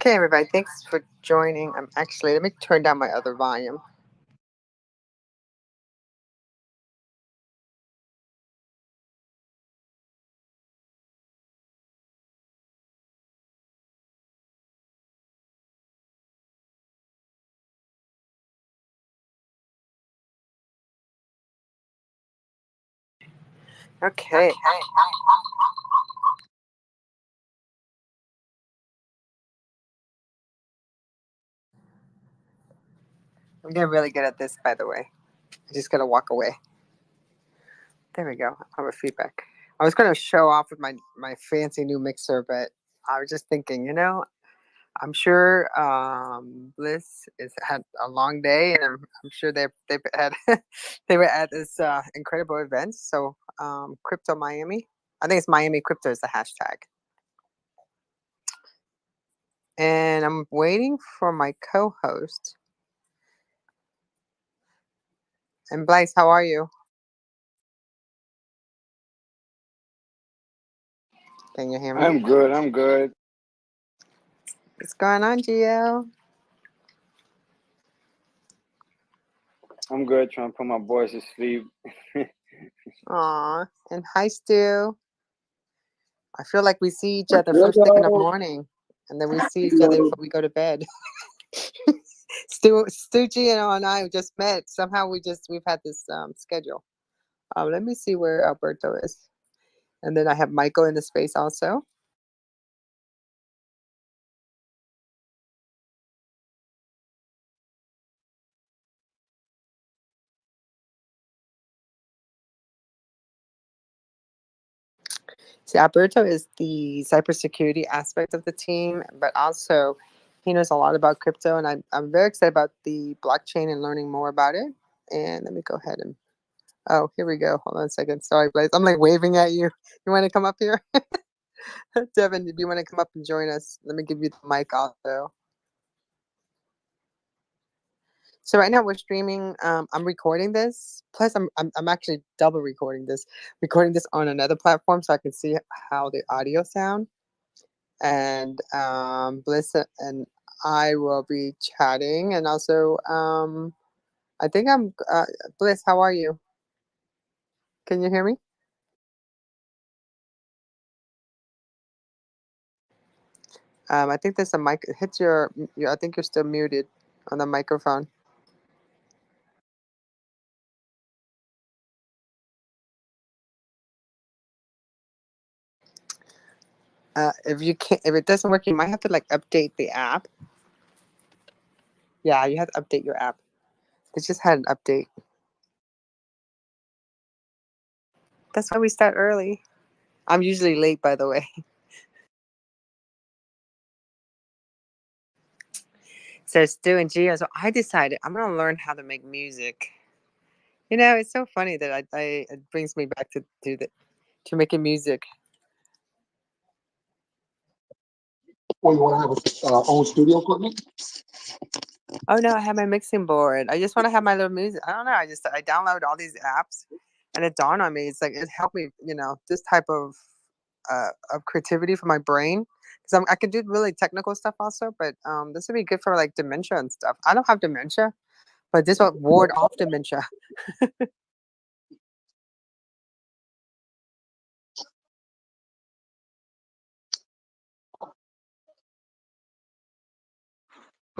Okay, everybody, thanks for joining. Let me turn down my other volume. Okay. I'm getting really good at this, by the way. I just gotta walk away. There we go. I have a feedback. I was gonna show off with my fancy new mixer, but I was just thinking, I'm sure Bliss is had a long day, and I'm sure they've had they were at this incredible event. So Crypto Miami, I think it's Miami Crypto is the hashtag, and I'm waiting for my co-host. And Blythe, how are you? Can you hear me? I'm good. I'm good. What's going on, GL? I'm good. Trying to put my boys to sleep. Aw, and hi, Stu. I feel like we see each other first thing in the morning, and then we see each other before we go to bed. Stu, Gino, and I just met. Somehow we've had this schedule. Let me see where Alberto is, and then I have Michael in the space also. See, Alberto is the cybersecurity aspect of the team, but also he knows a lot about crypto, and I'm very excited about the blockchain and learning more about it. And let me go ahead and oh, here we go. Hold on a second. Sorry, Blaze. I'm like waving at you. You want to come up here, Devin? If you want to come up and join us, let me give you the mic also. So right now we're streaming. I'm recording this. Plus, I'm actually double recording this on another platform so I can see how the audio sound. And Bliss and I will be chatting, and also I think I'm Bliss. How are you? Can you hear me? I think there's a mic. Hit I think you're still muted on the microphone. If it doesn't work, you might have to like update the app. Yeah, you have to update your app. They just had an update. That's why we start early. I'm usually late, by the way. So Stu and Gio. So I decided I'm gonna learn how to make music. It's so funny that it brings me back to making music. Well, you want to have a own studio equipment? Oh no, I have my mixing board. I just want to have my little music. I don't know. I download all these apps, and it dawned on me. It's like it helped me. This type of creativity for my brain because I could do really technical stuff also, but this would be good for like dementia and stuff. I don't have dementia, but this will ward off dementia.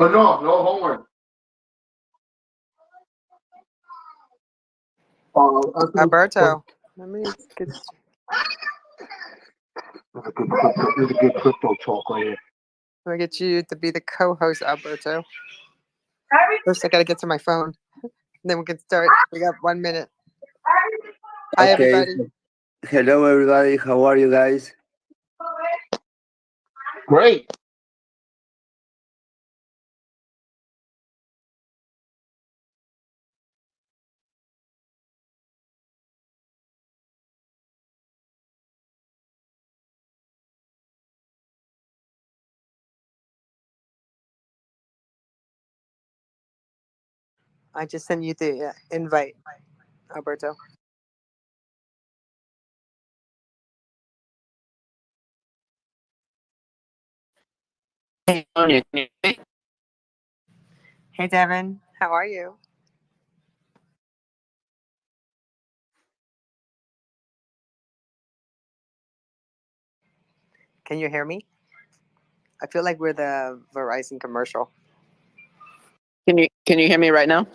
Oh no, no homework. Alberto, let me get. There's a good crypto talk right here. Let me get you to be the co-host, Alberto. First, I gotta get to my phone. Then we can start. We got 1 minute. Hi, Okay. everybody. Hello, everybody. How are you guys? Great. I just sent you the invite, Alberto. Hey, Sonia, can you hear me? Hey, Devin, how are you? Can you hear me? I feel like we're the Verizon commercial. Can you hear me right now?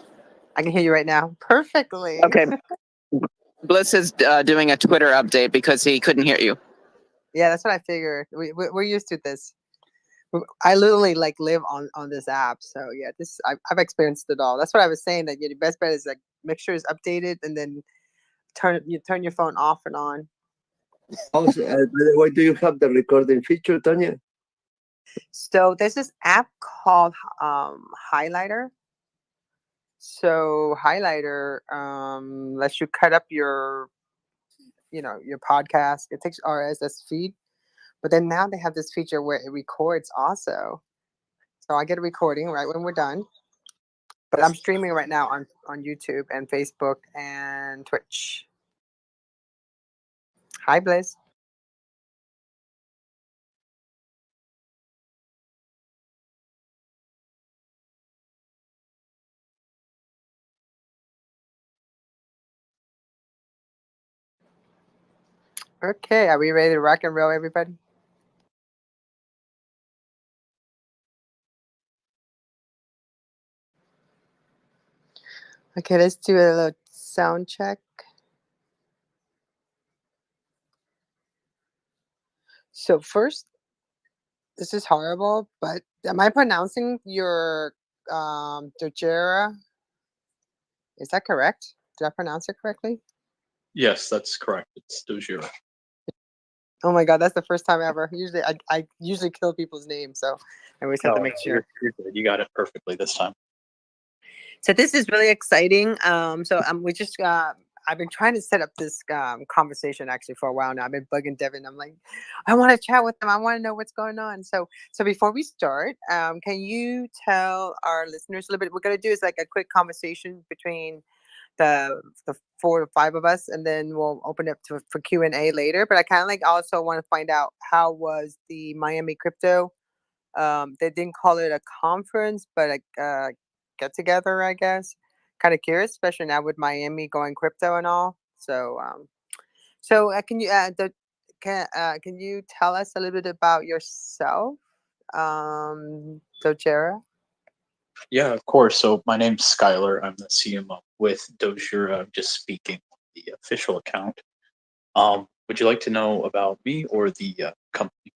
I can hear you right now perfectly. Okay. Bliss is doing a Twitter update because he couldn't hear you. Yeah, that's what I figured. We're used to this. I literally like live on this app, so yeah, I've experienced it all. That's what I was saying. That your best bet is like make sure it's updated, and then turn your phone off and on. Also, by the way, do you have the recording feature, Tanya? So there's this app called Highlighter. So Highlighter lets you cut up your podcast. It takes RSS feed, but then now they have this feature where it records also. So I get a recording right when we're done. But I'm streaming right now on YouTube and Facebook and Twitch. Hi, Bliss. Okay, are we ready to rock and roll, everybody? Okay, let's do a little sound check. So first, this is horrible, but am I pronouncing your Dojera? Is that correct? Did I pronounce it correctly? Yes, that's correct. It's Dojira. Oh my god, that's the first time ever. Usually, I usually kill people's names, so I always have to make sure. You're good. You got it perfectly this time. So this is really exciting. I've been trying to set up this conversation actually for a while now. I've been bugging Devin. I'm like, I want to chat with them. I want to know what's going on. So before we start, can you tell our listeners a little bit? What we're gonna do is like a quick conversation between the 4 to 5 of us, and then we'll open it for Q&A later. But I kind of like also want to find out how was the Miami crypto. They didn't call it a conference, but a get together, I guess. Kind of curious, especially now with Miami going crypto and all. Can you tell us a little bit about yourself, Dojera? Yeah, of course. So my name's Skylar. I'm the CMO with Dojira. I'm just speaking on the official account. Would you like to know about me or the company?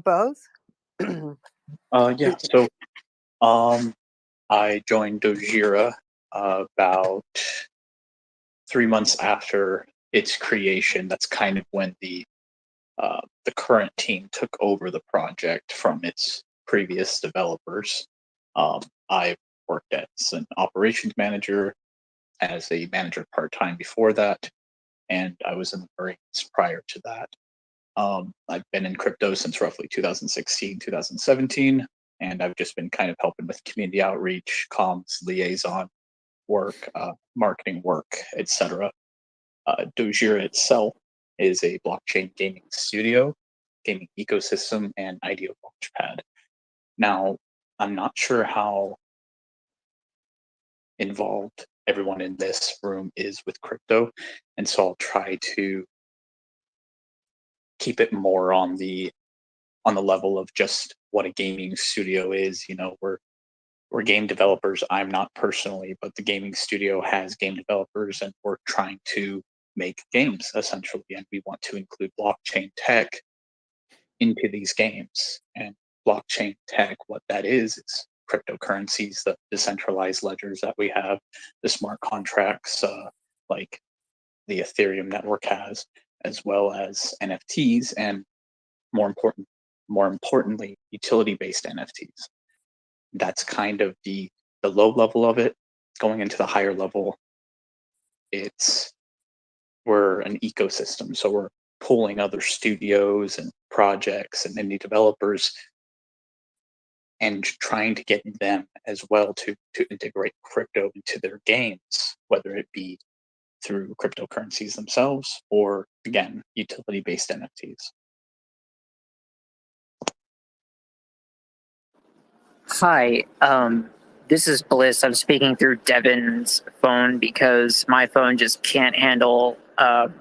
Both. Yeah. So I joined Dojira about 3 months after its creation. That's kind of when the current team took over the project from its previous developers. I worked as an operations manager, as a manager part time before that, and I was in the Marines prior to that. I've been in crypto since roughly 2016, 2017, and I've just been kind of helping with community outreach, comms, liaison work, marketing work, etc. Dojira itself is a blockchain gaming studio, gaming ecosystem, and IDEO Launchpad. Now, I'm not sure how involved everyone in this room is with crypto, and so I'll try to keep it more on the level of just what a gaming studio is. You know, we're game developers. I'm not personally, but the gaming studio has game developers, and we're trying to make games essentially, and we want to include blockchain tech into these games. And blockchain tech, what that is cryptocurrencies, the decentralized ledgers that we have, the smart contracts like the Ethereum network has, as well as NFTs, and more importantly, utility-based NFTs. That's kind of the low level of it. Going into the higher level, we're an ecosystem, so we're pulling other studios and projects and indie developers and trying to get them as well to integrate crypto into their games, whether it be through cryptocurrencies themselves or, again, utility-based NFTs. Hi, this is Bliss. I'm speaking through Devin's phone because my phone just can't handle the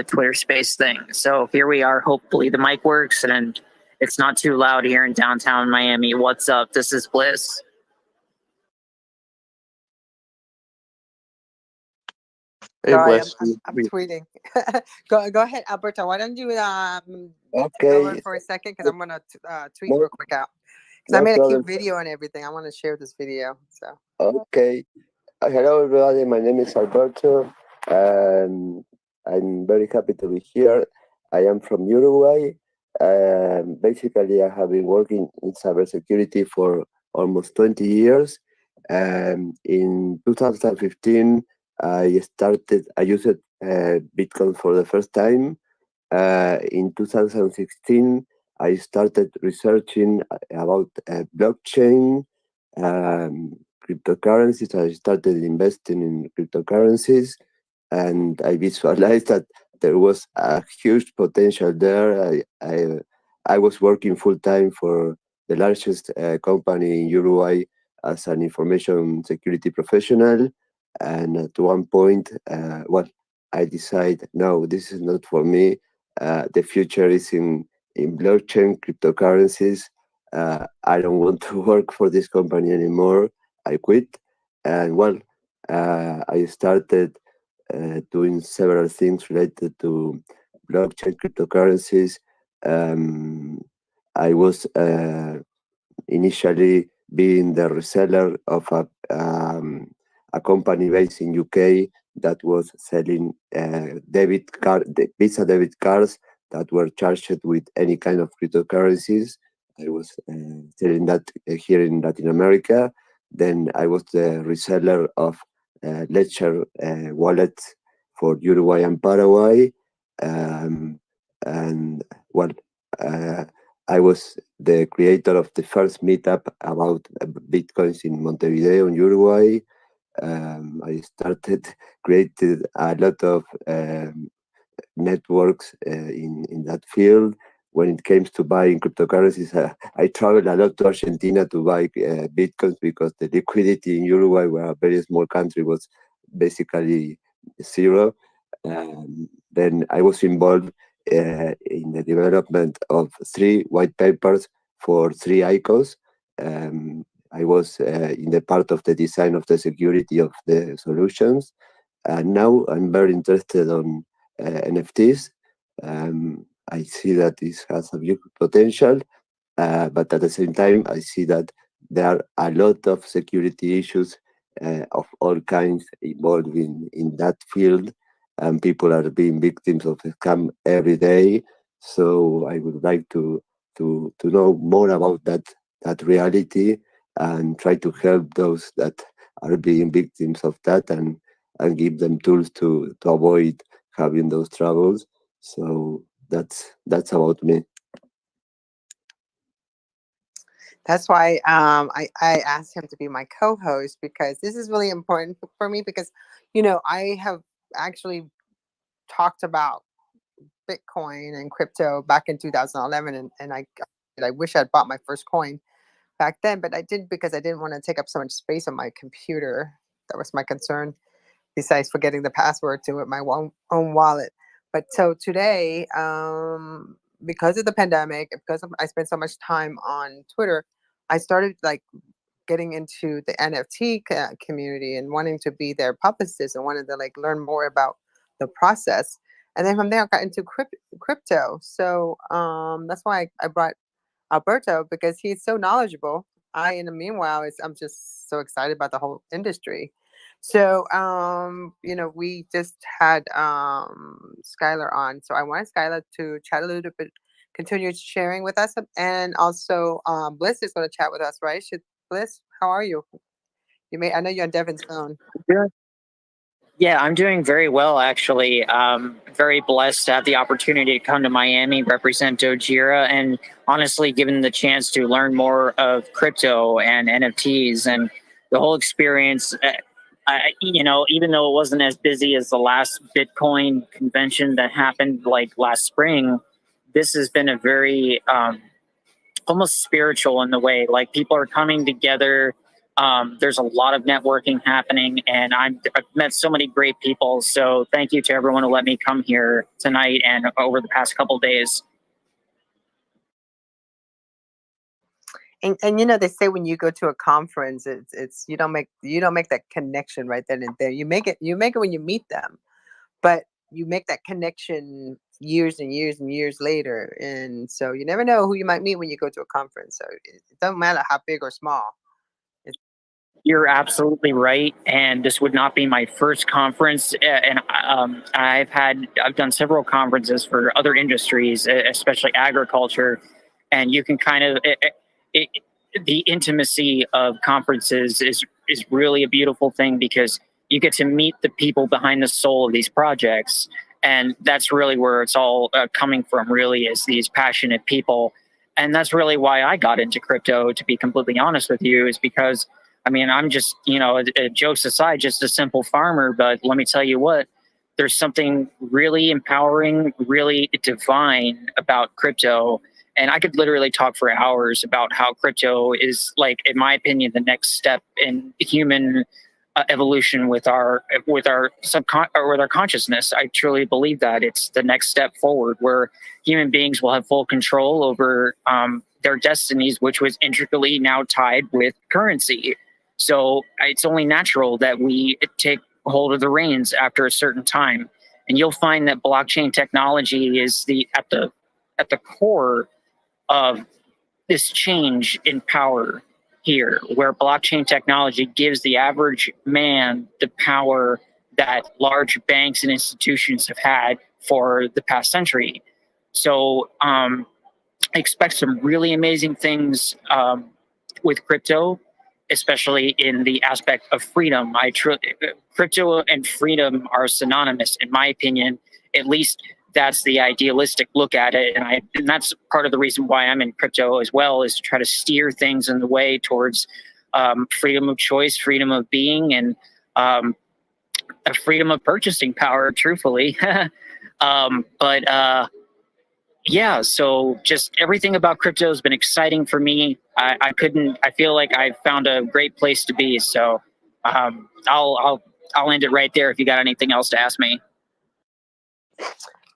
Twitter Space thing. So here we are. Hopefully the mic works and it's not too loud here in downtown Miami. What's up? This is Bliss. Hey, Sorry, Wes. I'm tweeting. Go ahead, Alberto. Why don't you take over Okay, for a second? Because I'm gonna tweet no, real quick out. Because I no made a problem. cute video and everything. I want to share this video. So Okay. Hello, everybody. My name is Alberto, and I'm very happy to be here. I am from Uruguay. Basically, I have been working in cybersecurity for almost 20 years. In 2015, I used Bitcoin for the first time. In 2016, I started researching about blockchain, cryptocurrencies. I started investing in cryptocurrencies, and I visualized that there was a huge potential there. I was working full time for the largest company in Uruguay as an information security professional, and at one point, I decided, no, this is not for me. The future is in blockchain cryptocurrencies. I don't want to work for this company anymore. I quit, and I started doing several things related to blockchain cryptocurrencies. Um, I was initially being the reseller of a company based in UK that was selling Visa debit cards that were charged with any kind of cryptocurrencies. I was selling that here in Latin America. Then I was the reseller of Ledger wallets for Uruguay and Paraguay. Um, and well, uh, I was the creator of the first meetup about Bitcoins in Montevideo, in Uruguay. I started created a lot of networks in that field. When it came to buying cryptocurrencies, I traveled a lot to Argentina to buy Bitcoins because the liquidity in Uruguay, where a very small country, was basically zero. Then I was involved in the development of 3 white papers for 3 ICOs. I was in the part of the design of the security of the solutions. And now I'm very interested on NFTs. I see that this has a big potential, but at the same time, I see that there are a lot of security issues of all kinds involved in that field, and people are being victims of scam every day. So I would like to know more about that reality and try to help those that are being victims of that and give them tools to avoid having those troubles. So that's about me. that's why I asked him to be my co-host, because this is really important for me, because I have actually talked about Bitcoin and crypto back in 2011, and I wish I'd bought my first coin back then, but I didn't, because I didn't want to take up so much space on my computer. That was my concern, besides forgetting the password to it, my own wallet. But so today, because of the pandemic, I spent so much time on Twitter, I started like getting into the NFT community and wanting to be their publicist and wanted to like learn more about the process. And then from there, I got into crypto. So that's why I brought Alberto, because he's so knowledgeable. In the meanwhile, I'm just so excited about the whole industry. So, we just had Skylar on. So I wanted Skylar to chat a little bit, continue sharing with us, and also Bliss is going to chat with us, right? Bliss, how are you? I know you're on Devin's phone. Yeah, I'm doing very well, actually. Very blessed to have the opportunity to come to Miami, represent Dojira, and honestly, given the chance to learn more of crypto and NFTs and the whole experience. Even though it wasn't as busy as the last Bitcoin convention that happened like last spring, this has been a very almost spiritual in the way. Like people are coming together. There's a lot of networking happening, and I've met so many great people. So thank you to everyone who let me come here tonight and over the past couple of days. And you know, they say when you go to a conference, it's you don't make that connection right then and there. You make it when you meet them, but you make that connection years and years and years later. And so you never know who you might meet when you go to a conference. So it doesn't matter how big or small. You're absolutely right, and this would not be my first conference. And I've done several conferences for other industries, especially agriculture, and you can kind of the intimacy of conferences is really a beautiful thing because you get to meet the people behind the soul of these projects, and that's really where it's all coming from. Really, is these passionate people, and that's really why I got into crypto. To be completely honest with you, is because I mean, I'm just, you know, jokes aside, just a simple farmer. But let me tell you what, there's something really empowering, really divine about crypto. And I could literally talk for hours about how crypto is, like, in my opinion, the next step in human evolution with our consciousness. I truly believe that it's the next step forward where human beings will have full control over their destinies, which was intricately now tied with currency. So it's only natural that we take hold of the reins after a certain time. And you'll find that blockchain technology is at the core of this change in power here, where blockchain technology gives the average man the power that large banks and institutions have had for the past century. So I expect some really amazing things with crypto, especially in the aspect of freedom. Crypto and freedom are synonymous, in my opinion. At least that's the idealistic look at it, and that's part of the reason why I'm in crypto as well, is to try to steer things in the way towards freedom of choice, freedom of being, and a freedom of purchasing power. Truthfully, yeah, so just everything about crypto has been exciting for me. I feel like I found a great place to be. So I'll end it right there if you got anything else to ask me.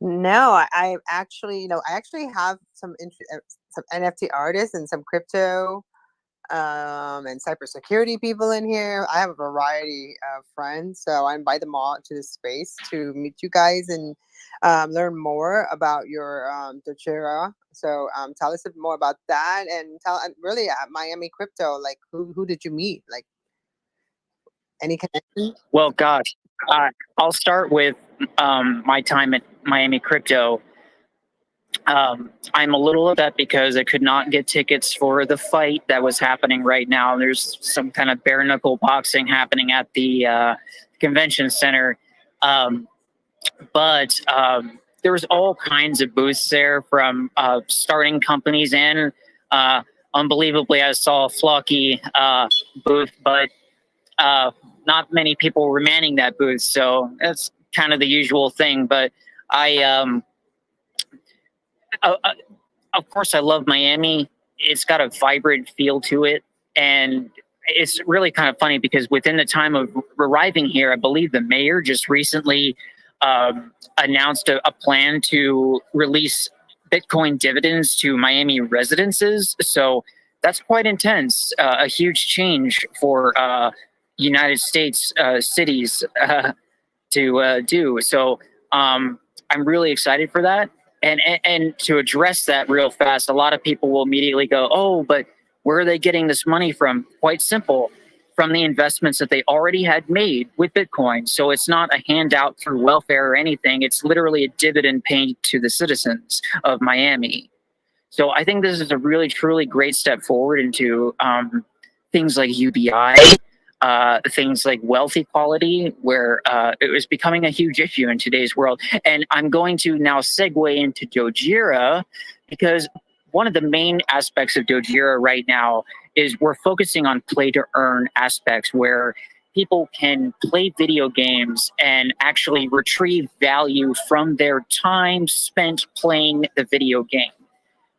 No, I actually, I actually have some NFT artists and some crypto and cybersecurity people in here. I have a variety of friends, so I invite them all to this space to meet you guys and learn more about your Dochera. So tell us a bit more about that, and really Miami crypto. Like, who did you meet? Like, any connection? Well, gosh, I'll start with my time at Miami Crypto. I'm a little upset because I could not get tickets for the fight that was happening right now. There's some kind of bare knuckle boxing happening at the convention center. But there was all kinds of booths there, from starting companies in. Unbelievably, I saw a Flocky booth, but not many people were manning that booth. So that's kind of the usual thing. But of course, I love Miami. It's got a vibrant feel to it. And it's really kind of funny because within the time of arriving here, I believe the mayor just recently announced a plan to release Bitcoin dividends to Miami residences. So that's quite intense, a huge change for United States cities to do. So I'm really excited for that. And to address that real fast, a lot of people will immediately go, oh, but where are they getting this money from? Quite simple, from the investments that they already had made with Bitcoin. So it's not a handout through welfare or anything. It's literally a dividend paid to the citizens of Miami. So I think this is a really, truly great step forward into things like UBI, things like wealth equality, where it was becoming a huge issue in today's world. And I'm going to now segue into Dojira, because one of the main aspects of Dojira right now is we're focusing on play to earn aspects, where people can play video games and actually retrieve value from their time spent playing the video game.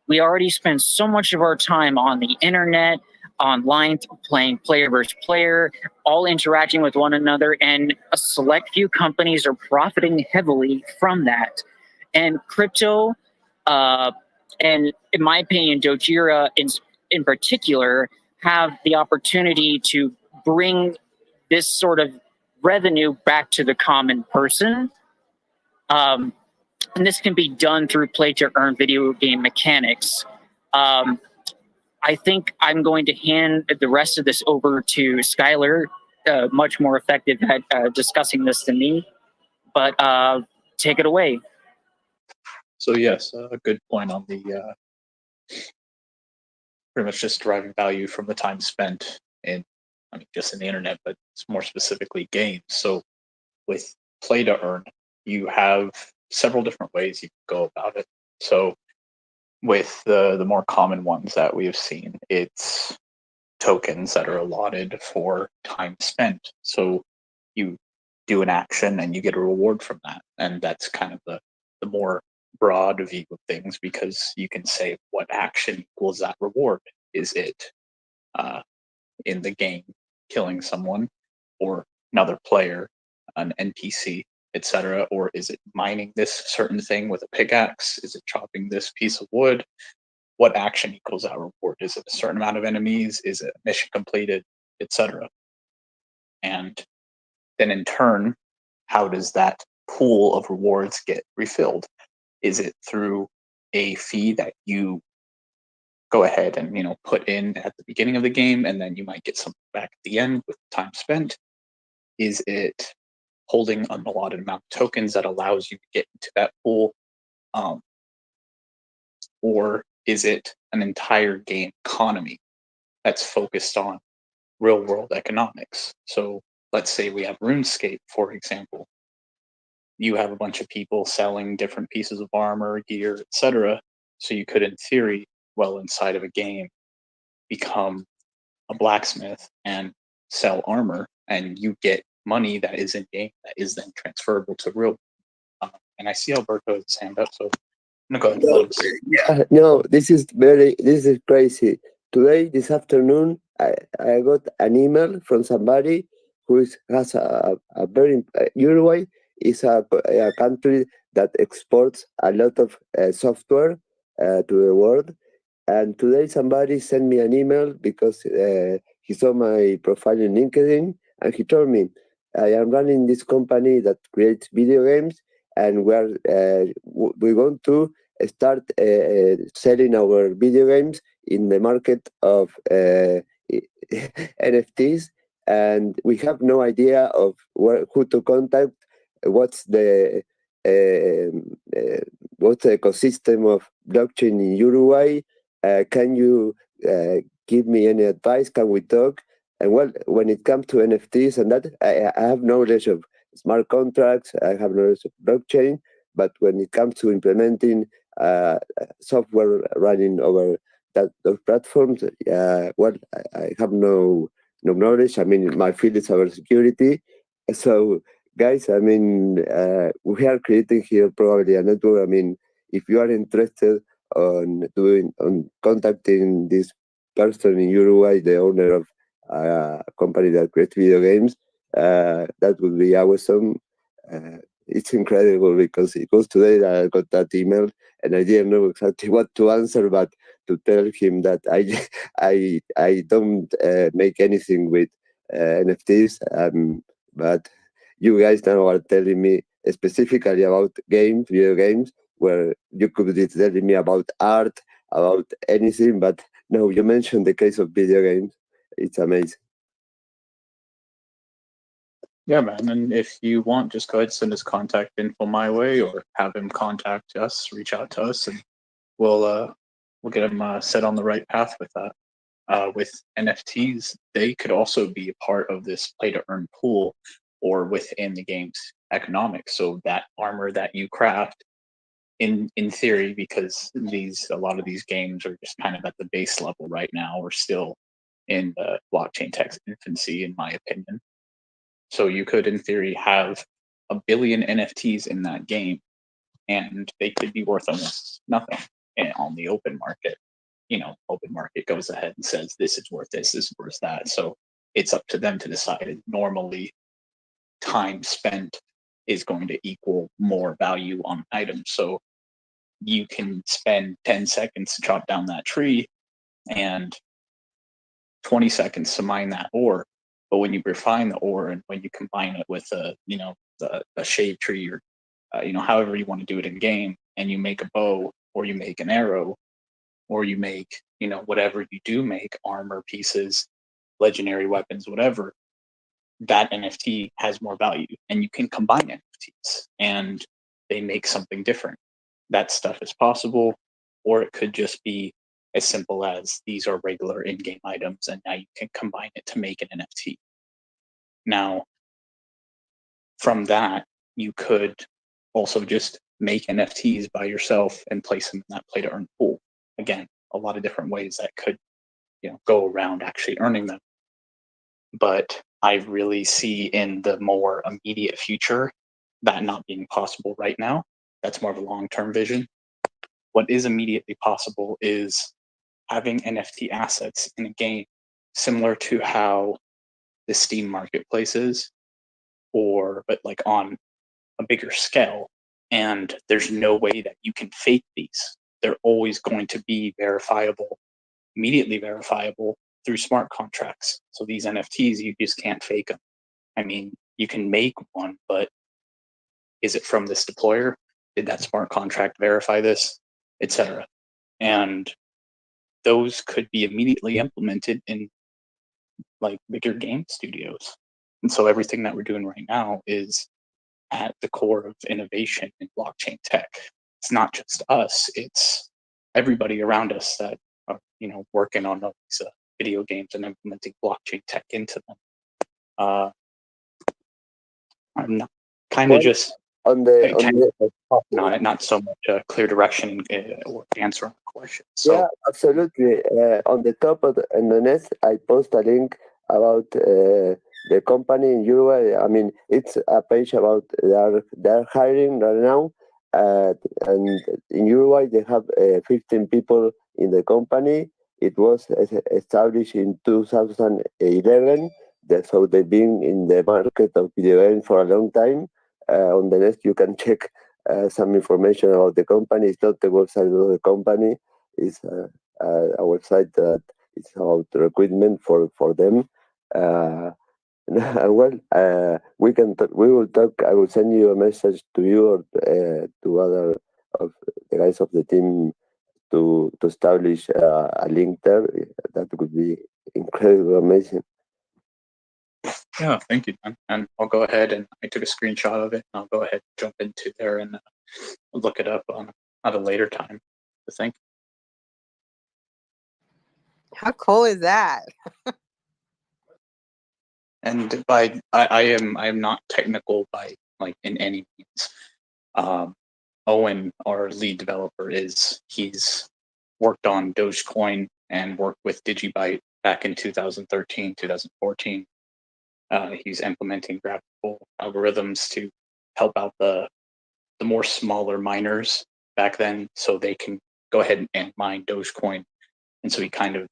We already spend so much of our time on the internet, online, playing player versus player, all interacting with one another, and a select few companies are profiting heavily from that. And crypto, and in my opinion, Dojira in particular, have the opportunity to bring this sort of revenue back to the common person. And this can be done through play to earn video game mechanics. I think I'm going to hand the rest of this over to Skylar, much more effective at discussing this than me. But take it away. So yes, a good point on the pretty much just deriving value from the time spent in, I mean, just in the internet, but more specifically games. So with play to earn, you have several different ways you can go about it. So with the more common ones that we have seen, it's tokens that are allotted for time spent. So you do an action and you get a reward from that. And that's kind of the more broad view of things, because you can say what action equals that reward. Is it in the game killing someone or another player, an NPC, etc., or is it mining this certain thing with a pickaxe? Is it chopping this piece of wood? What action equals that reward? Is it a certain amount of enemies? Is it mission completed, etc.? And then in turn, how does that pool of rewards get refilled? Is it through a fee that you go ahead and put in at the beginning of the game, and then you might get some back at the end with time spent? Is it holding an allotted amount of tokens that allows you to get into that pool? Or is it an entire game economy that's focused on real world economics? So let's say we have RuneScape, for example. You have a bunch of people selling different pieces of armor, gear, etc. So you could, in theory, well, inside of a game, become a blacksmith and sell armor, and you get money that is in game that is then transferable to real. And I see Alberto has his hand up, so I'm gonna go ahead and let him. Yeah, no, this is crazy. Today, this afternoon, I got an email from somebody who has a very Uruguay is a country that exports a lot of software to the world. And today somebody sent me an email because he saw my profile in LinkedIn, and he told me, I am running this company that creates video games, and we're going to start selling our video games in the market of NFTs, and we have no idea of who to contact. What's the ecosystem of blockchain in Uruguay? Can you give me any advice? Can we talk? And well, when it comes to NFTs and that, I have knowledge of smart contracts, I have knowledge of blockchain, but when it comes to implementing software running over those platforms, well, I have no knowledge. I mean, my field is cybersecurity. So, guys, I mean, we are creating here probably a network. I mean, if you are interested on contacting this person in Uruguay, the owner of a company that creates video games, that would be awesome. It's incredible because it goes today that I got that email and I didn't know exactly what to answer, but to tell him that I don't make anything with NFTs, but you guys now are telling me specifically about games, video games, where you could be telling me about art, about anything, but no, you mentioned the case of video games. It's amazing. Yeah, man. And if you want, just go ahead and send his contact info my way, or have him contact us, reach out to us, and we'll get him set on the right path with that. With NFTs, they could also be a part of this play to earn pool, or within the game's economics. So that armor that you craft, in theory, because a lot of these games are just kind of at the base level right now, we're still in the blockchain tech infancy, in my opinion. So you could, in theory, have 1 billion NFTs in that game, and they could be worth almost nothing. on the open market. Open market goes ahead and says this is worth this is worth that. So it's up to them to decide. And normally, time spent is going to equal more value on items. So you can spend 10 seconds to chop down that tree and 20 seconds to mine that ore. But when you refine the ore and when you combine it with a shade tree or however you want to do it in game, and you make a bow or you make an arrow or you make whatever you do make, armor pieces, legendary weapons, whatever, that NFT has more value, and you can combine NFTs and they make something different. That stuff is possible, or it could just be as simple as these are regular in-game items and now you can combine it to make an NFT. Now, from that, you could also just make NFTs by yourself and place them in that play to earn pool. Again, a lot of different ways that could go around actually earning them. But I really see in the more immediate future that not being possible right now. That's more of a long-term vision. What is immediately possible is having NFT assets in a game similar to how the Steam marketplace is, but like on a bigger scale. And there's no way that you can fake these. They're always going to be verifiable, immediately verifiable through smart contracts. So these NFTs, you just can't fake them. I mean, you can make one, but is it from this deployer? Did that smart contract verify this, etc.? And those could be immediately implemented in like bigger game studios. And so everything that we're doing right now is at the core of innovation in blockchain tech. It's not just us, it's everybody around us that are working on these video games and implementing blockchain tech into them. I'm not kind of just on the not so much a clear direction or answer on the question. So yeah, absolutely. On the top of on the net, I post a link about the company in Uruguay. I mean, it's a page about they're hiring right now, and in Uruguay they have 15 people in the company. It was established in 2011, so they've been in the market of video games for a long time. On the net, you can check some information about the company. It's not the website of the company. It's a website that is about recruitment for them. We will talk. I will send you a message to you or to other of the guys of the team to establish a link there. That would be incredible, amazing. yeah, thank you, Dan. And I'll go ahead and I took a screenshot of it, and I'll go ahead and jump into there and look it up at a later time. So thank you. How cool is that? And I am not technical by like in any means. Owen, our lead developer, he's worked on Dogecoin and worked with Digibyte back in 2013, 2014. He's implementing graphical algorithms to help out the more smaller miners back then, so they can go ahead and mine Dogecoin. And so he kind of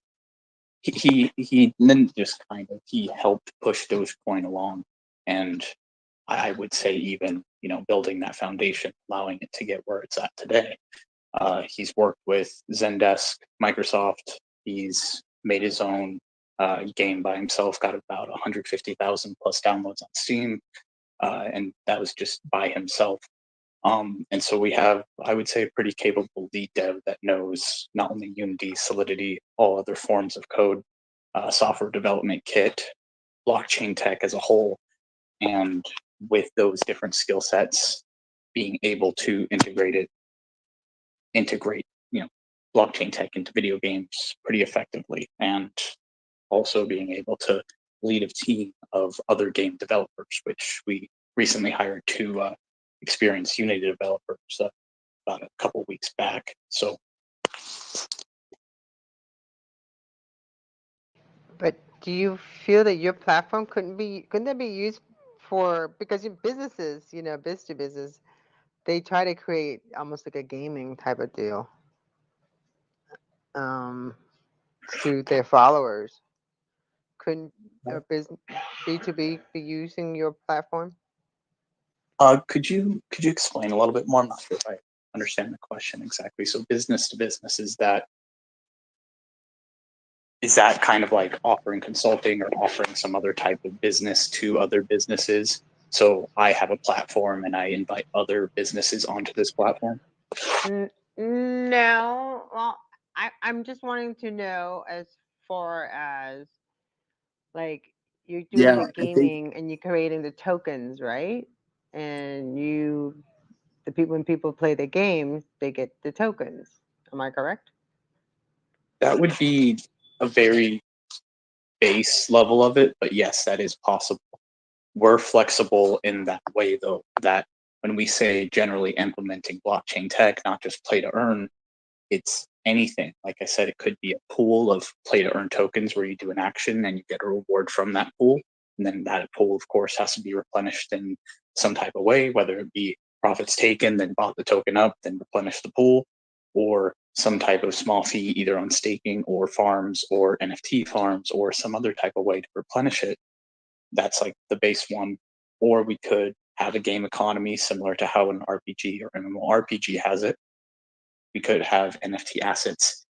he didn't just kind of he helped push Dogecoin along, and I would say even building that foundation, allowing it to get where it's at today. He's worked with Zendesk, Microsoft. He's made his own game by himself, got about 150,000 plus downloads on Steam, and that was just by himself. And so we have, I would say, a pretty capable lead dev that knows not only Unity, Solidity, all other forms of code, software development kit, blockchain tech as a whole, and with those different skill sets, being able to integrate blockchain tech into video games pretty effectively, and also being able to lead a team of other game developers, which we recently hired two experienced Unity developers about a couple weeks back. So, But do you feel that your platform couldn't that be used for, because in businesses, biz to business, they try to create almost like a gaming type of deal. um, to their followers. Couldn't a business B2B be using your platform? Could you explain a little bit more? I'm not sure if I understand the question exactly. So business to business, is that kind of like offering consulting or offering some other type of business to other businesses? So I have a platform and I invite other businesses onto this platform. No. Well, I'm just wanting to know as far as like you're doing Yeah, the I think gaming and you're creating the tokens, right? And the people when people play the games, they get the tokens. Am I correct? That would be a very base level of it, but yes, that is possible. We're flexible in that way, though, that when we say generally implementing blockchain tech, not just play to earn, it's anything. Like I said, it could be a pool of play to earn tokens where you do an action and you get a reward from that pool. And then that pool, of course, has to be replenished in some type of way, whether it be profits taken, then bought the token up, then replenish the pool, or some type of small fee either on staking or farms or NFT farms or some other type of way to replenish it. That's like the base one. Or we could have a game economy similar to how an RPG or MMORPG has it. We could have NFT assets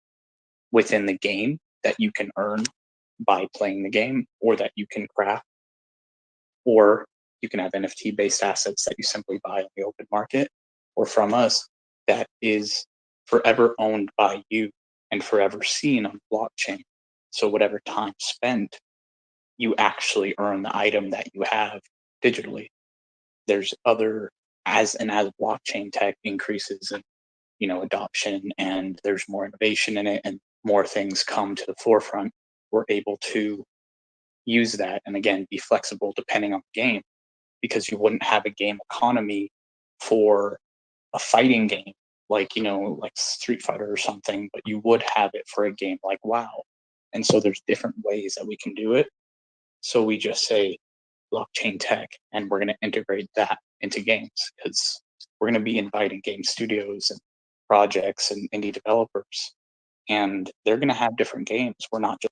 within the game that you can earn by playing the game or that you can craft, or you can have NFT based assets that you simply buy on the open market or from us that is forever owned by you and forever seen on blockchain. So whatever time spent, you actually earn the item that you have digitally. There's other as blockchain tech increases and adoption and there's more innovation in it and more things come to the forefront, we're able to use that and again be flexible depending on the game, because you wouldn't have a game economy for a fighting game like like Street Fighter or something, but you would have it for a game like WoW. And so there's different ways that we can do it. So we just say blockchain tech and we're going to integrate that into games, because we're going to be inviting game studios and projects and indie developers, and they're going to have different games. We're not just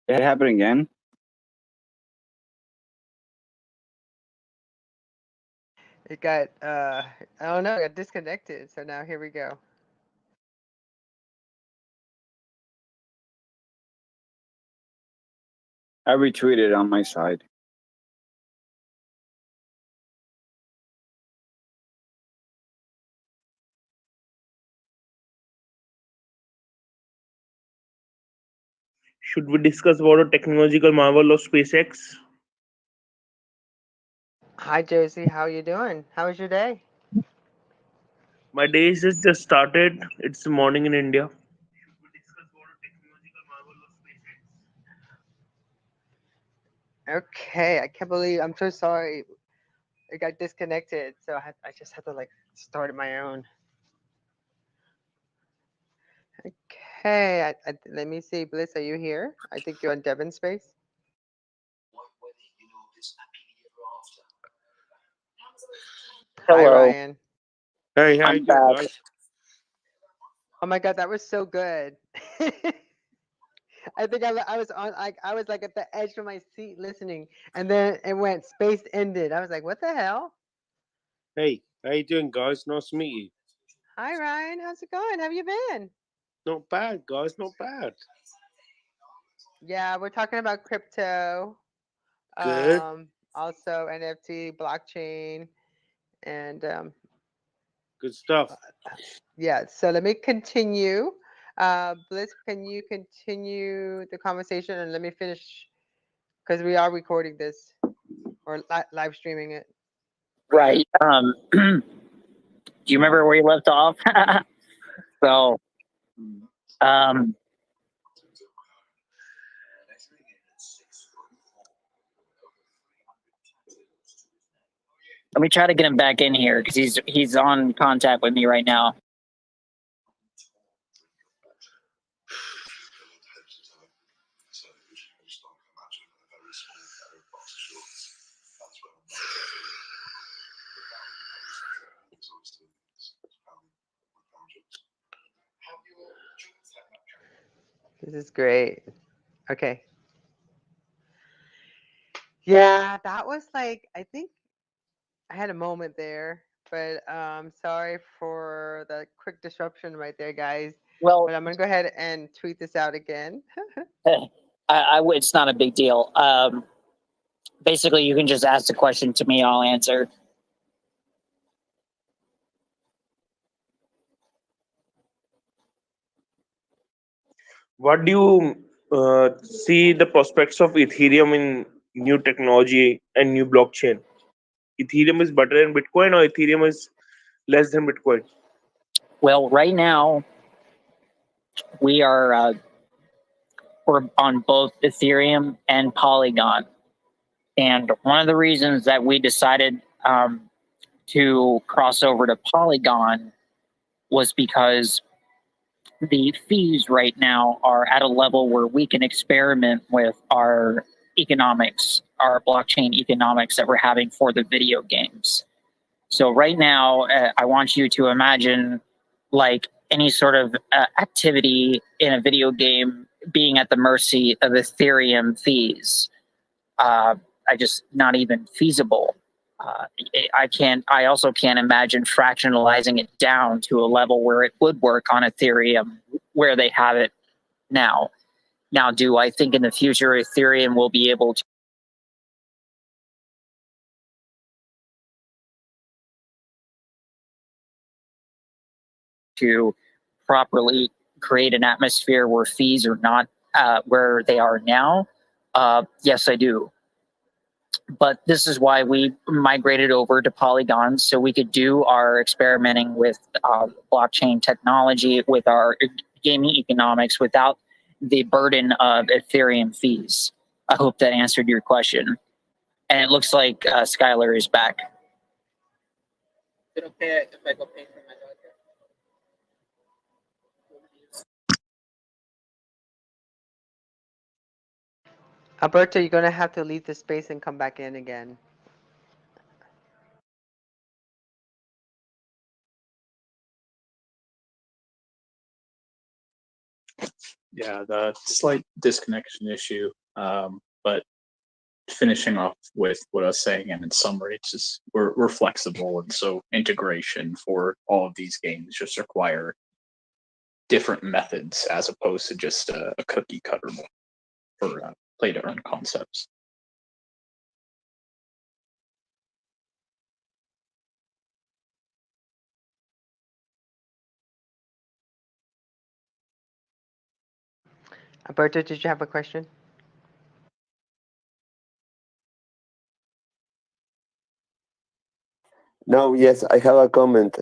Did it happen again? It got I don't know, it got disconnected. So now here we go. I retweeted on my side. Should we discuss about a technological marvel of SpaceX? Hi Josie, how you doing? How was your day? My day is just started. It's the morning in India. Okay, I can't believe I'm so sorry. It got disconnected, so I just had to like start it my own. Okay, let me see. Bliss, are you here? I think you're on Devon's space. Hi Hello. Ryan. Hey, how I'm you doing, back. guys? Oh my God, that was so good. I think I was on I was like at the edge of my seat listening, and then it went space ended. I was like, what the hell? Hey, how you doing, guys? Nice to meet you. Hi Ryan, how's it going? How have you been? Not bad, guys. Not bad. Yeah, we're talking about crypto, Good. also NFT, blockchain, and Good stuff. yeah. So let me continue. Bliss, can you continue the conversation and let me finish because we are recording this or live streaming it. Right. Do you remember where you left off? So, um, let me try to get him back in here because he's on contact with me right now. This is great. Okay. Yeah, that was like, I think I had a moment there, but sorry for the quick disruption right there, guys. Well, But I'm gonna go ahead and tweet this out again. it's not a big deal. Basically, you can just ask the question to me. I'll answer. What do you see the prospects of Ethereum in new technology and new blockchain? Ethereum is better than Bitcoin, or Ethereum is less than Bitcoin? Well, right now we are we're on both Ethereum and Polygon, and one of the reasons that we decided to cross over to Polygon was because the fees right now are at a level where we can experiment with our economics, our blockchain economics that we're having for the video games. So right now, I want you to imagine like any sort of activity in a video game being at the mercy of Ethereum fees. I just not even feasible. Uh, I also can't imagine fractionalizing it down to a level where it would work on Ethereum where they have it now. Now, do I think in the future Ethereum will be able to properly create an atmosphere where fees are not where they are now? Yes, I do. But this is why we migrated over to Polygon, so we could do our experimenting with blockchain technology, with our gaming economics without the burden of Ethereum fees. I hope that answered your question. And it looks like Skylar is back. Is it okay if I go pay for my dog? Alberto, you're gonna have to leave the space and come back in again. Yeah, the slight disconnection issue. But finishing off with what I was saying, and in summary, it's just we're flexible, and so integration for all of these games just require different methods as opposed to just a cookie cutter for play to earn concepts. Alberto, did you have a question? No, yes, I have a comment.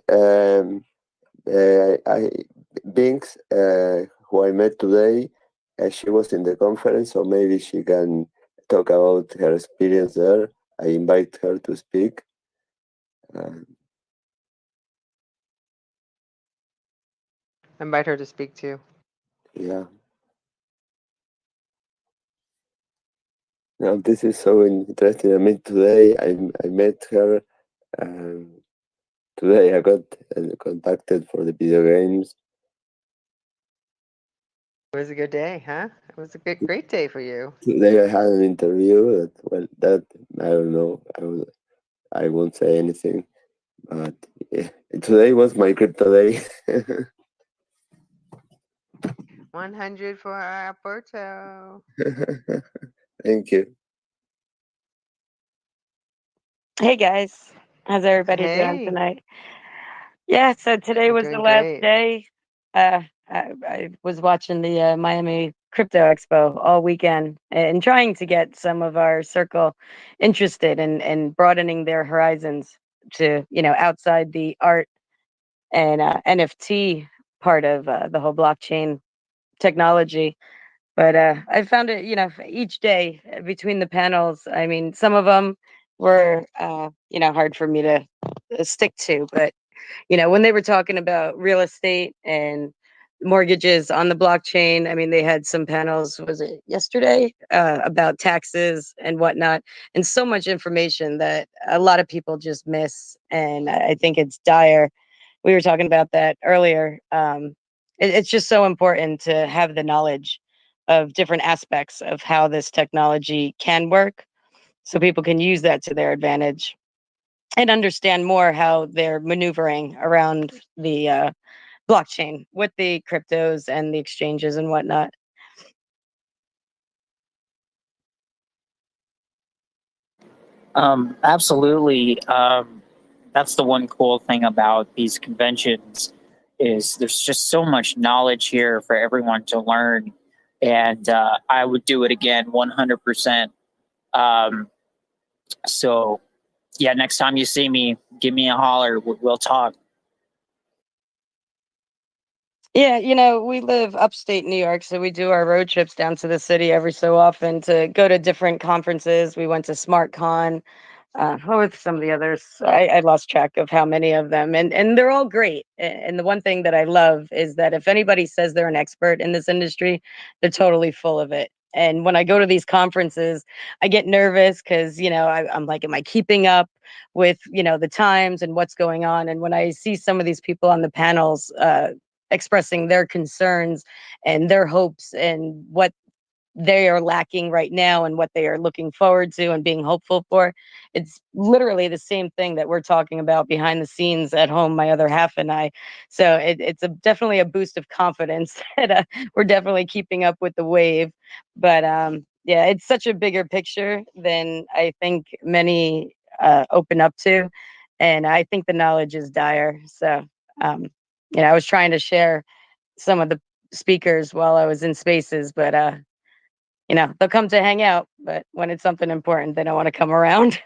Binks, who I met today, she was in the conference, so maybe she can talk about her experience there. I invite her to speak. Invite her to speak too. Yeah. Now this is so interesting. I mean, today I met her. Today I got contacted for the video games. It was a good day, huh? It was a great day for you. Today I had an interview that I don't know. I won't say anything. But yeah, today was my crypto day. 100 for Alberto. Thank you. Hey guys, how's everybody doing Hey, tonight? Yeah, so today we're was the doing last great. day. I was watching the Miami Crypto Expo all weekend and trying to get some of our circle interested in broadening their horizons to, outside the art and NFT part of the whole blockchain technology. But I found it, each day between the panels, I mean, some of them were, hard for me to stick to. But, when they were talking about real estate and mortgages on the blockchain, I mean, they had some panels, was it yesterday, about taxes and whatnot, and so much information that a lot of people just miss. And I think it's dire. We were talking about that earlier. It's just so important to have the knowledge of different aspects of how this technology can work so people can use that to their advantage and understand more how they're maneuvering around the blockchain with the cryptos and the exchanges and whatnot. Absolutely. That's the one cool thing about these conventions is there's just so much knowledge here for everyone to learn, and I would do it again 100%. So yeah, next time you see me, give me a holler. We'll talk. Yeah, we live upstate New York, so we do our road trips down to the city every so often to go to different conferences. We went to SmartCon. What were some of the others? I lost track of how many of them, and they're all great. And the one thing that I love is that if anybody says they're an expert in this industry, they're totally full of it. And when I go to these conferences, I get nervous because I'm like, am I keeping up with the times and what's going on? And when I see some of these people on the panels expressing their concerns and their hopes and what they are lacking right now and what they are looking forward to and being hopeful for. It's literally the same thing that we're talking about behind the scenes at home, my other half and I. So it's definitely a boost of confidence that we're definitely keeping up with the wave. But yeah, it's such a bigger picture than I think many open up to. And I think the knowledge is dire. So, I was trying to share some of the speakers while I was in spaces, but they'll come to hang out, but when it's something important, they don't want to come around.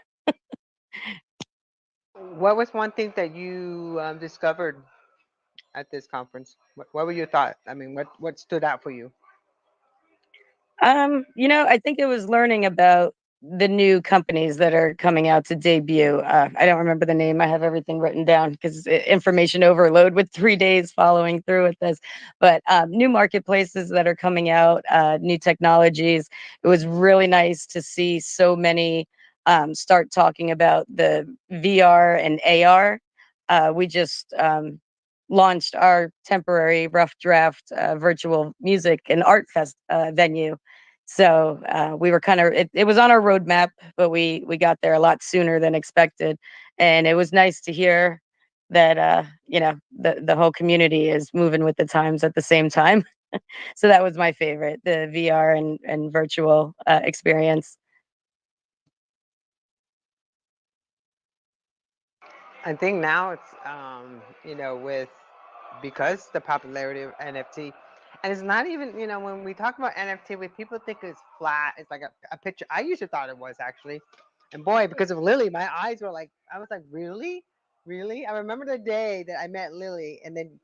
What was one thing that you discovered at this conference? What were your thoughts? I mean, what stood out for you? I think it was learning about the new companies that are coming out to debut. I don't remember the name. I have everything written down because information overload with 3 days following through with this. But new marketplaces that are coming out, new technologies. It was really nice to see so many start talking about the VR and AR. We just launched our temporary rough draft virtual music and art fest venue. So we were kind of it was on our roadmap, but we got there a lot sooner than expected, and it was nice to hear that the whole community is moving with the times at the same time. So that was my favorite, the VR and virtual experience. I think now it's with because the popularity of NFT, and it's not even when we talk about NFT, with people think it's flat, it's like a picture. I used to thought it was actually, and boy, because of Lily, my eyes were like, I was like, really, really. I remember the day that I met Lily, and then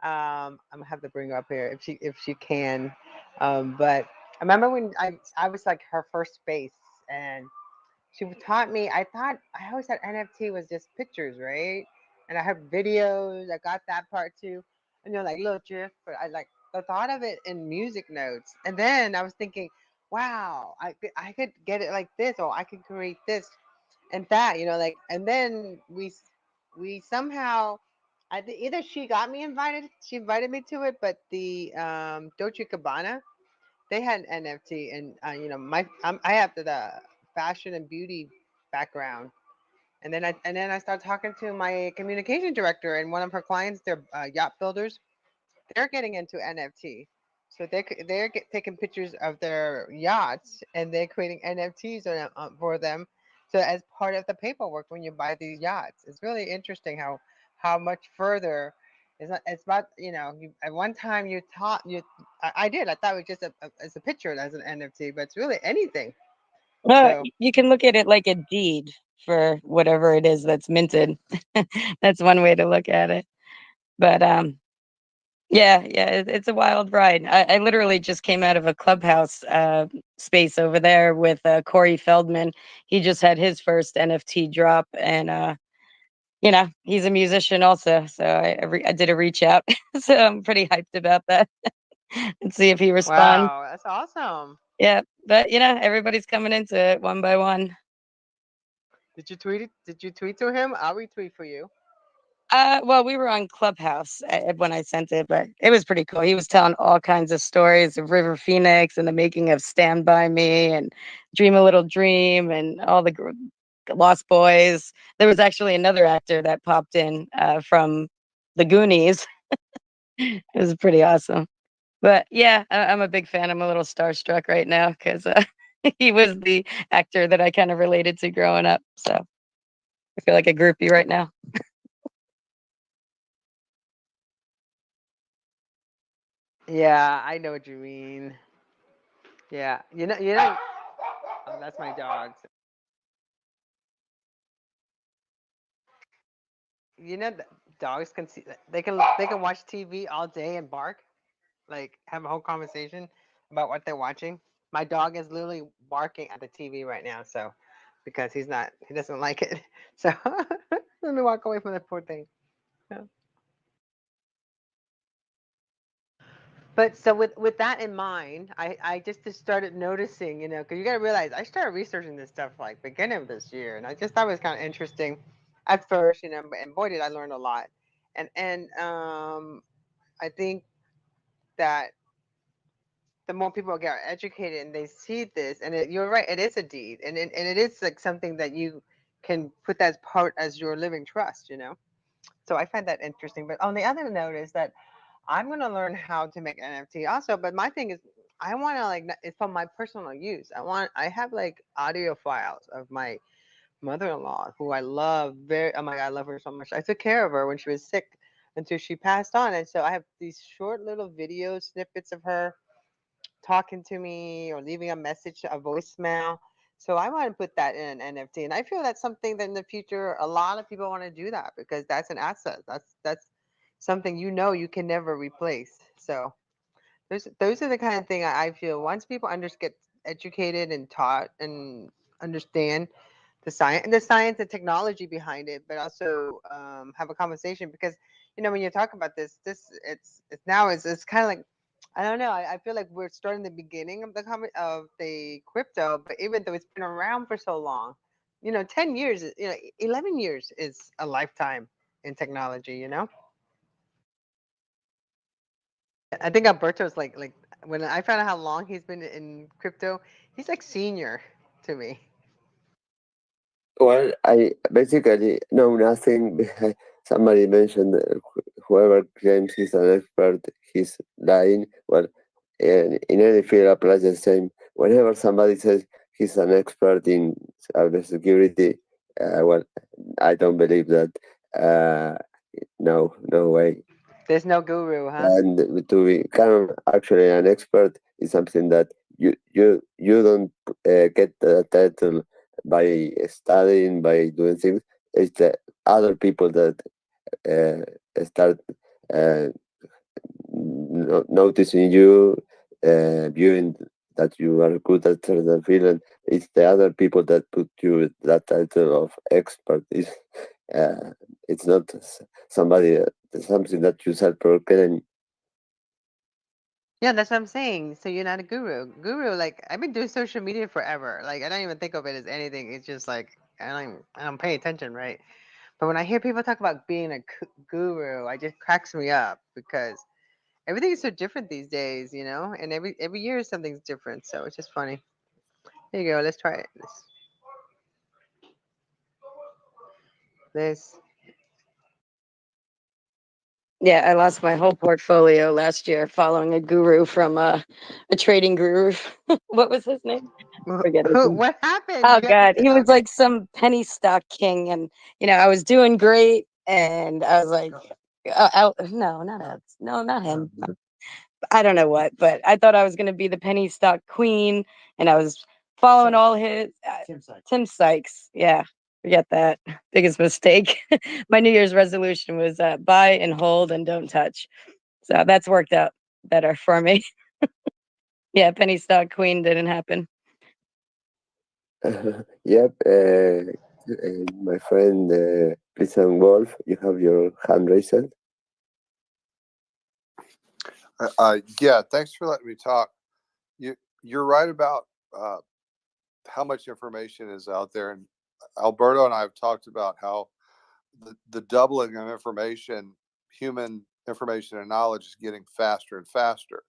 I'm gonna have to bring her up here if she can, but I remember when I was like her first face, and she taught me. I always thought NFT was just pictures, right? And I have videos. I got that part too. And you're like, look, Jeff, but I like the thought of it in music notes. And then I was thinking, wow, I could get it like this, or I could create this and that, like. And then we somehow, I think either she invited me to it, but the Dolce Gabbana, they had an NFT, and I have the fashion and beauty background, and then I started talking to my communication director, and one of her clients, they're yacht builders, they're getting into NFT. So taking pictures of their yachts, and they're creating NFTs for them. So as part of the paperwork when you buy these yachts, it's really interesting how much further. It's not. It's about at one time you taught you. I did. I thought it was just as a picture as an NFT, but it's really anything. So You can look at it like a deed for whatever it is that's minted. That's one way to look at it. But yeah, it's a wild ride. I literally just came out of a clubhouse space over there with Corey Feldman. He just had his first NFT drop, and he's a musician also. So I did a reach out, so I'm pretty hyped about that and see if he responds. wow, that's awesome. Yeah, but everybody's coming into it one by one. Did you tweet it? Did you tweet to him? I'll retweet for you. Well, we were on Clubhouse when I sent it, but it was pretty cool. He was telling all kinds of stories of River Phoenix and the making of Stand By Me and Dream a Little Dream and all the Lost Boys. There was actually another actor that popped in from the Goonies. It was pretty awesome. But yeah, I'm a big fan. I'm a little starstruck right now because he was the actor that I kind of related to growing up. So I feel like a groupie right now. Yeah, I know what you mean. Yeah, you know. Oh, that's my dogs. Dogs can see. They can watch TV all day and bark, like have a whole conversation about what they're watching. My dog is literally barking at the TV right now, so because he doesn't like it. So let me walk away from the poor thing. Yeah. But so with that in mind, I just started noticing, because you got to realize I started researching this stuff like beginning of this year, and I just thought it was kind of interesting at first, and boy did I learn a lot, and I think that the more people get educated and they see this, and you're right, it is a deed, and it is like something that you can put as part as your living trust. So I find that interesting. But on the other note is that I'm gonna learn how to make NFT also. But my thing is, I want to like it's for my personal use. I have like audio files of my mother-in-law who I love very. Oh my God, I love her so much. I took care of her when she was sick until she passed on, and so I have these short little video snippets of her talking to me or leaving a message, a voicemail. So I want to put that in an NFT, and I feel that's something that in the future a lot of people want to do that because that's an asset. That's something you can never replace. So those are the kind of thing I feel once people get educated and taught and understand the science and technology behind it, but also have a conversation because when you talk about this it's now it's kind of like I don't know. I feel like we're starting the beginning of of the crypto, but even though it's been around for so long, 10 years, 11 years is a lifetime in technology. I think Alberto's like when I found out how long he's been in crypto, he's like senior to me. Well, I basically know nothing. Somebody mentioned whoever claims he's an expert, he's lying. Well, in any field applies the same. Whenever somebody says he's an expert in cybersecurity, well, I don't believe that. Uh, no, no way. There's no guru, huh? And to become actually an expert is something that you don't get the title by studying, by doing things. It's the other people that start uh, noticing you, viewing that you are good at certain field, and it's the other people that put you that title of expert. Uh, it's not somebody, something that you self-proclaim. Yeah, that's what I'm saying. So you're not a guru. Guru, like I've been doing social media forever. Like I don't even think of it as anything. It's just like I don't pay attention, right? But when I hear people talk about being a guru, it just cracks me up because everything is so different these days, you know. And every year something's different, so it's just funny. Here you go. Let's try it. This. Yeah, I lost my whole portfolio last year following a guru from a trading guru. What was his name? Forget his name. What happened? Oh You have to God, he was okay. like some penny stock king, and I was doing great, and I was like, no, not us, no, not him. I don't know what, but I thought I was going to be the penny stock queen, and I was following all his Tim Sykes. Yeah, forget that. Biggest mistake. My New Year's resolution was buy and hold and don't touch. So that's worked out better for me. Yeah, penny stock queen didn't happen. Yep. My friend Prison Wolf, you have your hand raised. Yeah, thanks for letting me talk. You're right about how much information is out there, and Alberto and I have talked about how the doubling of information, human information and knowledge, is getting faster and faster.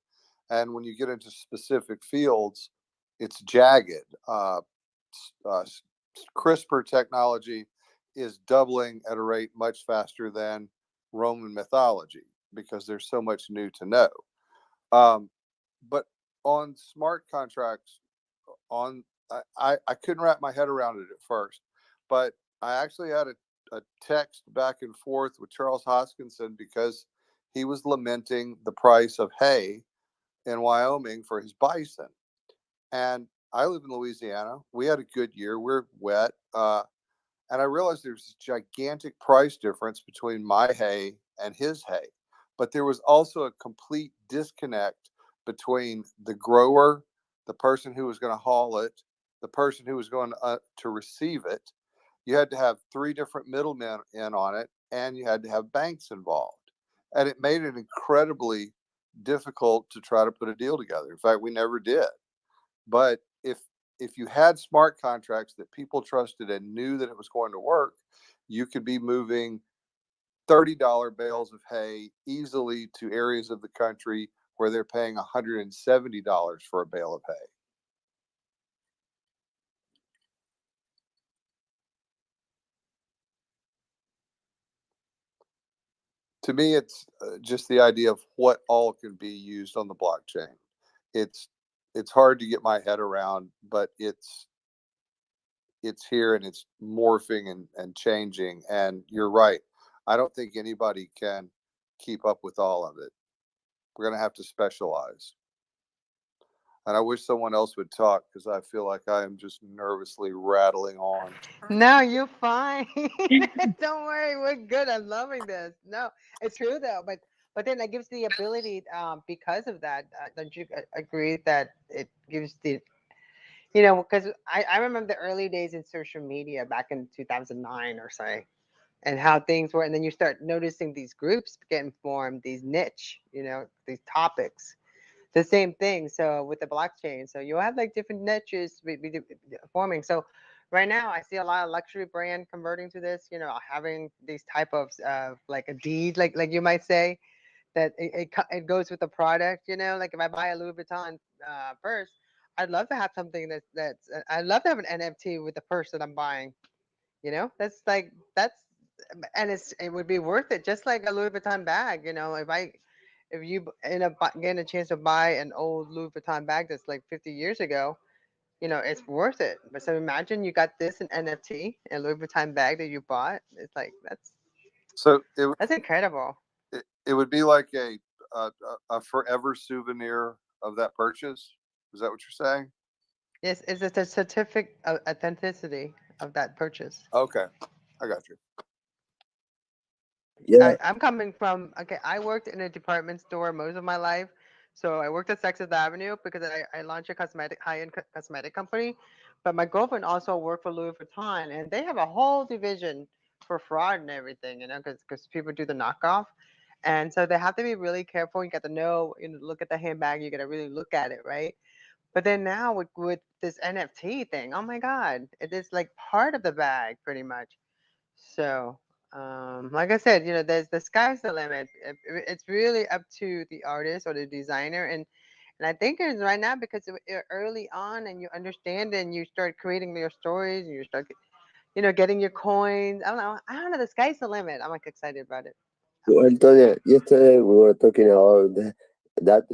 And when you get into specific fields, it's jagged. Uh, CRISPR technology is doubling at a rate much faster than Roman mythology because there's so much new to know. Um, but on smart contracts, on I couldn't wrap my head around it at first, but I actually had a text back and forth with Charles Hoskinson because he was lamenting the price of hay in Wyoming for his bison. And I live in Louisiana. We had a good year. We're wet. And I realized there's a gigantic price difference between my hay and his hay. But there was also a complete disconnect between the grower, the person who was going to haul it, the person who was going to receive it. You had to have three different middlemen in on it, and you had to have banks involved. And it made it incredibly difficult to try to put a deal together. In fact, we never did. But if you had smart contracts that people trusted and knew that it was going to work, you could be moving $30 bales of hay easily to areas of the country where they're paying $170 for a bale of hay. To me, it's just the idea of what all can be used on the blockchain. It's it's hard to get my head around, but it's here and it's morphing and changing. And you're right. I don't think anybody can keep up with all of it. We're going to have to specialize. And I wish someone else would talk because I feel like I am just nervously rattling on. No, you're fine. Don't worry, we're good. I'm loving this. No, it's true though, but then that gives the ability, because of that. Don't you agree that it gives the, because I remember the early days in social media back in 2009 or so, and how things were, and then you start noticing these groups getting formed, these niche, these topics. The same thing. So with the blockchain, so you'll have like different niches forming. So right now, I see a lot of luxury brand converting to this. Having these type of like a deed, like you might say, that it goes with the product. You know, like if I buy a Louis Vuitton purse, I'd love to have something that's I'd love to have an NFT with the purse that I'm buying. You know, that's and it would be worth it, just like a Louis Vuitton bag. You know, if you end up getting a chance to buy an old Louis Vuitton bag that's like 50 years ago, you know, it's worth it. But so imagine you got this an NFT, a Louis Vuitton bag that you bought. It's like So that's incredible. it would be like a forever souvenir of that purchase. Is that what you're saying? Yes, it's a certificate of authenticity of that purchase. Okay, I got you. Yeah, I'm coming from, okay, I worked in a department store most of my life. So I worked at Saks Avenue because I launched a high-end cosmetic company. But my girlfriend also worked for Louis Vuitton, and they have a whole division for fraud and everything, you know, because people do the knockoff. And so they have to be really careful. You got to know, you know, look at the handbag. You got to really look at it, right? But then now with this NFT thing, oh my God, it is like part of the bag pretty much. So, like I said, you know, there's the sky's the limit. It's really up to the artist or the designer, and I think it's right now because you're early on and you understand and you start creating your stories and you start, you know, getting your coins. I don't know. I don't know. The sky's the limit. I'm like excited about it. well, Antonio, yesterday we were talking about that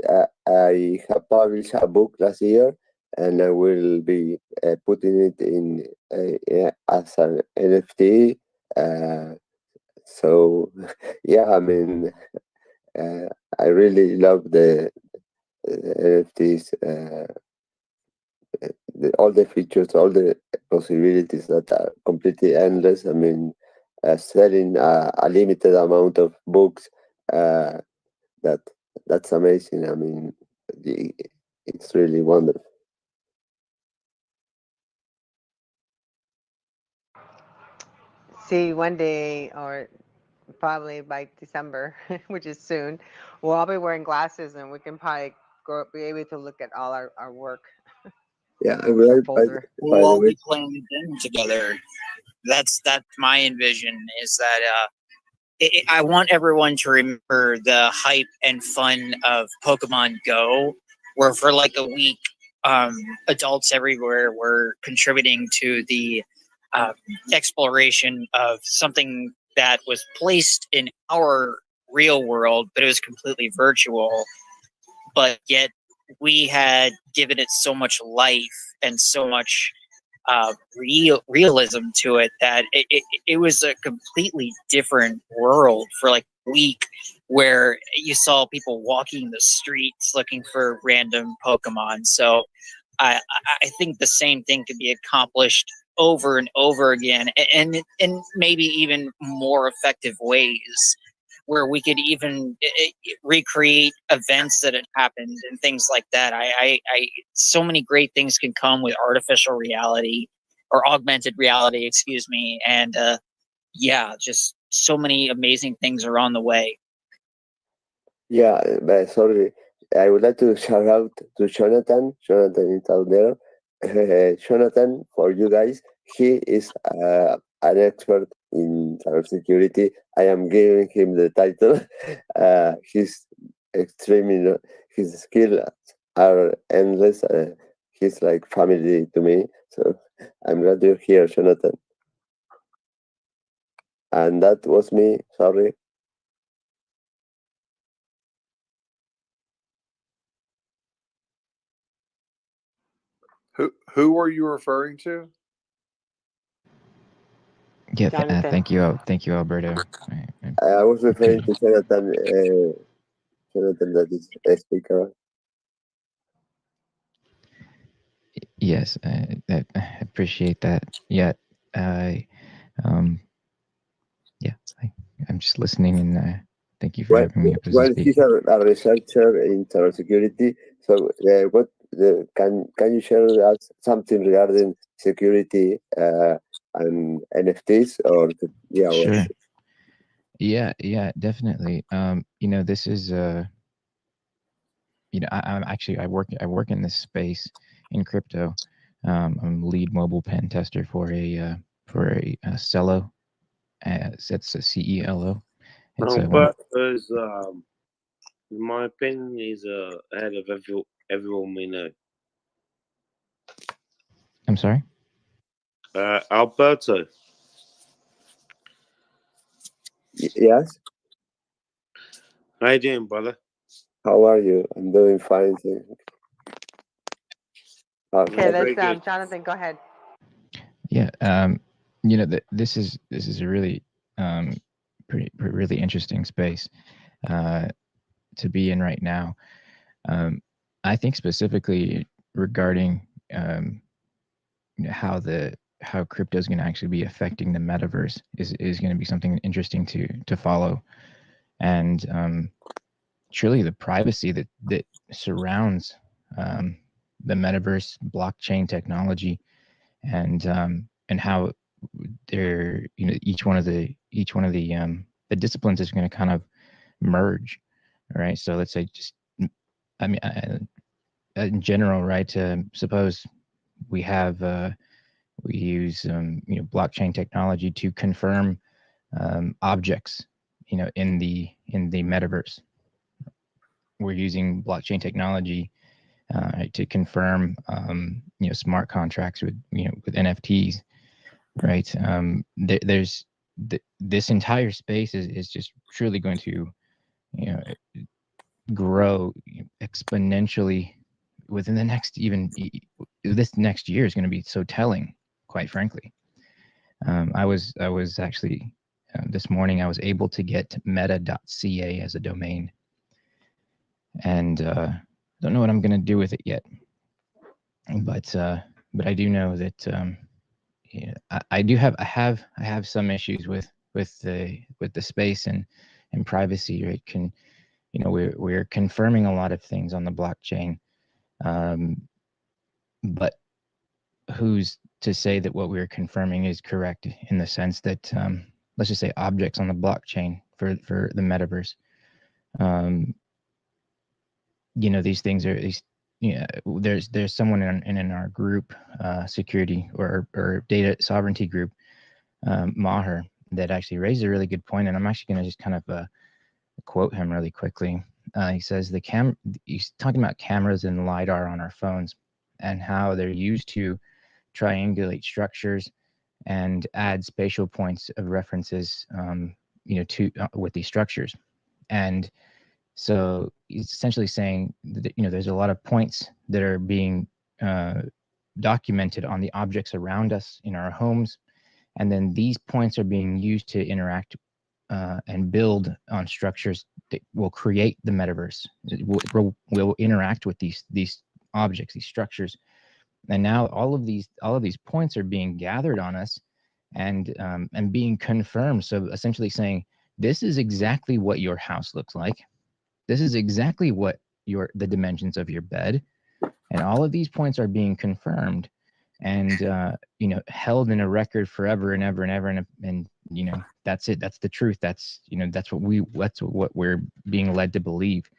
I have published a book last year, and I will be putting it in as an NFT. Uh, so, yeah, I mean, uh, I really love the NFTs, all the features, all the possibilities that are completely endless. I mean, selling a limited amount of books. That that's amazing. I mean, the, it's really wonderful. See, one day or probably by December, which is soon, we'll all be wearing glasses and we can probably be able to look at all our work, Yeah, I'm our glad. folder. By We'll the all way, be playing the game together. That's my envision is that I want everyone to remember the hype and fun of Pokemon Go, where for like a week, adults everywhere were contributing to the uh, exploration of something that was placed in our real world, but it was completely virtual. But yet we had given it so much life and so much realism to it that it was a completely different world for like a week where you saw people walking the streets looking for random Pokemon. So I think the same thing could be accomplished over and over again, and in maybe even more effective ways, where we could even recreate events that had happened and things like that. So many great things can come with artificial reality or augmented reality, excuse me, and yeah, just so many amazing things are on the way. yeah, but sorry, I would like to shout out to Jonathan. Jonathan is out there. Jonathan, for you guys, he is an expert in cybersecurity. I am giving him the title. He's extremely, his skills are endless. He's like family to me. So I'm glad you're here, Jonathan. And that was me. Sorry. Who were you referring to? Yeah, Jonathan. thank you, Alberto. I was referring to Jonathan. Jonathan, that is a speaker. Yes, I appreciate that. Yeah, I, yeah, I'm just listening, and thank you for having me up as a Well, he's speaker. a researcher in cybersecurity. So, what can you share with us something regarding security and NFTs or yeah? Sure. Yeah, definitely. You know, this is you know, I'm actually I work in this space in crypto. I'm lead mobile pen tester for a Cello. It's a CELO. It's a one. But is My opinion is ahead of everyone we know. I'm sorry. Alberto, Yes. how you doing, brother? How are you? I'm doing fine. Thank you. Okay, Very let's good. Jonathan, go ahead. Yeah. This is a really really interesting space to be in right now. I think specifically regarding how crypto is going to actually be affecting the metaverse is going to be something interesting to follow, and truly the privacy that surrounds the metaverse blockchain technology, and how they're each one of the disciplines is going to kind of merge, right? So let's say just I mean in general, right? Suppose we have we use blockchain technology to confirm objects in the metaverse. We're using blockchain technology to confirm smart contracts with with NFTs, right? This entire space is just truly going to grow exponentially within the next this next year is going to be so telling, quite frankly. I was actually this morning I was able to get meta.ca as a domain, and don't know what I'm going to do with it yet, but I do know that I have some issues with the space and privacy. Right? We're confirming a lot of things on the blockchain, but who's to say that what we're confirming is correct, in the sense that let's just say objects on the blockchain for the metaverse, these things are these there's someone in our group, security or data sovereignty group, Maher, that actually raised a really good point, and I'm actually going to just kind of quote him really quickly. He says he's talking about cameras and LiDAR on our phones and how they're used to triangulate structures and add spatial points of references to with these structures. And so he's essentially saying that there's a lot of points that are being documented on the objects around us in our homes, and then these points are being used to interact and build on structures that will create the metaverse. Will interact with these objects, these structures, and now all of these points are being gathered on us and being confirmed. So essentially saying, this is exactly what your house looks like. This is exactly what the dimensions of your bed, and all of these points are being confirmed and held in a record forever and ever and ever, and that's it. That's the truth. That's that's what we're being led to believe.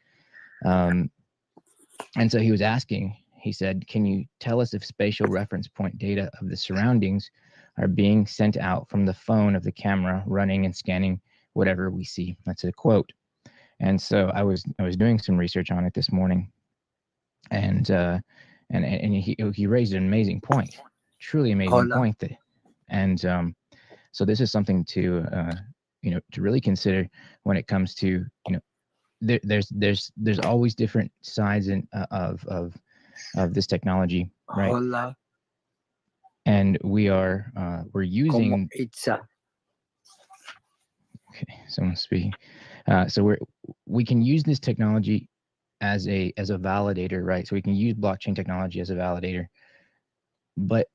And so he was asking. He said, "Can you tell us if spatial reference point data of the surroundings are being sent out from the phone of the camera running and scanning whatever we see?" That's a quote. And so I was doing some research on it this morning, and he raised an amazing point, truly amazing point. So this is something to to really consider when it comes to there's always different sides of this technology, right? Hola. And we're using. Okay, someone's speaking. So we can use this technology as a validator, right? So we can use blockchain technology as a validator. But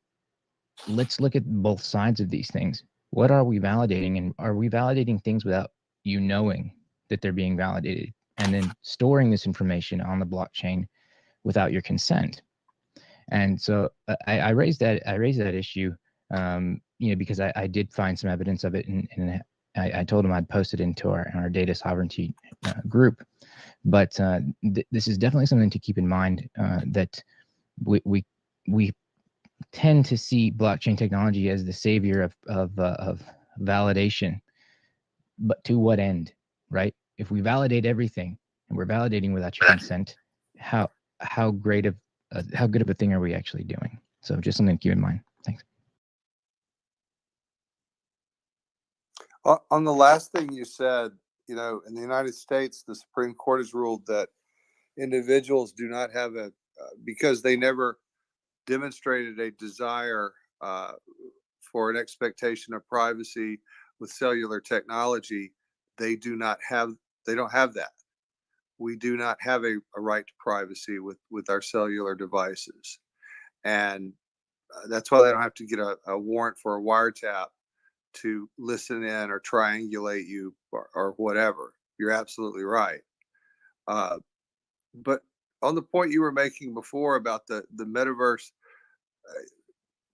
let's look at both sides of these things. What are we validating? And are we validating things without you knowing that they're being validated, and then storing this information on the blockchain without your consent? And so I raised that issue, because I did find some evidence of it, and I told him I'd post it into our data sovereignty group. But this is definitely something to keep in mind, that we tend to see blockchain technology as the savior of validation, but to what end, right? If we validate everything, and we're validating without your consent, how good of a thing are we actually doing? So just something to keep in mind. Thanks. On the last thing you said, in the United States, the Supreme Court has ruled that individuals do not have because they never demonstrated a desire for an expectation of privacy with cellular technology. They don't have that. We do not have a right to privacy with our cellular devices. And that's why they don't have to get a warrant for a wiretap to listen in or triangulate you or whatever. You're absolutely right. But on the point you were making before about the metaverse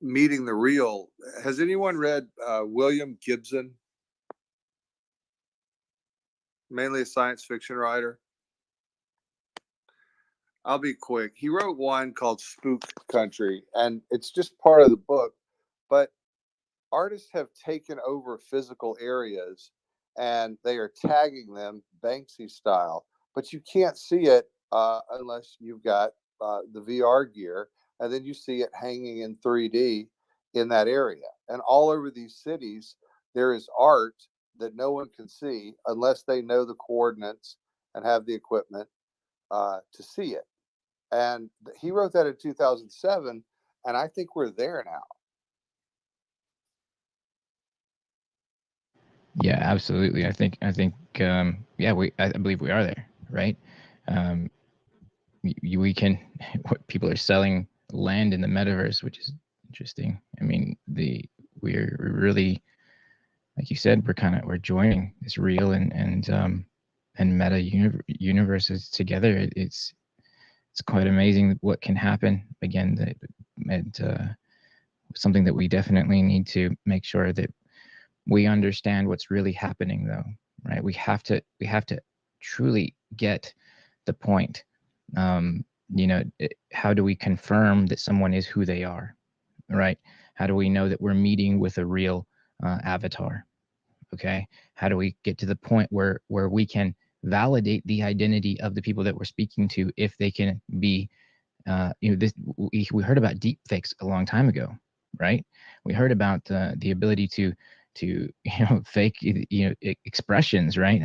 meeting the real, has anyone read William Gibson? Mainly a science fiction writer. I'll be quick. He wrote one called Spook Country, and it's just part of the book. But artists have taken over physical areas and they are tagging them Banksy style, but you can't see it unless you've got the VR gear, and then you see it hanging in 3D in that area. And all over these cities, there is art that no one can see unless they know the coordinates and have the equipment to see it. And he wrote that in 2007, and I think we're there now. Yeah, absolutely. I believe we are there, right? We can, people are selling land in the metaverse, which is interesting. I mean, we're really, like you said, we're joining this real and meta universes together. It's quite amazing what can happen. Again, something that we definitely need to make sure that we understand what's really happening, though, right? We have to truly get the point. How do we confirm that someone is who they are, right? How do we know that we're meeting with a real avatar? Okay. How do we get to the point where we can validate the identity of the people that we're speaking to, if they can be, we heard about deep fakes a long time ago, right? We heard about the ability to fake expressions, right?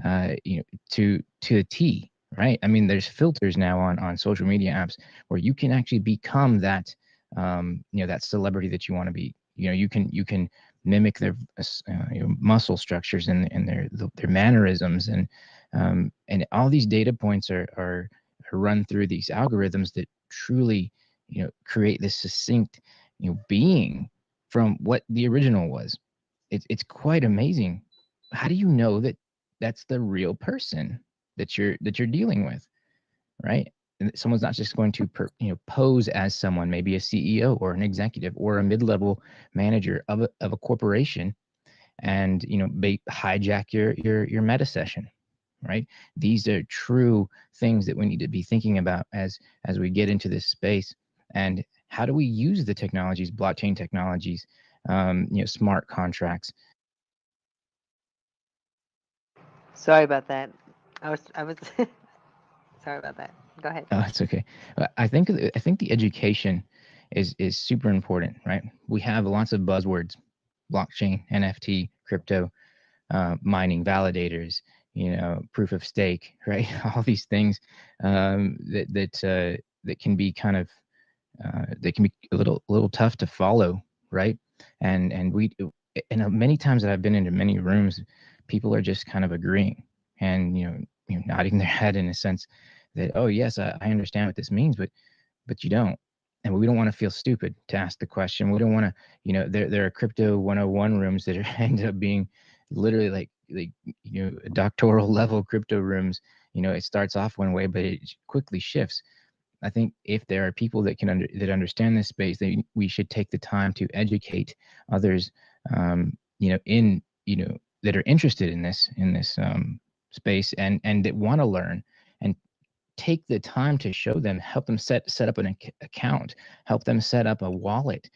To a T, right? I mean, there's filters now on social media apps where you can actually become that that celebrity that you want to be. You can mimic their muscle structures and their mannerisms, and all these data points are run through these algorithms that truly create this succinct being from what the original was. It's quite amazing. How do you know that that's the real person that you're dealing with, right? And someone's not just going to pose as someone, maybe a CEO or an executive or a mid-level manager of a corporation, and hijack your meta session, right? These are true things that we need to be thinking about as we get into this space. And how do we use the technologies, blockchain technologies, smart contracts? Sorry about that. I was sorry about that. Go ahead. Oh, it's okay. I think the education is super important, right? We have lots of buzzwords: blockchain, NFT, crypto, mining, validators, proof of stake, right? All these things that can be kind of that can be a little tough to follow, right? And many times that I've been into many rooms, people are just kind of agreeing and nodding their head in a sense that, oh yes, I understand what this means, but you don't. And we don't want to feel stupid to ask the question. We don't want to, there are crypto 101 rooms that end up being literally like doctoral level crypto rooms. It starts off one way, but it quickly shifts. I think if there are people that that understand this space, we should take the time to educate others, that are interested in this space and that want to learn, and take the time to show them, help them set up an account, help them set up a wallet,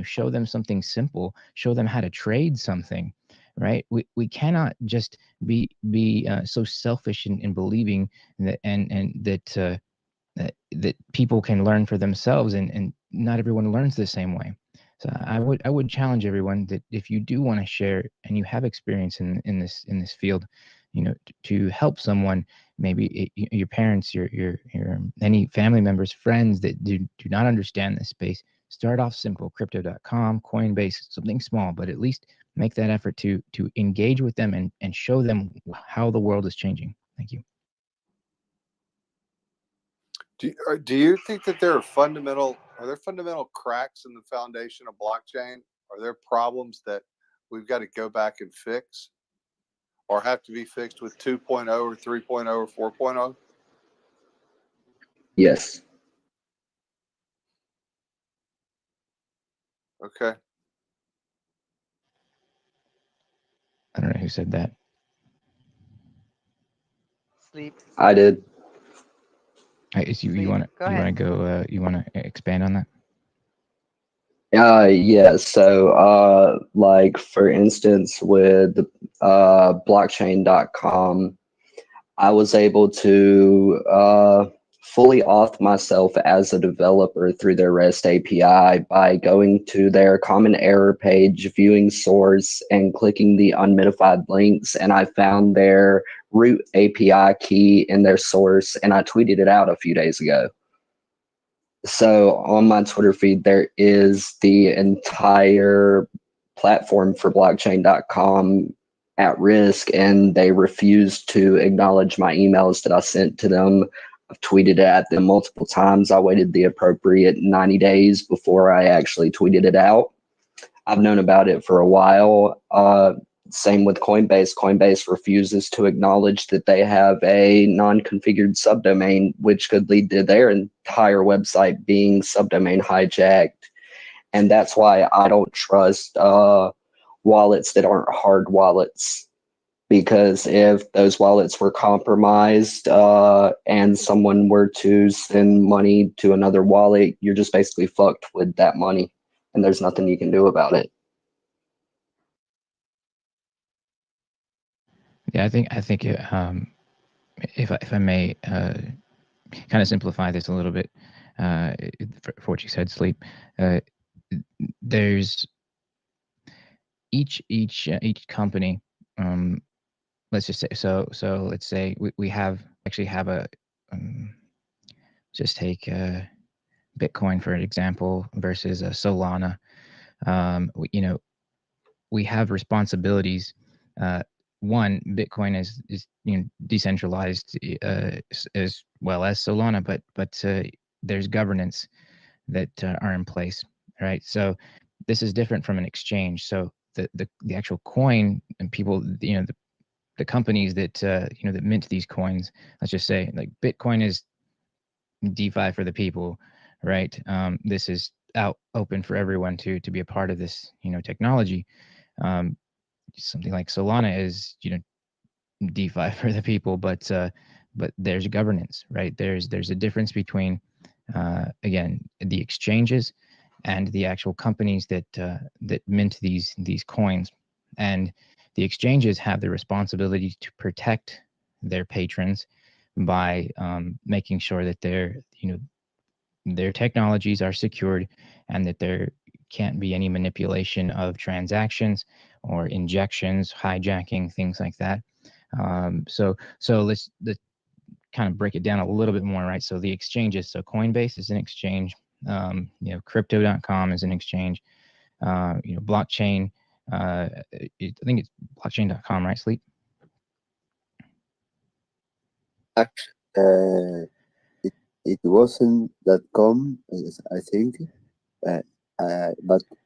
show them something simple, show them how to trade something, right? We cannot just be so selfish in believing that and that people can learn for themselves, and not everyone learns the same way. So I would challenge everyone that if you do want to share and you have experience in this field, to help someone, maybe your parents, your any family members, friends that do not understand this space. Start off simple, crypto.com, Coinbase, something small, but at least make that effort to engage with them and show them how the world is changing. Thank you. Do you think that are there fundamental cracks in the foundation of blockchain? Are there problems that we've got to go back and fix, or have to be fixed with 2.0 or 3.0 or 4.0? Yes. Okay. I don't know who said that. Sleep. I did. Is you want to go? You want to expand on that? Yeah. So, like for instance, with blockchain.com, I was able to fully auth myself as a developer through their REST API by going to their common error page, viewing source, and clicking the unmodified links. And I found their root API key in their source, and I tweeted it out a few days ago. So on my Twitter feed, there is the entire platform for blockchain.com at risk, and they refused to acknowledge my emails that I sent to them. I've tweeted at them multiple times. I waited the appropriate 90 days before I actually tweeted it out. I've known about it for a while. Same with Coinbase. Coinbase refuses to acknowledge that they have a non-configured subdomain, which could lead to their entire website being subdomain hijacked. And that's why I don't trust wallets that aren't hard wallets. Because if those wallets were compromised and someone were to send money to another wallet, you're just basically fucked with that money. And there's nothing you can do about it. Yeah, I think if I may kind of simplify this a little bit for what you said, Sleep. There's each company. Let's just say so. Let's say we actually have a just take Bitcoin for an example versus Solana. We have responsibilities. One, Bitcoin is decentralized as well as Solana, but there's governance that are in place, right? So this is different from an exchange. So the actual coin and people, the companies that that mint these coins. Let's just say like Bitcoin is DeFi for the people, right? This is out open for everyone to be a part of this technology. Something like Solana is DeFi for the people, but there's governance, right? There's a difference between again the exchanges and the actual companies that mint these coins, and the exchanges have the responsibility to protect their patrons by making sure that their technologies are secured and that there can't be any manipulation of transactions or injections, hijacking, things like that. So let's kind of break it down a little bit more, right? So the exchanges, so Coinbase is an exchange, crypto.com is an exchange, blockchain, I think it's blockchain.com, right, Sleep? It wasn't .com, I think, but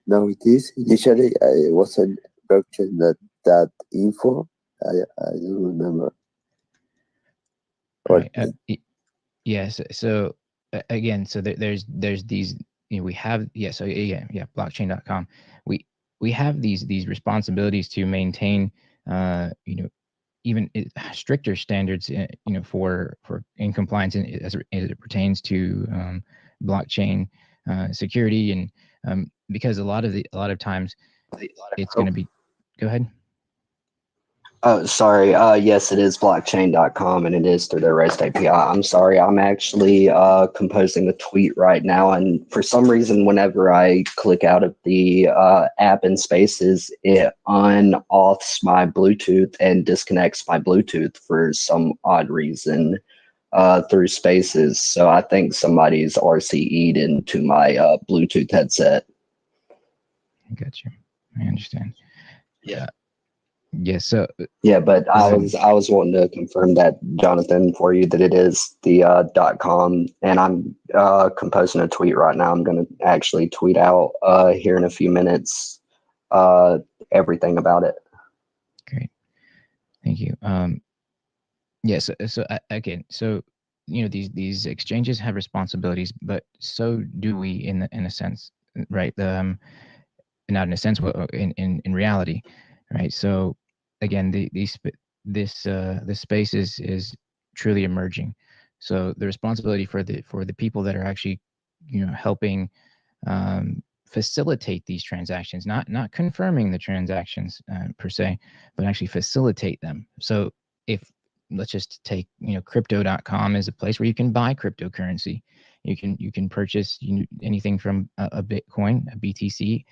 now it is. Initially, it wasn't blockchain that info. I don't remember. Right. Yes. So again, so there's these. We have blockchain.com. We have these responsibilities to maintain even stricter standards for in compliance as it pertains to blockchain security, and because a lot of times it's going to be. Go ahead. Oh, sorry. Yes, it is blockchain.com and it is through their REST API. I'm sorry. I'm actually composing a tweet right now. And for some reason, whenever I click out of the app in Spaces, it on-offs my Bluetooth and disconnects my Bluetooth for some odd reason through Spaces. So I think somebody's RCE'd into my Bluetooth headset. Got you. I understand. Yeah. Yeah. So yeah, but I was wanting to confirm that, Jonathan, for you, that it is the .com, and I'm composing a tweet right now. I'm going to actually tweet out here in a few minutes everything about it. Great, thank you. Yes. So again, so these exchanges have responsibilities, but so do we in a sense, right? Not in a sense, in reality, right? So again, this space is truly emerging. So the responsibility for the people that are actually helping facilitate these transactions, not confirming the transactions per se, but actually facilitate them. So if let's just take crypto.com as a place where you can buy cryptocurrency. You can purchase anything from a Bitcoin, a BTC,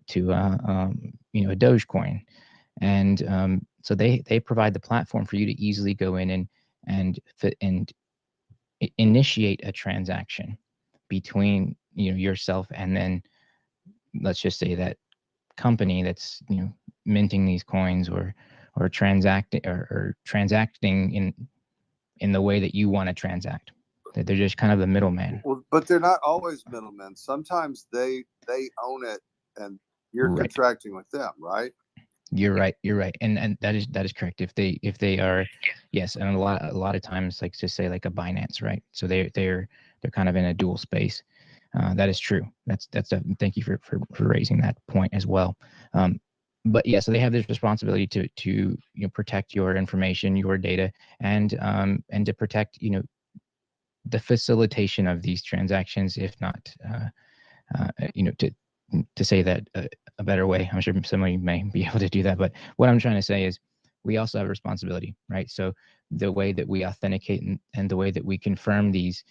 to a Dogecoin, and so they provide the platform for you to easily go in and initiate a transaction between yourself and then let's just say that company that's minting these coins or transacting in the way that you want to transact. That they're just kind of the middleman. Well, but they're not always middlemen. Sometimes they own it and you're Right. contracting with them, right? You're right. And that is correct. If they are, yes, and a lot of times, like to say like a Binance, right? So they're kind of in a dual space. That is true. That's thank you for raising that point as well. But yeah, so they have this responsibility to protect your information, your data, and to protect the facilitation of these transactions, if not to say that a better way. I'm sure somebody may be able to do that, but what I'm trying to say is we also have a responsibility, right? So the way that we authenticate and the way that we confirm these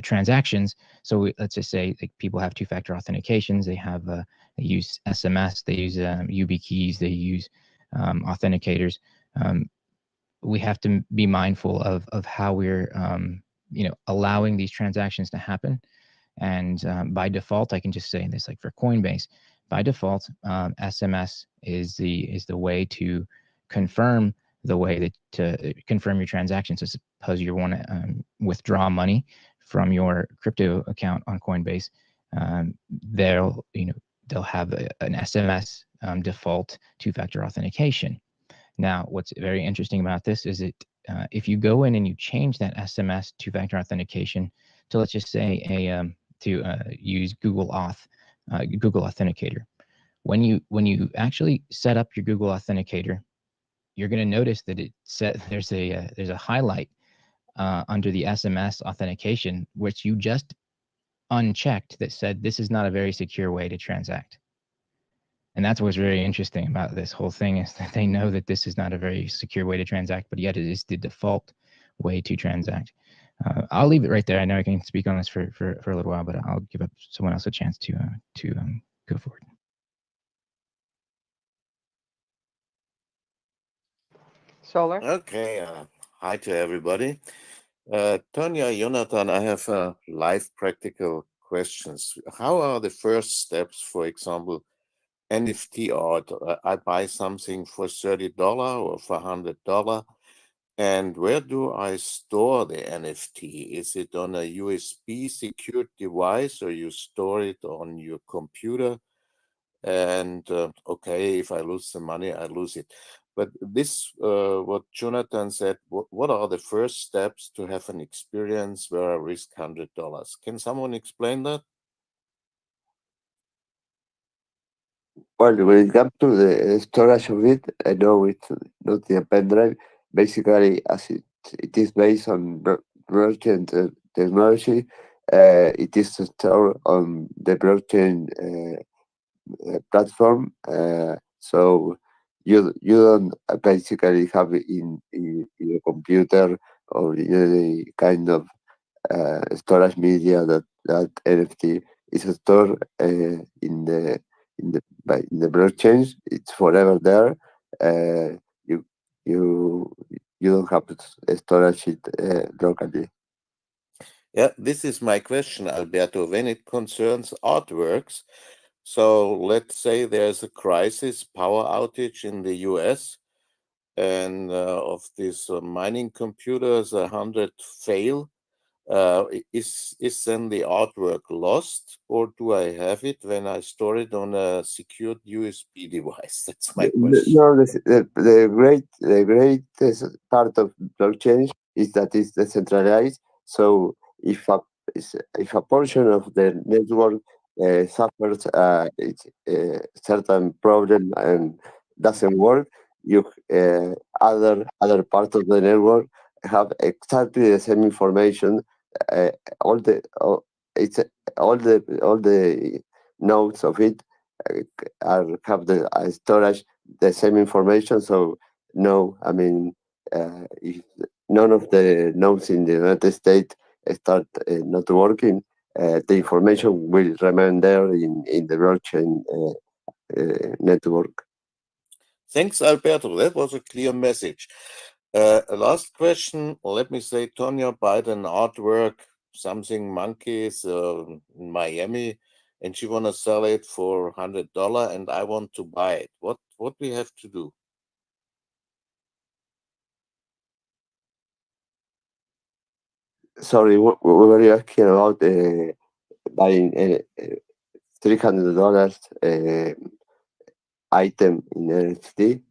transactions. So let's just say like people have two-factor authentications. They have they use SMS, they use YubiKeys, they use authenticators. We have to be mindful of how we're allowing these transactions to happen. And by default, I can just say this, like for Coinbase, by default, SMS is the way to confirm the way that to confirm your transactions. So suppose you want to withdraw money from your crypto account on Coinbase, they'll have an SMS default two-factor authentication. Now, what's very interesting about this is if you go in and you change that SMS two-factor authentication to, let's just say use Google Authenticator. When you actually set up your Google Authenticator, you're going to notice that there's a highlight under the SMS authentication, which you just unchecked, that said this is not a very secure way to transact. And that's what's very interesting about this whole thing, is that they know that this is not a very secure way to transact, but yet it is the default way to transact. I'll leave it right there. I know I can speak on this for a little while, but I'll give up someone else a chance to go forward. Solar. Okay. Hi to everybody. Tonya, Jonathan, I have live practical questions. How are the first steps, for example, NFT art? I buy something for $30 or for $100. And where do I store the NFT? Is it on a USB secured device or you store it on your computer? And okay, if I lose the money, I lose it. But this, what Jonathan said, what are the first steps to have an experience where I risk $100? Can someone explain that? Well, when it comes to the storage of it, I know it's not in a pen drive. Basically, as it is based on blockchain technology, it is stored on the blockchain platform. So you don't basically have it in your computer or the kind of storage media that NFT is stored in the blockchain. It's forever there. You you you don't have to storage it locally. Yeah, this is my question, Alberto. When it concerns artworks, so let's say there's a crisis, power outage in the US, and of these mining computers, 100 fail. Is then the artwork lost, or do I have it when I store it on a secured USB device? That's my question. No, the greatest part of blockchain is that it's decentralized. So if a portion of the network suffers certain problem and doesn't work, you other part of the network have exactly the same information. Uh, all the all, it's all the nodes of it have the storage the same information. So no, I mean, if none of the nodes in the United States start not working, the information will remain there in the blockchain network. Thanks, Alberto. That was a clear message. Last question. Let me say, Tonya Biden artwork, something monkeys in Miami, and she want to sell it for $100, and I want to buy it. What we have to do? Sorry, what were you asking about buying $300 item in NFT?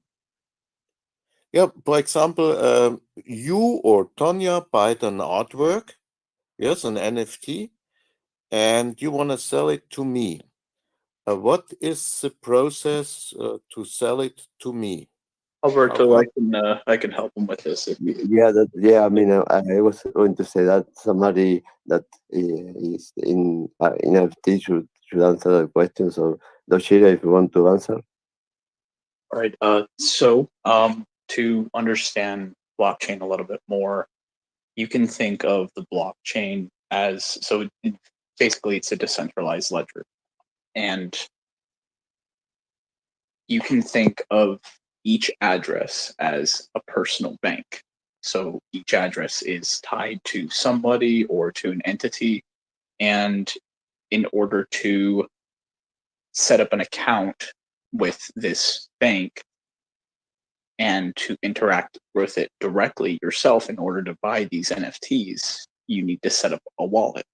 Yeah, for example, you or Tonya buy an artwork, yes, an NFT, and you want to sell it to me. What is the process to sell it to me? Alberto, I can help him with this. I mean, I was going to say that somebody that is in NFT should answer the question. So, Doshira, if you want to answer. All right. So to understand blockchain a little bit more, you can think of the blockchain as basically it's a decentralized ledger, and you can think of each address as a personal bank. So each address is tied to somebody or to an entity, and in order to set up an account with this bank and to interact with it directly yourself in order to buy these NFTs, you need to set up a wallet.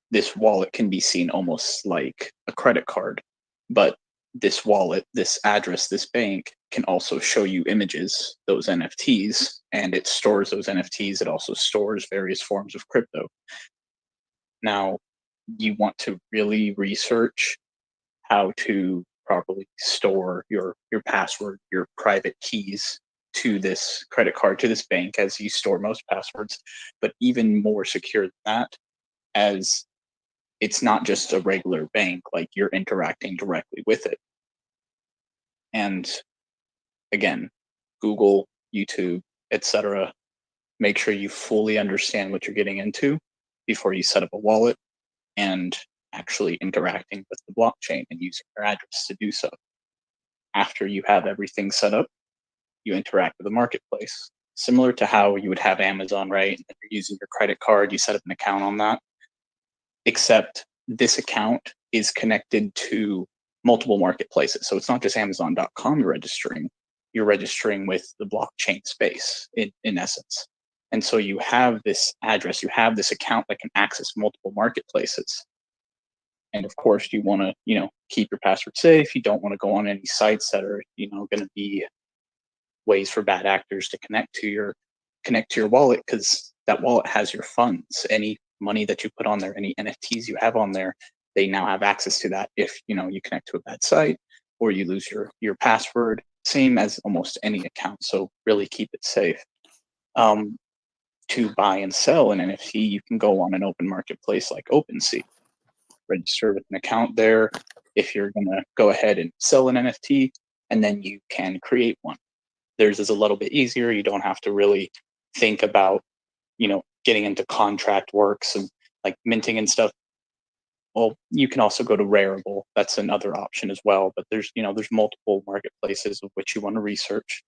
This wallet can be seen almost like a credit card, but this wallet, this address, this bank can also show you images, those NFTs, and it stores those NFTs. It also stores various forms of crypto. Now, you want to really research how to properly store your password, your private keys to this credit card, to this bank, as you store most passwords, but even more secure than that, as it's not just a regular bank, like you're interacting directly with it. And again, Google, YouTube, etc. Make sure you fully understand what you're getting into before you set up a wallet and actually interacting with the blockchain and using your address to do so. After you have everything set up, you interact with the marketplace. Similar to how you would have Amazon, right? And you're using your credit card, you set up an account on that. Except this account is connected to multiple marketplaces. So it's not just Amazon.com you're registering with the blockchain space in essence. And so you have this address, you have this account that can access multiple marketplaces. And of course, you want to, keep your password safe. You don't want to go on any sites that are, going to be ways for bad actors to connect to your wallet, because that wallet has your funds. Any money that you put on there, any NFTs you have on there, they now have access to that if you connect to a bad site or you lose your password. Same as almost any account. So really keep it safe. To buy and sell an NFT, you can go on an open marketplace like OpenSea. Register with an account there. If you're going to go ahead and sell an NFT, and then you can create one. Theirs is a little bit easier. You don't have to really think about, getting into contract works and like minting and stuff. Well, you can also go to Rarible. That's another option as well. But there's multiple marketplaces of which you want to research.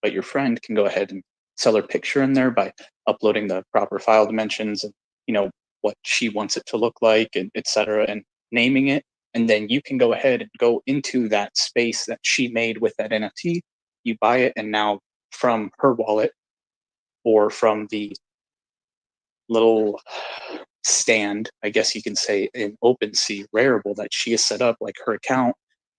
But your friend can go ahead and sell her picture in there by uploading the proper file dimensions and, what she wants it to look like, and et cetera, and naming it. And then you can go ahead and go into that space that she made with that NFT. You buy it, and now from her wallet or from the little stand, I guess you can say, in OpenSea Rarible that she has set up, like her account,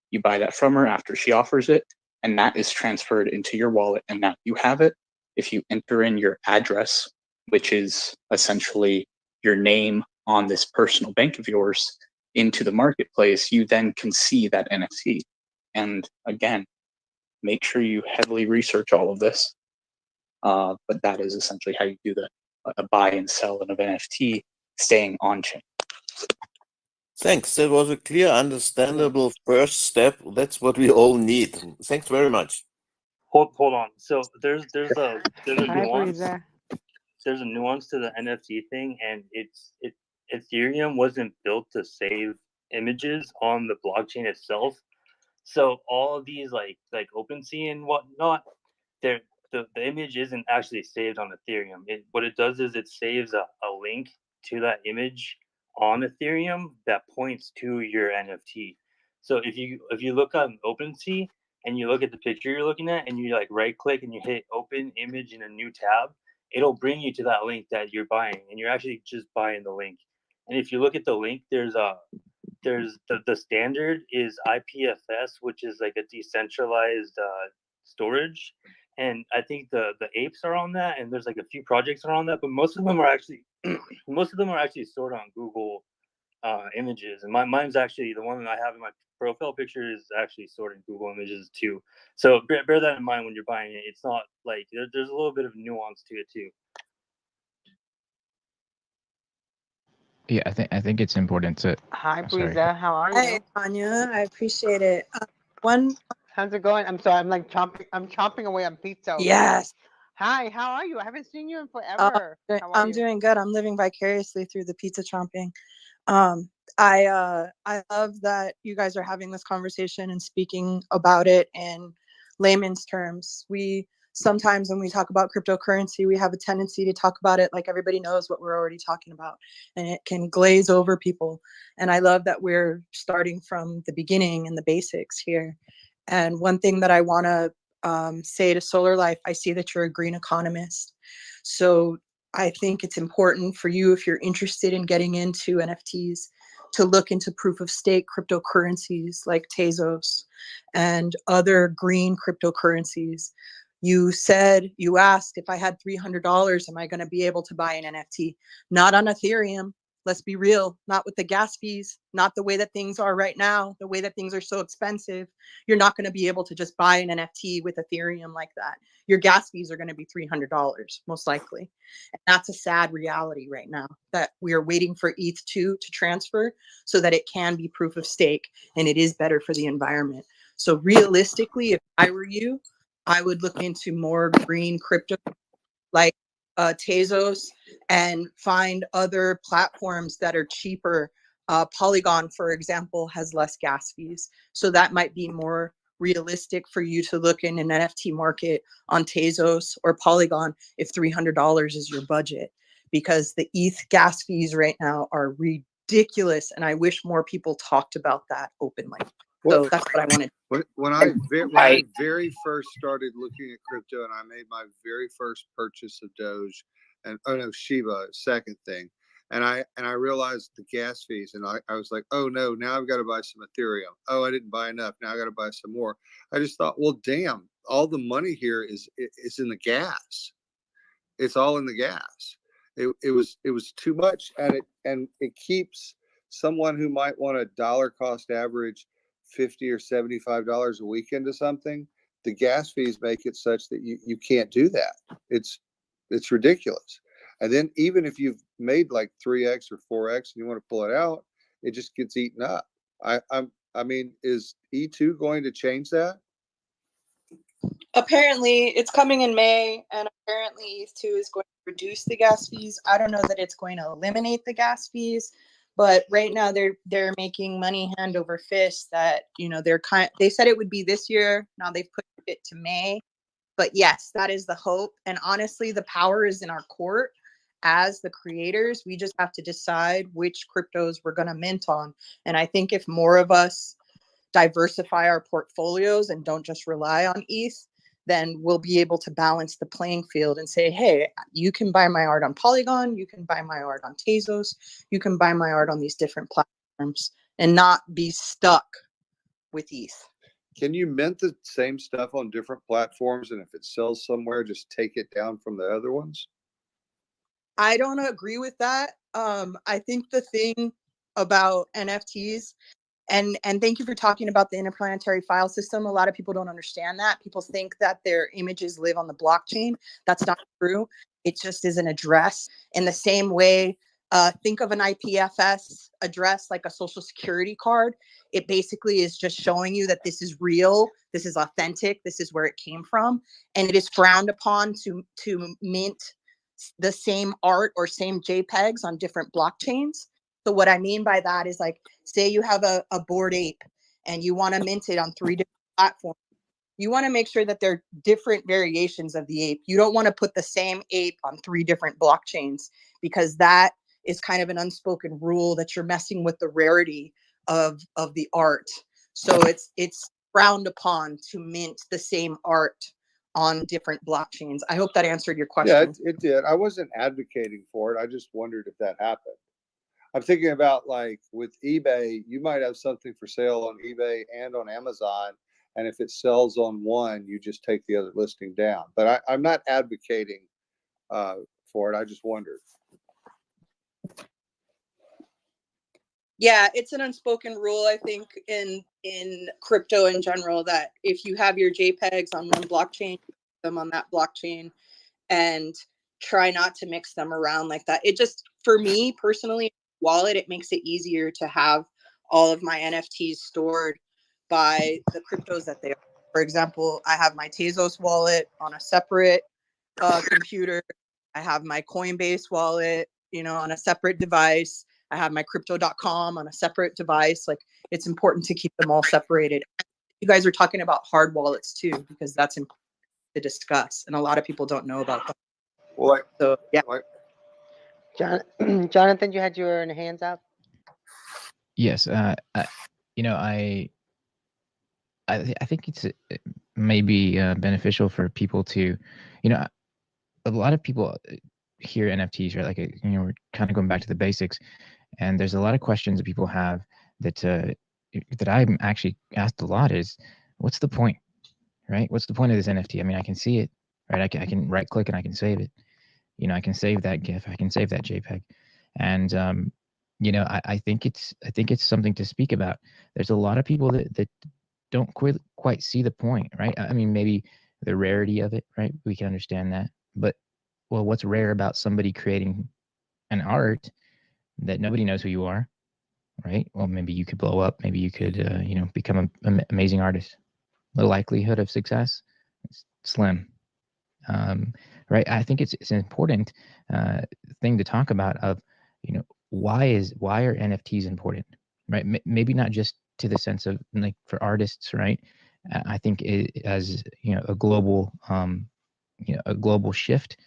you buy that from her after she offers it, and that is transferred into your wallet, and now you have it. If you enter in your address, which is essentially your name on this personal bank of yours, into the marketplace, you then can see that NFT. And again, make sure you heavily research all of this. But that is essentially how you do a buy and sell of an NFT staying on chain. Thanks. That was a clear, understandable first step. That's what we all need. Thanks very much. Hold on. So there's a Hi, nuance. Breezer. There's a nuance to the NFT thing, and Ethereum wasn't built to save images on the blockchain itself. So all of these like OpenSea and whatnot, the image isn't actually saved on Ethereum. What it does is it saves a link to that image on Ethereum that points to your NFT. So if you look on OpenSea and you look at the picture you're looking at and you like right click and you hit open image in a new tab, it'll bring you to that link that you're buying, and you're actually just buying the link. And if you look at the link, there's the standard is IPFS, which is like a decentralized storage, and I think the apes are on that, and there's like a few projects are on that, but most of them are actually stored on Google images, and mine's actually the one that I have in my profile picture is actually stored in Google Images too. So bear that in mind when you're buying it. It's not like there's a little bit of nuance to it too. Yeah, I think it's important to. Hi, Oh, sorry. Breezer. How are Hi, you? Tanya. I appreciate it. One, How's it going? I'm sorry. I'm chomping away on pizza over here. yes. Hi, how are you? I haven't seen you in Uh, forever. How are I'm you? doing good. I'm living vicariously through the pizza chomping. I love that you guys are having this conversation and speaking about it in layman's terms. We sometimes when we talk about cryptocurrency, we have a tendency to talk about it like everybody knows what we're already talking about, and it can glaze over people. And I love that we're starting from the beginning and the basics here. And one thing that I want to say to Solar Life, I see that you're a green economist. So I think it's important for you, if you're interested in getting into NFTs, to look into proof of stake cryptocurrencies like Tezos and other green cryptocurrencies. You asked if I had $300, am I going to be able to buy an NFT? Not on Ethereum. Let's be real, not with the gas fees, not the way that things are right now, the way that things are so expensive. You're not going to be able to just buy an NFT with Ethereum like that. Your gas fees are going to be $300, most likely. And that's a sad reality right now, that we are waiting for ETH2 to transfer so that it can be proof of stake, and it is better for the environment. So realistically, if I were you, I would look into more green crypto like Tezos, and find other platforms that are cheaper. Polygon, for example, has less gas fees. So that might be more realistic for you to look in an NFT market on Tezos or Polygon if $300 is your budget, because the ETH gas fees right now are ridiculous. And I wish more people talked about that openly. So that's what I wanted. When I very first started looking at crypto and I made my very first purchase of Doge and Shiba, second thing, and I realized the gas fees, and I was like, oh no, now I've got to buy some Ethereum. Oh, I didn't buy enough. Now I got to buy some more. I just thought, well, damn, all the money here is in the gas. It's all in the gas. It was too much, and it keeps someone who might want a dollar cost average $50 or $75 a week into something. The gas fees make it such that you can't do that. It's ridiculous. And then even if you've made like 3x or 4x and you want to pull it out, it just gets eaten up. I mean, is E2 going to change that? Apparently, it's coming in May, and apparently ETH2 is going to reduce the gas fees. I don't know that it's going to eliminate the gas fees, but right now they're making money hand over fist. That they said it would be this year. Now they've put it to May, but yes, that is the hope. And honestly, the power is in our court. As the creators, we just have to decide which cryptos we're going to mint on. And I think if more of us diversify our portfolios and don't just rely on ETH, then we'll be able to balance the playing field and say, hey, you can buy my art on Polygon, you can buy my art on Tezos, you can buy my art on these different platforms and not be stuck with ETH. Can you mint the same stuff on different platforms, and if it sells somewhere, just take it down from the other ones? I don't agree with that. I think the thing about NFTs, and thank you for talking about the interplanetary file system. A lot of people don't understand that. People think that their images live on the blockchain. That's not true. It just is an address. In the same way, think of an IPFS address like a social security card. It basically is just showing you that this is real, this is authentic, this is where it came from, and it is frowned upon to mint the same art or same JPEGs on different blockchains. So what I mean by that is, like, say you have a Bored Ape and you want to mint it on 3 different platforms. You want to make sure that they're different variations of the ape. You don't want to put the same ape on 3 different blockchains, because that is kind of an unspoken rule that you're messing with the rarity of the art. So it's frowned upon to mint the same art on different blockchains. I hope that answered your question. Yeah, it did. I wasn't advocating for it. I just wondered if that happened. I'm thinking about, like, with eBay, you might have something for sale on eBay and on Amazon, and if it sells on one, you just take the other listing down. But I'm not advocating for it. I just wondered. Yeah, it's an unspoken rule, I think, in crypto in general, that if you have your JPEGs on one blockchain, put them on that blockchain, and try not to mix them around like that. It just, for me personally, wallet, it makes it easier to have all of my NFTs stored by the cryptos that they are. For example, I have my Tezos wallet on a separate computer. I have my Coinbase wallet, on a separate device. I have my crypto.com on a separate device. Like, it's important to keep them all separated. You guys are talking about hard wallets too, because that's important to discuss, and a lot of people don't know about them. Well, so yeah. Jonathan, you had your hands up. Yes, I think it's maybe beneficial for people to, a lot of people hear NFTs, right? Like, we're kind of going back to the basics, and there's a lot of questions that people have that I'm actually asked a lot is, what's the point, right? What's the point of this NFT? I mean, I can see it, right? I can right click and I can save it. I can save that GIF, I can save that JPEG, and I think it's something to speak about. There's a lot of people that don't quite see the point, right? I mean, maybe the rarity of it, right? We can understand that, but well, what's rare about somebody creating an art that nobody knows who you are, right? Well, maybe you could blow up, maybe you could become an amazing artist. The likelihood of success is slim. Right? I think it's an important thing to talk about. Of why are NFTs important, right? Maybe not just to the sense of, like, for artists, right? I think as a global shift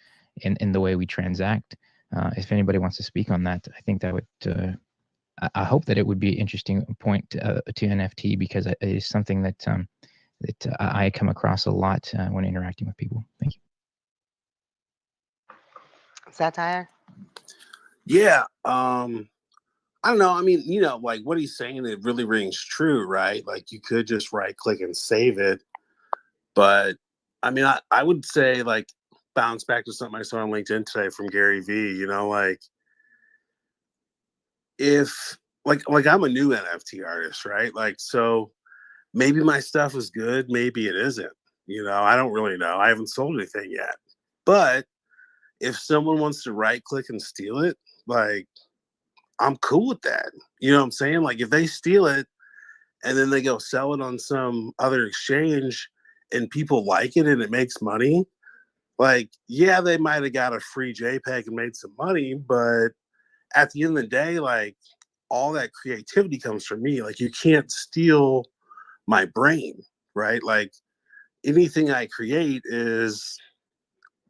in the way we transact. If anybody wants to speak on that, I think that would. I hope that it would be an interesting point to NFT, because it is something that I come across a lot when interacting with people. Thank you. Satire. Yeah. I don't know. I mean, like what he's saying, it really rings true, right? Like, you could just right click and save it. But I mean, I would say, like, bounce back to something I saw on LinkedIn today from Gary Vee, like, if like I'm a new NFT artist, right? Like, so maybe my stuff is good, maybe it isn't. I don't really know. I haven't sold anything yet. But if someone wants to right click and steal it, like, I'm cool with that. You know what I'm saying? Like, if they steal it and then they go sell it on some other exchange and people like it and it makes money, like, yeah, they might have got a free JPEG and made some money, but at the end of the day, like, all that creativity comes from me. Like, you can't steal my brain, right? Like, anything I create is,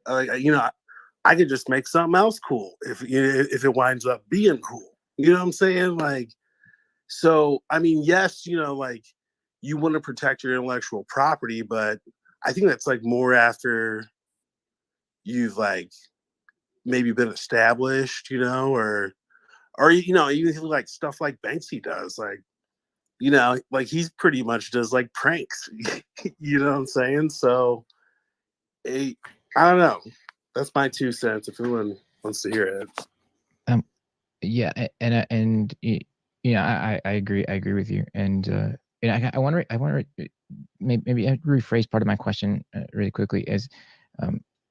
I could just make something else cool if it winds up being cool. You know what I'm saying? Like, so I mean, yes, like, you want to protect your intellectual property, but I think that's like more after you've like maybe been established, or even like stuff like Banksy does, like, like he's pretty much does like pranks. You know what I'm saying? So I don't know. That's my 2 cents. If anyone wants to hear it. Yeah, I agree. I agree with you. And I want to maybe rephrase part of my question really quickly as,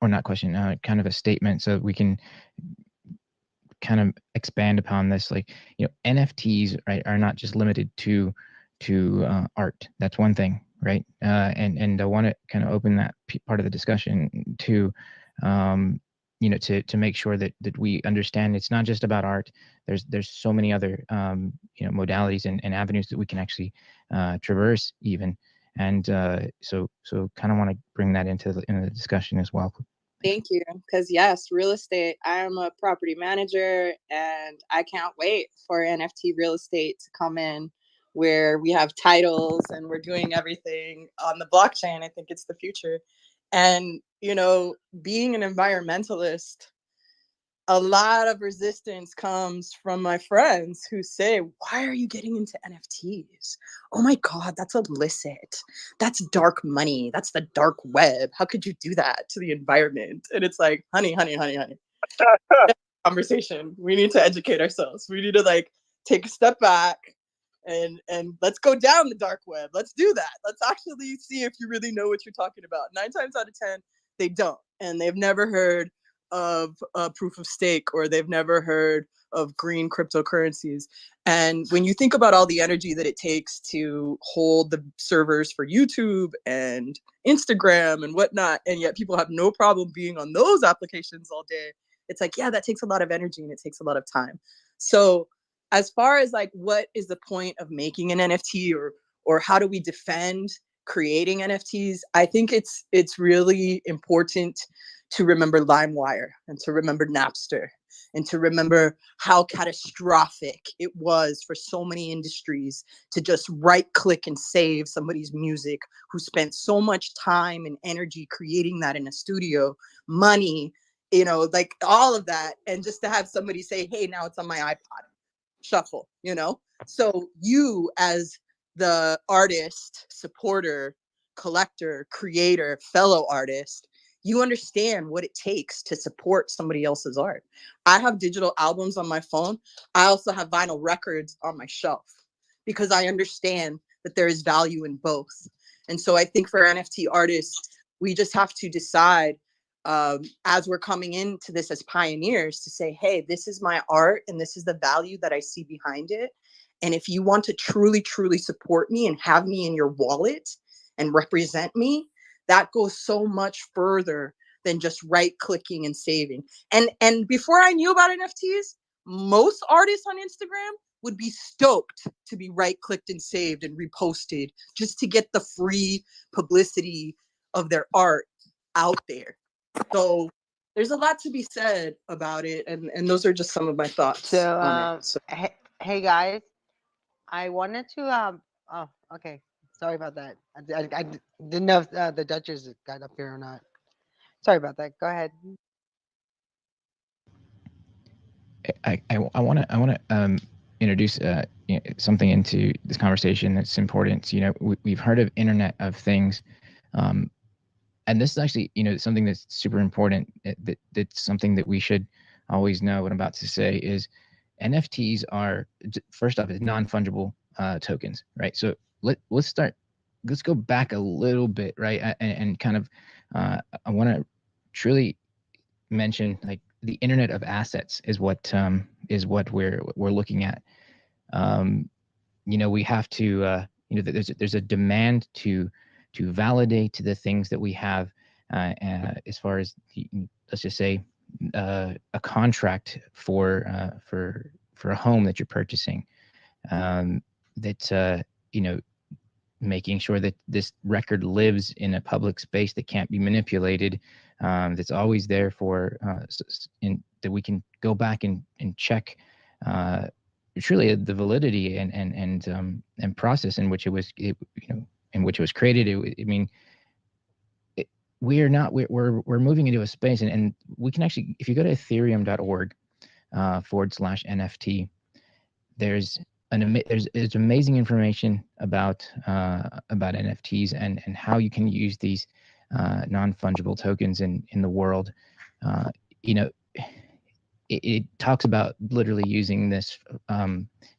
or not question, kind of a statement, so we can kind of expand upon this. Like, NFTs, right, are not just limited to art. That's one thing, right? And I want to kind of open that part of the discussion to to make sure that we understand it's not just about art. There's so many other modalities and avenues that we can actually traverse even. And so kind of want to bring that into the discussion as well. Thank you. Because yes, real estate, I am a property manager and I can't wait for NFT real estate to come in where we have titles and we're doing everything on the blockchain. I think it's the future. And, being an environmentalist, a lot of resistance comes from my friends who say, why are you getting into NFTs? Oh my God, that's illicit. That's dark money. That's the dark web. How could you do that to the environment? And it's like, honey. Conversation. We need to educate ourselves. We need to take a step back and let's go down the dark web. Let's do that. Let's actually see if you really know what you're talking about. 9 times out of 10, they don't. And they've never heard of proof of stake, or they've never heard of green cryptocurrencies. And when you think about all the energy that it takes to hold the servers for YouTube and Instagram and whatnot, and yet people have no problem being on those applications all day, it's like, yeah, that takes a lot of energy and it takes a lot of time. So as far as what is the point of making an NFT, or how do we defend creating NFTs, I think it's really important to remember LimeWire and to remember Napster and to remember how catastrophic it was for so many industries to just right click and save somebody's music who spent so much time and energy creating that in a studio, money, all of that, and just to have somebody say, hey, now it's on my iPod, shuffle. So you, as the artist, supporter, collector, creator, fellow artist, you understand what it takes to support somebody else's art. I have digital albums on my phone. I also have vinyl records on my shelf because I understand that there is value in both. And so I think for NFT artists, we just have to decide, as we're coming into this as pioneers, to say, hey, this is my art and this is the value that I see behind it. And if you want to truly, truly support me and have me in your wallet and represent me, that goes so much further than just right clicking and saving. And before I knew about NFTs, most artists on Instagram would be stoked to be right clicked and saved and reposted just to get the free publicity of their art out there. So there's a lot to be said about it, and those are just some of my thoughts on it. So. Hey guys, I wanted to oh, okay, sorry about that. I didn't know if the Dutchers got up here or not. Sorry about that. Go ahead. I want to introduce something into this conversation that's important. We've heard of Internet of Things, and this is actually something that's super important. That's something that we should always know. What I'm about to say is NFTs are, first off, is non-fungible tokens, right? So let's go back a little bit, right? And kind of I want to truly mention the Internet of Assets is what we're looking at. We have to there's a demand to validate the things that we have, as far as let's just say a contract for a home that you're purchasing. That making sure that this record lives in a public space that can't be manipulated, that's always there for that we can go back and check truly the validity and process in which it was in which it was created. We're moving into a space, and we can actually, if you go to ethereum.org /NFT, there's amazing information about NFTs and how you can use these non-fungible tokens in the world. It talks about literally using this.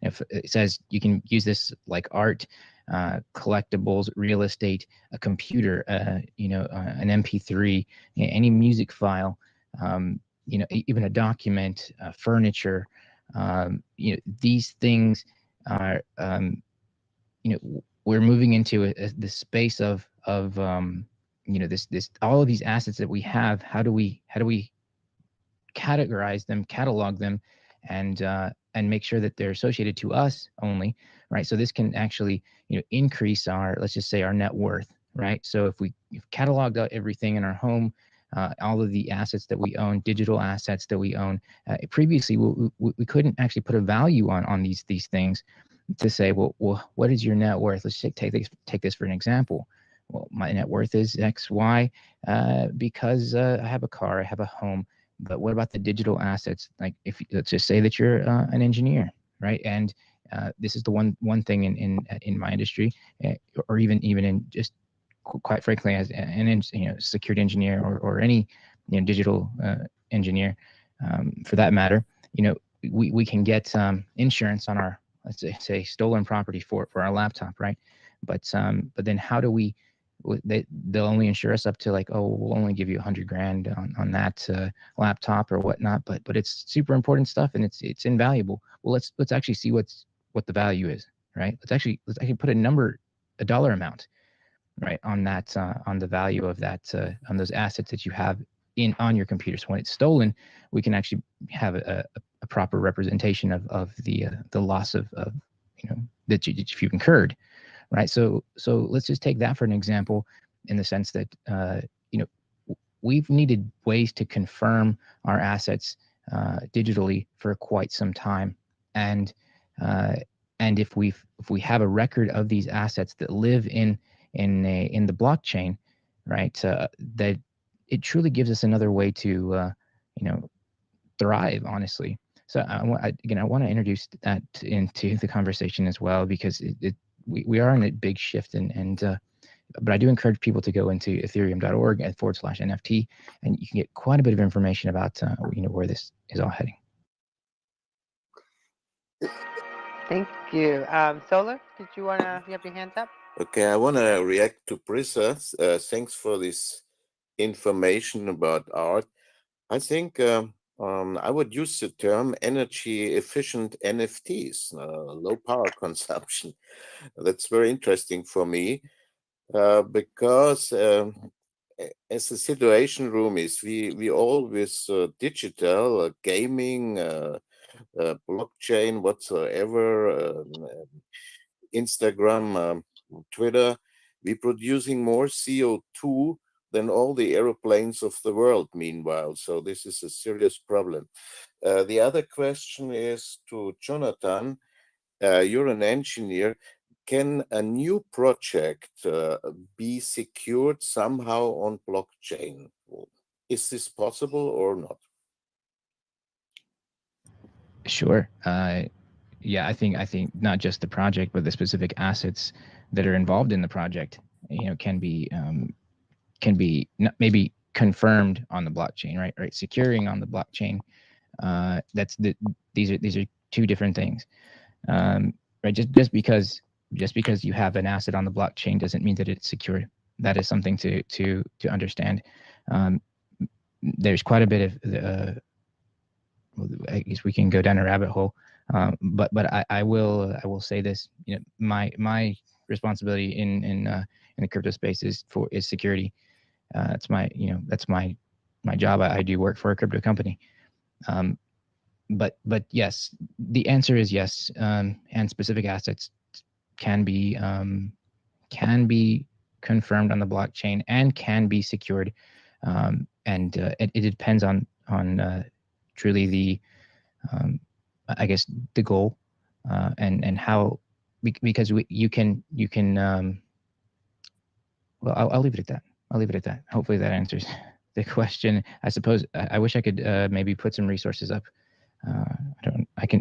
If it says you can use this like art, collectibles, real estate, a computer, an MP3, any music file, even a document, furniture. These things are, we're moving into this space of this all of these assets that we have. How do we categorize them, catalog them, and make sure that they're associated to us only, right? So this can actually increase our, let's just say, our net worth, right? So if we've cataloged out everything in our home, all of the assets that we own, digital assets that we own, previously we couldn't actually put a value on these things to say, well, what is your net worth? Let's take this for an example. Well, my net worth is X, Y, because I have a car, I have a home. But what about the digital assets? Like, if let's just say that you're an engineer, right? And this is the one thing in my industry, or even in just quite frankly as an security engineer or any digital engineer, for that matter, we can get insurance on our, let's say, stolen property for our laptop, right? But then how do we? They'll only insure us up to like, oh, we'll only give you $100,000 on that laptop or whatnot. But it's super important stuff, and it's invaluable. Well, let's actually see what the value is, right? Let's actually put a dollar amount, right, on that on the value of that on those assets that you have on your computer. So when it's stolen, we can actually have a proper representation of the loss of that you've incurred. Right. So let's just take that for an example, in the sense that, we've needed ways to confirm our assets digitally for quite some time. And if we have a record of these assets that live in the blockchain, right, that it truly gives us another way to, thrive, honestly. So I want to introduce that into the conversation as well, because we are in a big shift, but I do encourage people to go into ethereum.org /NFT, and you can get quite a bit of information about where this is all heading. Thank you. Solar, did you have your hands up? Okay, I want to react to Brisa. Thanks for this information about art. I think I would use the term energy efficient NFTs, low power consumption. That's very interesting for me, because as the situation room is, we all with digital gaming, blockchain whatsoever, Instagram, Twitter, we're producing more CO2 than all the aeroplanes of the world meanwhile. So this is a serious problem. The other question is to Jonathan. You're an engineer. Can a new project be secured somehow on blockchain? Is this possible or not? Sure. Yeah, I think not just the project, but the specific assets that are involved in the project, can be maybe confirmed on the blockchain, right? Securing on the blockchain. These are two different things, right? Just because you have an asset on the blockchain doesn't mean that it's secure. That is something to understand. There's quite a bit of I guess we can go down a rabbit hole, but I will say this. My responsibility in in the crypto space is security. That's my job. I do work for a crypto company. But yes, the answer is yes. And specific assets can be confirmed on the blockchain and can be secured. And it depends on truly the I guess the goal and how, because you can well, I'll leave it at that. I'll leave it at that. Hopefully that answers the question. I suppose I wish I could maybe put some resources up.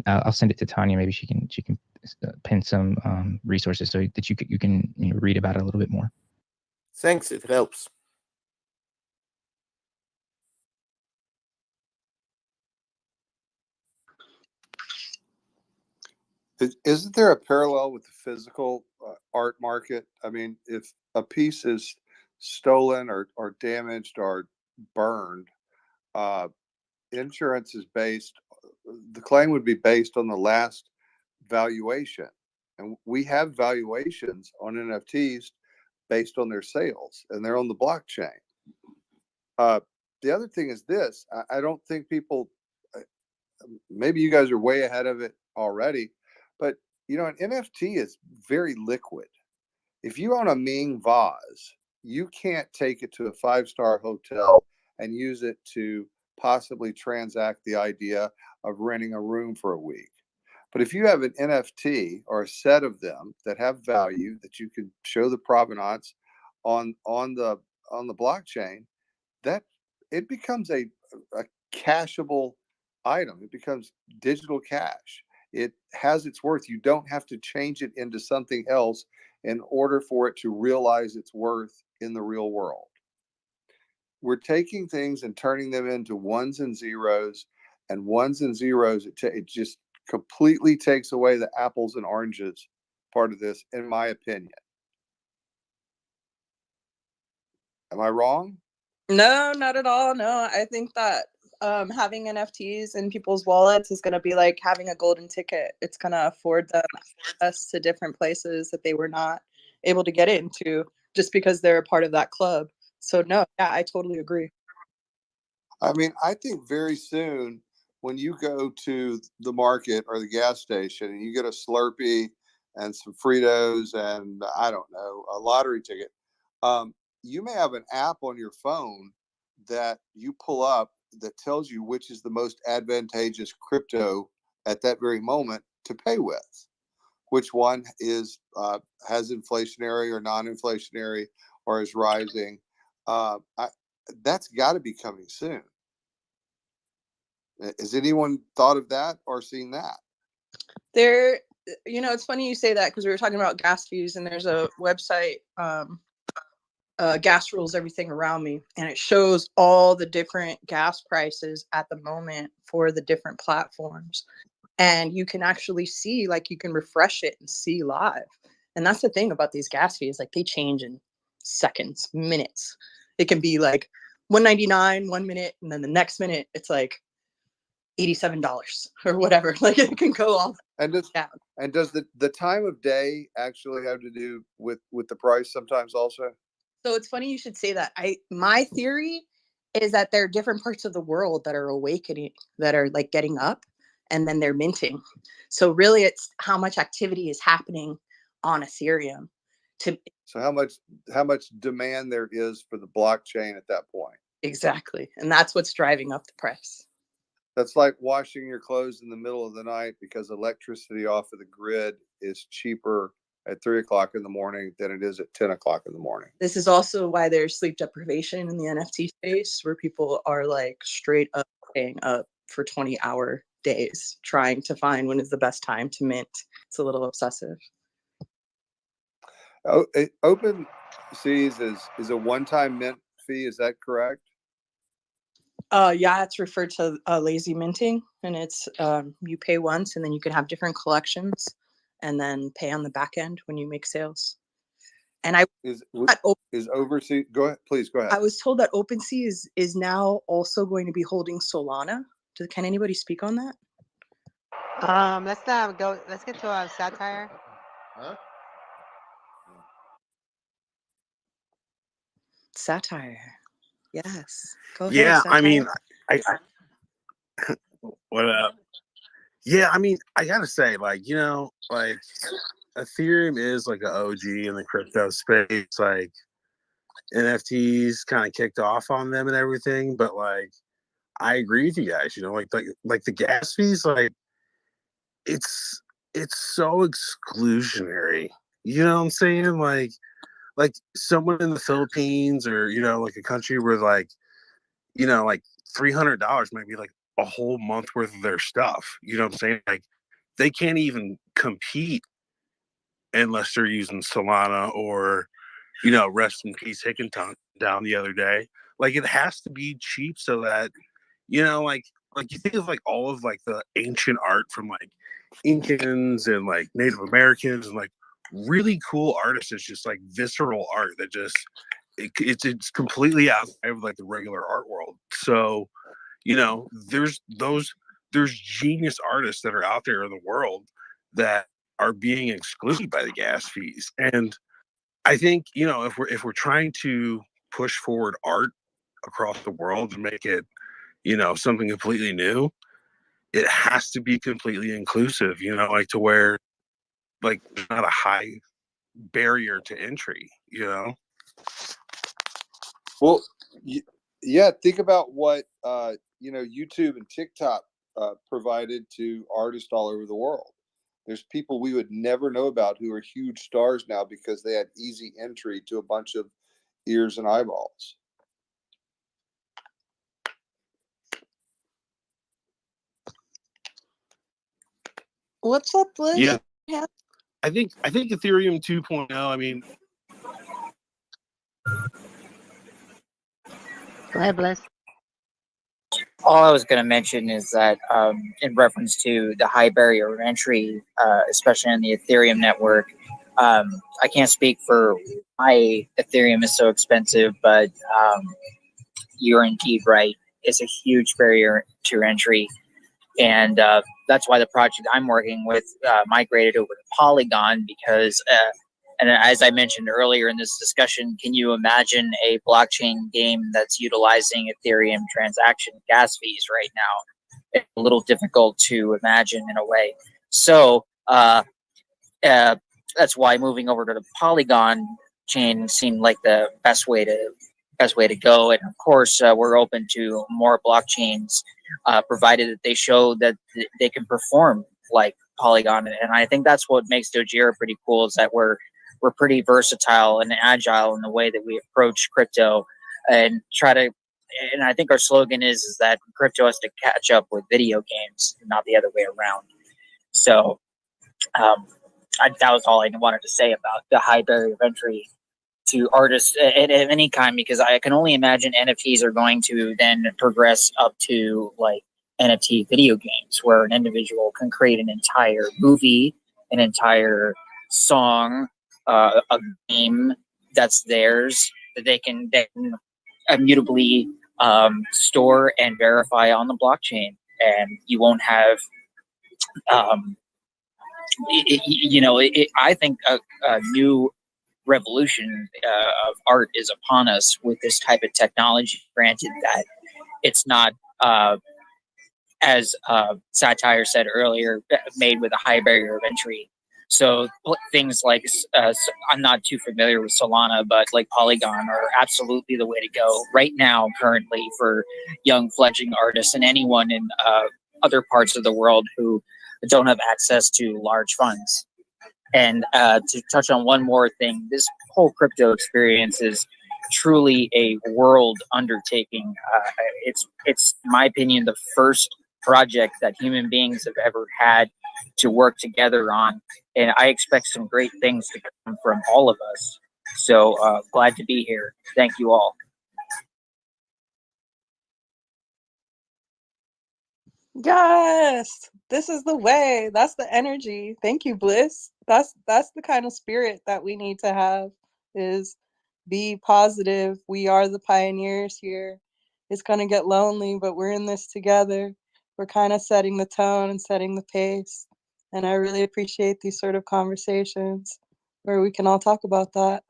I'll send it to Tanya. Maybe she can pin some resources so that you can read about it a little bit more. Thanks, it helps. Isn't there a parallel with the physical art market? I mean, if a piece is stolen or damaged or burned, insurance is based, the claim would be based on the last valuation. And we have valuations on NFTs based on their sales, and they're on the blockchain. The other thing is this, I don't think people, maybe you guys are way ahead of it already, but an NFT is very liquid. If you own a Ming vase, you can't take it to a 5-star hotel and use it to possibly transact the idea of renting a room for a week. But if you have an NFT or a set of them that have value that you can show the provenance on the blockchain, that it becomes a cashable item. It becomes digital cash. It has its worth. You don't have to change it into something else in order for it to realize its worth in the real world. We're taking things and turning them into ones and zeros, and ones and zeros. It just completely takes away the apples and oranges part of this, in my opinion. Am I wrong? No, not at all. No, I think that having NFTs in people's wallets is going to be like having a golden ticket. It's going to afford them access to different places that they were not able to get into just because they're a part of that club. So no, yeah, I totally agree. I mean, I think very soon when you go to the market or the gas station and you get a Slurpee and some Fritos and, I don't know, a lottery ticket, you may have an app on your phone that you pull up that tells you which is the most advantageous crypto at that very moment to pay with, which one is has inflationary or non-inflationary or is rising. That's got to be coming soon. Has anyone thought of that or seen that? There, it's funny you say that because we were talking about gas fees, and there's a website, Gas Rules Everything Around Me, and it shows all the different gas prices at the moment for the different platforms. And you can actually see, like, you can refresh it and see live. And that's the thing about these gas fees, like, they change in seconds, minutes. It can be like $1.99 1 minute, and then the next minute it's like $87 or whatever. Like, it can go all down. And does the time of day actually have to do with the price sometimes also? So it's funny you should say that. My theory is that there are different parts of the world that are awakening, that are like getting up, and then they're minting. So really it's how much activity is happening on Ethereum. So how much demand there is for the blockchain at that point. Exactly. And that's what's driving up the price. That's like washing your clothes in the middle of the night because electricity off of the grid is cheaper at 3 o'clock in the morning than it is at 10 o'clock in the morning. This is also why there's sleep deprivation in the NFT space, where people are like straight up staying up for 20-hour days trying to find when is the best time to mint. It's a little obsessive. Oh, OpenSeas is a one-time mint fee. Is that correct? Yeah, it's referred to lazy minting, and it's you pay once and then you can have different collections and then pay on the back end when you make sales. And is Overseas, go ahead, please go ahead. I was told that OpenSea is now also going to be holding Solana. Can anybody speak on that? Let's get to satire. Huh? Satire. Yes. Go ahead, Yeah, I Satire. mean, I what up? Yeah, I mean, I gotta say, like, like Ethereum is like an OG in the crypto space. Like NFTs kind of kicked off on them and everything, but like I agree with you guys. Like the gas fees, like it's so exclusionary. You know what I'm saying? Like someone in the Philippines or like a country where like like $300 might be like a whole month worth of their stuff. You know what I'm saying? Like they can't even compete unless they're using Solana or rest in peace Hickenton down the other day. Like it has to be cheap so that like you think of like all of like the ancient art from like Incans and like Native Americans and like really cool artists. It's just like visceral art that just it's completely outside of like the regular art world. So there's genius artists that are out there in the world that are being excluded by the gas fees. And I think if we're trying to push forward art across the world and make it something completely new, it has to be completely inclusive. Like to where like there's not a high barrier to entry. Well, yeah. Think about what YouTube and TikTok provided to artists all over the world. There's people we would never know about who are huge stars now because they had easy entry to a bunch of ears and eyeballs. What's up, Liz? Yeah. I think Ethereum 2.0. I mean, Go ahead, Bliss. All I was going to mention is that in reference to the high barrier of entry, especially on the Ethereum network, I can't speak for why Ethereum is so expensive, but you're indeed right. It's a huge barrier to entry. And that's why the project I'm working with migrated over to Polygon because, and as I mentioned earlier in this discussion, can you imagine a blockchain game that's utilizing Ethereum transaction gas fees right now? It's a little difficult to imagine in a way. So that's why moving over to the Polygon chain seemed like the best way to go. And of course, we're open to more blockchains, provided that they show that they can perform like Polygon. And I think that's what makes Dojira pretty cool is that we're pretty versatile and agile in the way that we approach crypto and try to. And I think our slogan is that crypto has to catch up with video games, not the other way around. So that was all I wanted to say about the high barrier of entry to artists at any kind, because I can only imagine NFTs are going to then progress up to like NFT video games where an individual can create an entire movie, an entire song, a game that's theirs that they can then immutably store and verify on the blockchain. And you won't have, I think a new revolution of art is upon us with this type of technology. Granted that it's not, as Satire said earlier, made with a high barrier of entry. So things like, I'm not too familiar with Solana, but like Polygon are absolutely the way to go right now, currently, for young fledgling artists and anyone in other parts of the world who don't have access to large funds. And to touch on one more thing, this whole crypto experience is truly a world undertaking. It's, in my opinion, the first project that human beings have ever had to work together on. And I expect some great things to come from all of us. So glad to be here. Thank you all. Yes, this is the way. That's the energy. Thank you, Bliss. That's the kind of spirit that we need to have, is be positive. We are the pioneers here. It's going to get lonely, but we're in this together. We're kind of setting the tone and setting the pace. And I really appreciate these sort of conversations where we can all talk about that.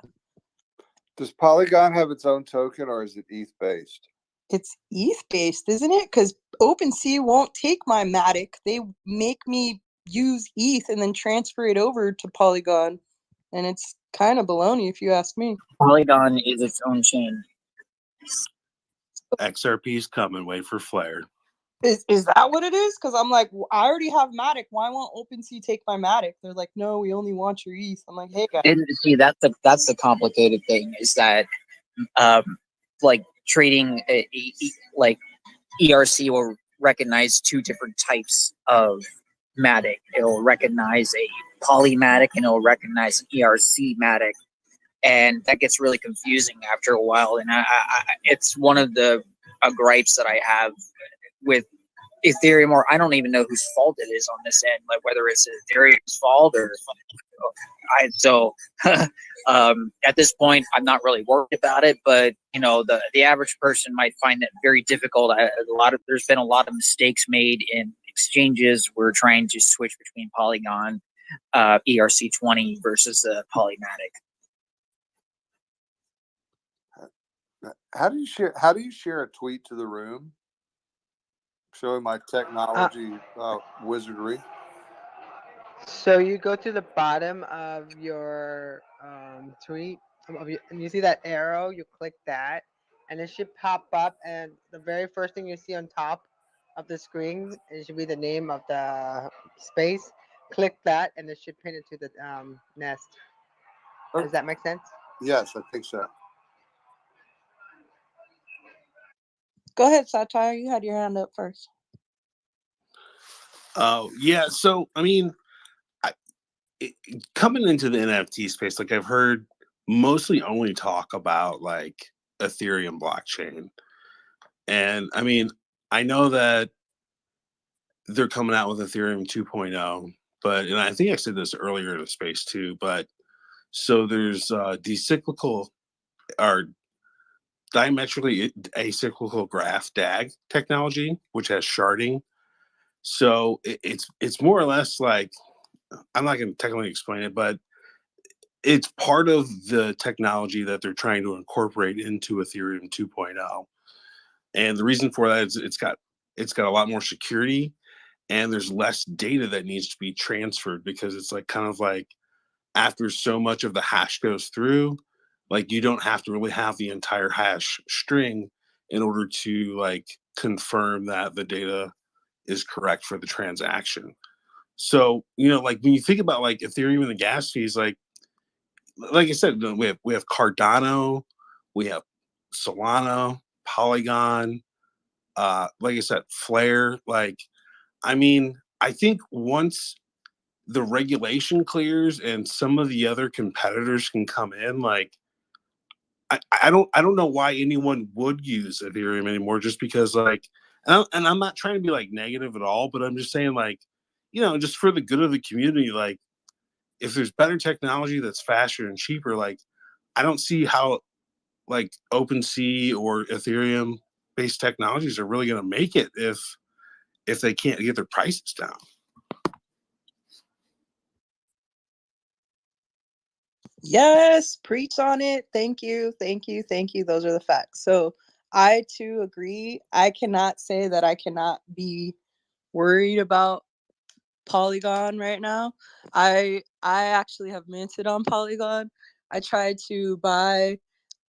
Does Polygon have its own token, or is it ETH based? It's ETH based, isn't it? Because OpenSea won't take my Matic. They make me use ETH and then transfer it over to Polygon, and it's kind of baloney if you ask me. Polygon is its own chain. XRP's coming. Wait for Flare. Is that what it is? Because I'm like, I already have Matic. Why won't OpenSea take my Matic? They're like, no, we only want your ETH. I'm like, hey guys. And see, that's the complicated thing is that, like trading like ERC will recognize two different types of Matic. It'll recognize a Polymatic and it'll recognize an ERC Matic, and that gets really confusing after a while. And it's one of the gripes that I have with Ethereum, or I don't even know whose fault it is on this end, like whether it's Ethereum's fault or at this point I'm not really worried about it, but you know, the average person might find that very difficult. There's been a lot of mistakes made in exchanges. We're trying to switch between Polygon ERC20 versus Polymatic. How do you share a tweet to the room showing my technology wizardry? So you go to the bottom of your tweet, and you see that arrow. You click that, and it should pop up. And the very first thing you see on top of the screen, it should be the name of the space. Click that, and it should pin it to the nest. Does that make sense? Yes, I think so. Go ahead, Satire. You had your hand up first. Oh, yeah. So, I mean, coming into the NFT space, like I've heard mostly only talk about like Ethereum blockchain. And I mean, I know that they're coming out with Ethereum 2.0, and I think I said this earlier in the space too, but so there's decyclical or diametrically acyclical graph DAG technology, which has sharding. So it's more or less like, I'm not going to technically explain it, but it's part of the technology that they're trying to incorporate into Ethereum 2.0. And the reason for that is it's got a lot more security, and there's less data that needs to be transferred, because it's like kind of like after so much of the hash goes through, like you don't have to really have the entire hash string in order to like confirm that the data is correct for the transaction. So, you know, like when you think about like Ethereum and the gas fees, like I said, we have Cardano, we have Solana, Polygon, like I said, Flare. Like, I mean, I think once the regulation clears and some of the other competitors can come in, like I don't know why anyone would use Ethereum anymore, just because like, and I'm not trying to be like negative at all, but I'm just saying like, you know, just for the good of the community, like if there's better technology that's faster and cheaper, like I don't see how like OpenSea or Ethereum based technologies are really going to make it if they can't get their prices down. Yes, preach on it. Thank you. Thank you. Thank you. Those are the facts. So I too agree. I cannot say that I cannot be worried about Polygon right now. I actually have minted on Polygon. I tried to buy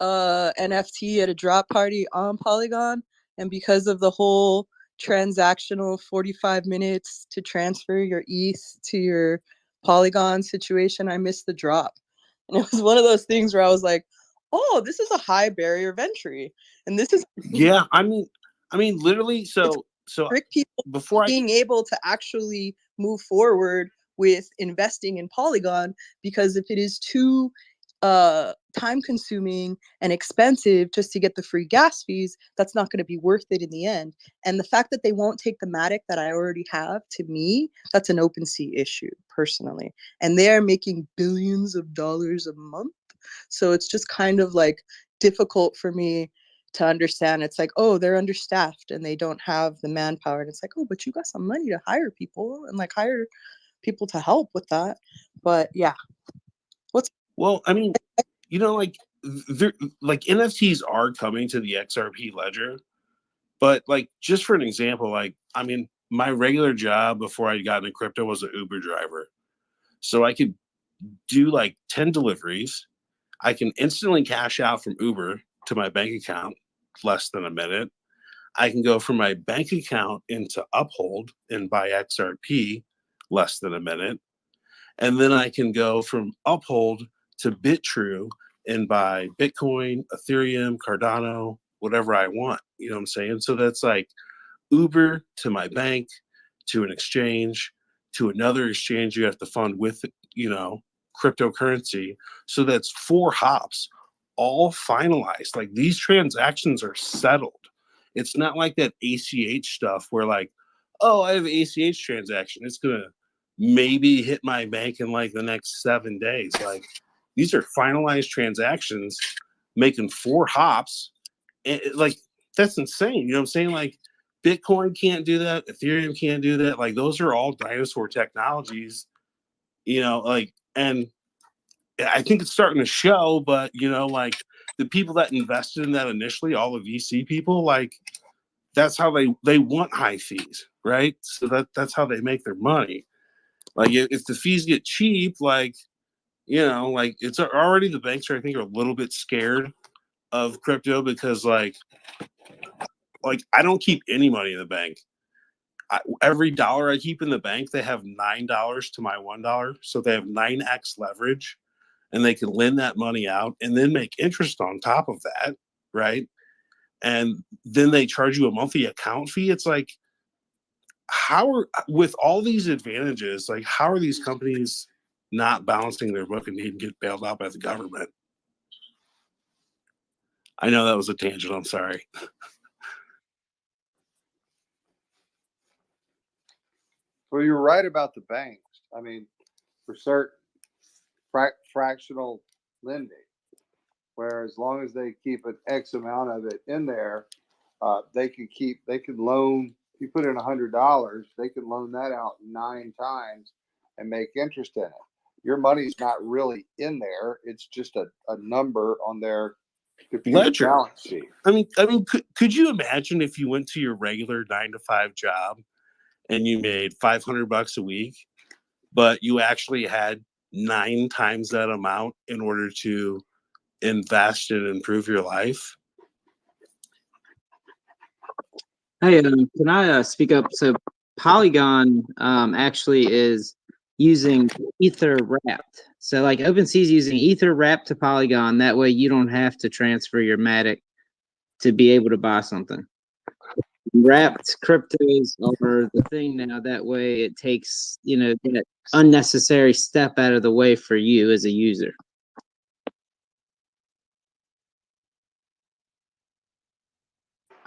NFT at a drop party on Polygon, and because of the whole transactional 45 minutes to transfer your ETH to your Polygon situation, I missed the drop. And it was one of those things where I was like, oh, this is a high barrier of entry. And this is Yeah, I mean literally, so trick people before being able to actually move forward with investing in Polygon, because if it is too time consuming and expensive just to get the free gas fees, that's not going to be worth it in the end. And the fact that they won't take the Matic that I already have, to me, that's an OpenSea issue personally. And they are making billions of dollars a month. So it's just kind of like difficult for me to understand. It's like, oh, they're understaffed and they don't have the manpower. And it's like, oh, but you got some money to hire people and like hire people to help with that. But yeah. Well, I mean, you know, like like NFTs are coming to the XRP ledger, but like just for an example, like I mean, my regular job before I got into crypto was an Uber driver, so I could do like 10 deliveries. I can instantly cash out from Uber to my bank account less than a minute. I can go from my bank account into Uphold and buy XRP less than a minute. And then I can go from Uphold to BitTrue and buy Bitcoin, Ethereum, Cardano, whatever I want. You know what I'm saying? So that's like Uber to my bank, to an exchange, to another exchange you have to fund with, you know, cryptocurrency. So that's 4 hops, all finalized. Like these transactions are settled. It's not like that ACH stuff where like, oh, I have an ACH transaction. It's gonna maybe hit my bank in like the next 7 days. Like these are finalized transactions making 4 hops. And like that's insane. You know what I'm saying? Like Bitcoin can't do that. Ethereum can't do that. Like those are all dinosaur technologies, you know, like, and I think it's starting to show, but you know, like the people that invested in that initially, all the VC people, like that's how they want high fees, right? So that's how they make their money. Like if the fees get cheap, like, you know, like it's already the banks are, I think, are a little bit scared of crypto because like I don't keep any money in the bank. Every dollar I keep in the bank, they have $9 to my $1. So they have 9x leverage and they can lend that money out and then make interest on top of that. Right. And then they charge you a monthly account fee. It's like, with all these advantages, like, how are these companies not balancing their book and need to get bailed out by the government? I know that was a tangent. I'm sorry. Well, you're right about the banks. I mean, for certain fractional lending, where as long as they keep an X amount of it in there, they can loan. You put in $100, they can loan that out 9 times and make interest in it. Your money's not really in there; it's just a number on their Ledger balance sheet. I mean, could you imagine if you went to your regular 9 to 5 job and you made $500 a week, but you actually had 9 times that amount in order to invest and improve your life? Hey, can I speak up? So Polygon actually is using Ether wrapped. So like OpenSea is using Ether wrapped to Polygon. That way you don't have to transfer your Matic to be able to buy something. Wrapped cryptos are the thing now. That way it takes, you know, that unnecessary step out of the way for you as a user.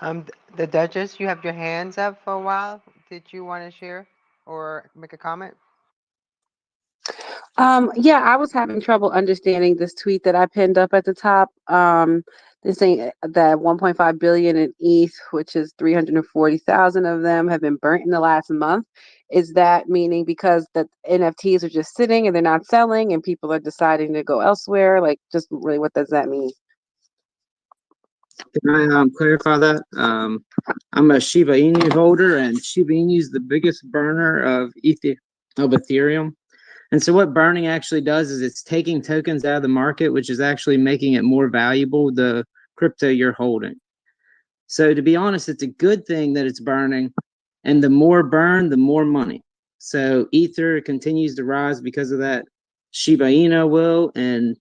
The Duchess, you have your hands up for a while. Did you want to share or make a comment? Yeah, I was having trouble understanding this tweet that I pinned up at the top. They're saying that 1.5 billion in ETH, which is 340,000 of them, have been burnt in the last month. Is that meaning because the NFTs are just sitting and they're not selling, and people are deciding to go elsewhere? Like, just really, what does that mean? Can I clarify that? I'm a Shiba Inu holder, and Shiba Inu is the biggest burner of Ethereum. And so what burning actually does is it's taking tokens out of the market, which is actually making it more valuable, the crypto you're holding. So to be honest, it's a good thing that it's burning, and the more burn, the more money. So Ether continues to rise because of that. Shiba Inu will, and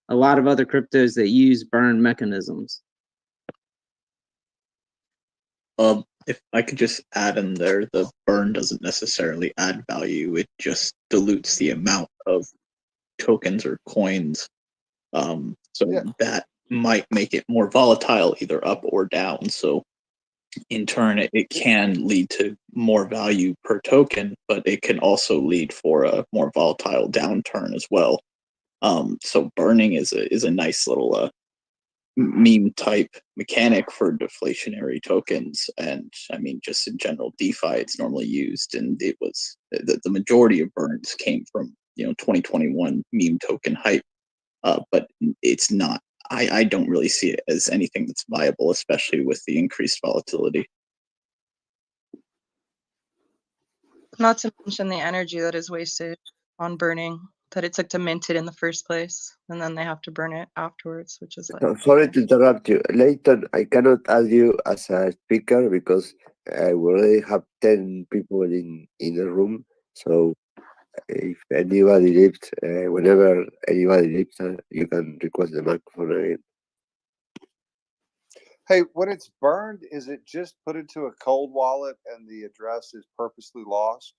a lot of other cryptos that use burn mechanisms. If I could just add in there, the burn doesn't necessarily add value. It just dilutes the amount of tokens or coins. That might make it more volatile, either up or down. So in turn, it can lead to more value per token, but it can also lead for a more volatile downturn as well. So burning is a nice little meme type mechanic for deflationary tokens, and I mean just in general DeFi it's normally used, and it was the majority of burns came from 2021 meme token hype. but it's not. I don't really see it as anything that's viable, especially with the increased volatility. Not to mention the energy that is wasted on burning that it took to mint it in the first place, and then they have to burn it afterwards, which is like Sorry to interrupt you. Leighton, I cannot add you as a speaker because I already have 10 people in the room. So if anybody leaves, whenever anybody leaves, you can request the microphone again. Hey, when it's burned, is it just put into a cold wallet and the address is purposely lost?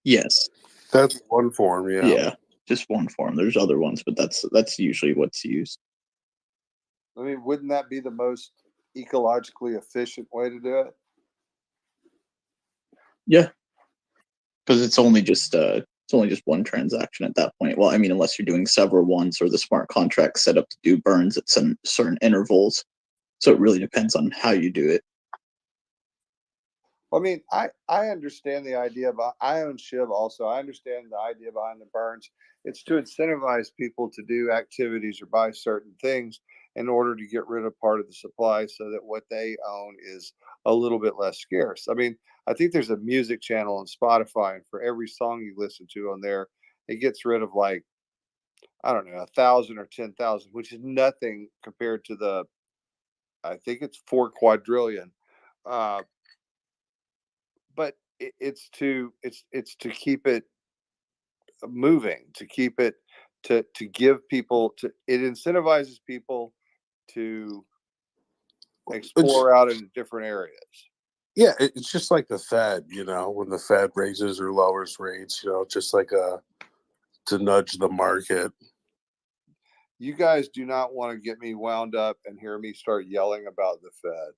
Yes. That's one form, yeah. Yeah, just one form. There's other ones, but that's usually what's used. I mean, wouldn't that be the most ecologically efficient way to do it? Yeah, because it's only just one transaction at that point. Well, I mean, unless you're doing several ones or the smart contract set up to do burns at some certain intervals. So it really depends on how you do it. I mean, I understand the idea, but I own Shiv also. I understand the idea behind the burns. It's to incentivize people to do activities or buy certain things in order to get rid of part of the supply so that what they own is a little bit less scarce. I mean, I think there's a music channel on Spotify, and for every song you listen to on there, it gets rid of like, I don't know, 1,000 or 10,000, which is nothing compared to the, I think it's 4 quadrillion. But it's to keep it moving, to keep it to give people to it incentivizes people to explore out into different areas. Yeah, it's just like the Fed, when the Fed raises or lowers rates, just like to nudge the market. You guys do not want to get me wound up and hear me start yelling about the Fed.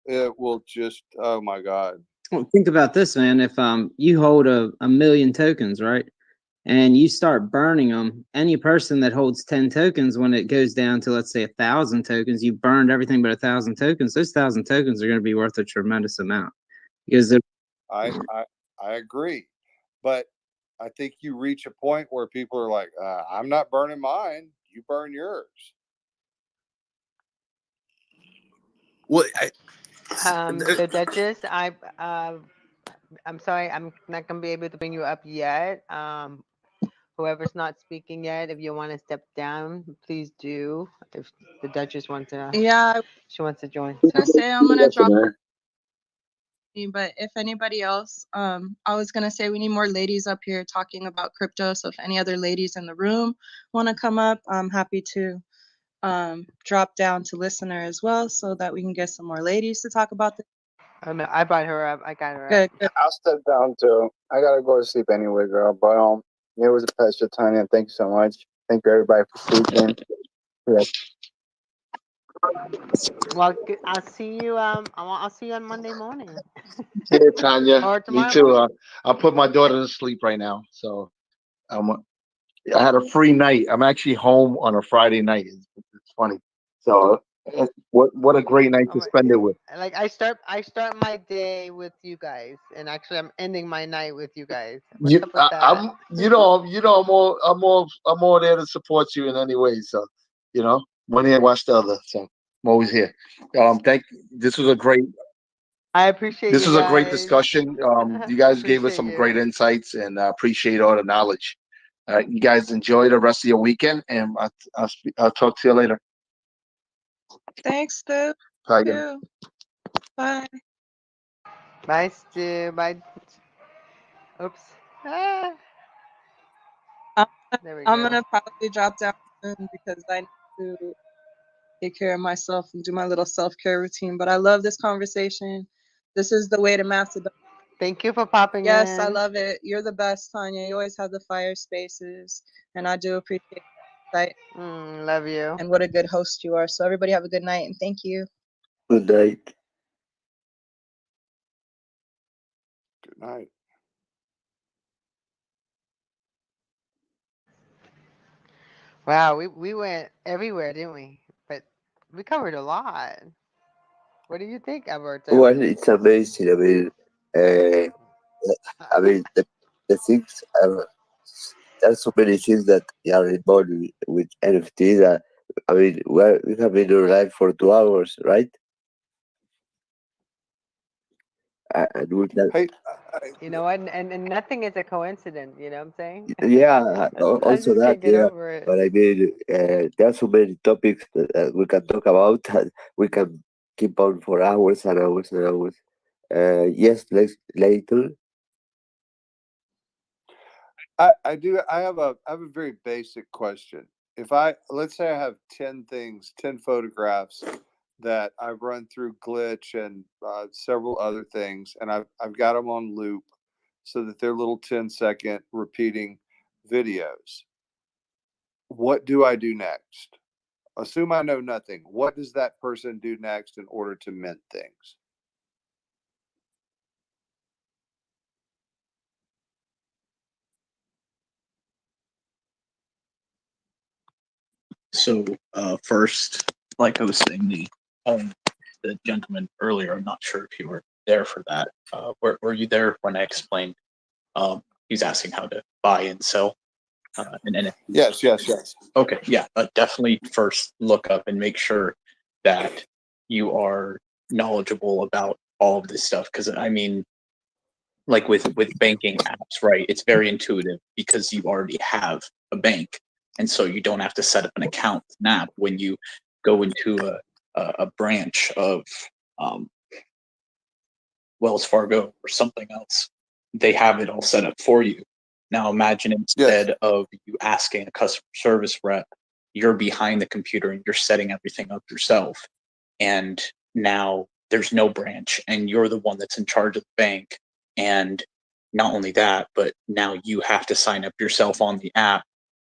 It will just, oh my God. Well, think about this, man. If you hold a million tokens, right, and you start burning them, any person that holds 10 tokens, when it goes down to, let's say, 1,000 tokens, you burned everything but 1,000 tokens. Those 1,000 tokens are going to be worth a tremendous amount because I agree, but I think you reach a point where people are like, I'm not burning mine. You burn yours. Well, The Duchess, I'm sorry, I'm not gonna be able to bring you up yet. Whoever's not speaking yet, if you want to step down, please do. If the Duchess wants to, yeah, she wants to join. I was gonna say I'm gonna drop. there. But if anybody else, I was gonna say we need more ladies up here talking about crypto. So if any other ladies in the room want to come up, I'm happy to drop down to listener as well, so that we can get some more ladies to talk about this. Oh no, I brought her up. I got her Good, up. good. I'll step down too. I gotta go to sleep anyway, girl. But it was a pleasure, Tanya. Thank you so much. Thank you everybody for speaking. Yeah. Well, I'll see you. I'll see you on Monday morning. Yeah, Tanya. Or Me tomorrow too. morning. I'll put my daughter to sleep right now. So I had a free night. I'm actually home on a Friday night. It's funny. So what a great night to spend it with. Like I start my day with you guys, and actually I'm ending my night with you guys. What's up with that? I'm all there to support you in any way. So one hand wash the other. So I'm always here. This was a great. I appreciate This you was a great guys. discussion. You guys gave us some great insights, and I appreciate all the knowledge. You guys enjoy the rest of your weekend, and I'll talk to you later. Thanks, Stu. Bye, guys. Bye. Bye, Stu. Bye. Oops. Ah. There we I'm go. gonna probably drop down soon because I need to take care of myself and do my little self-care routine. But I love this conversation. This is the way to Macedonia. Thank you for popping Yes, in. I love it. You're the best, Tanya. You always have the fire spaces, and I do appreciate that. Love you. And what a good host you are. So everybody have a good night, and thank you. Good night. Good night. Wow, we went everywhere, didn't we? But we covered a lot. What do you think, Alberto? Well, it's amazing. I mean, the the things are there's so many things that are involved with NFT that I mean we have been online for 2 hours, right? And we can, Hey, You know, and nothing is a coincidence. You know what I'm saying? yeah, I also just that, can't get yeah. over it. But I mean, there are so many topics that we can talk about that we can keep on for hours and hours and hours. Yes, later. I do. I have a very basic question. If let's say I have 10 things, 10 photographs that I've run through Glitch and several other things, and I've got them on loop so that they're little 10-second repeating videos. What do I do next? Assume I know nothing. What does that person do next in order to mint things? So first, like I was saying, the gentleman earlier, I'm not sure if you were there for that. Were you there when I explained? He's asking how to buy and sell an NFT. Yes, yes, yes. Okay, yeah, definitely first look up and make sure that you are knowledgeable about all of this stuff. Because I mean, like with banking apps, right? It's very intuitive because you already have a bank, and so you don't have to set up an account with an app. When you go into a branch of um, Wells Fargo or something else, they have it all set up for you. Now imagine instead of you asking a customer service rep, you're behind the computer and you're setting everything up yourself. And now there's no branch and you're the one that's in charge of the bank. And not only that, but now you have to sign up yourself on the app.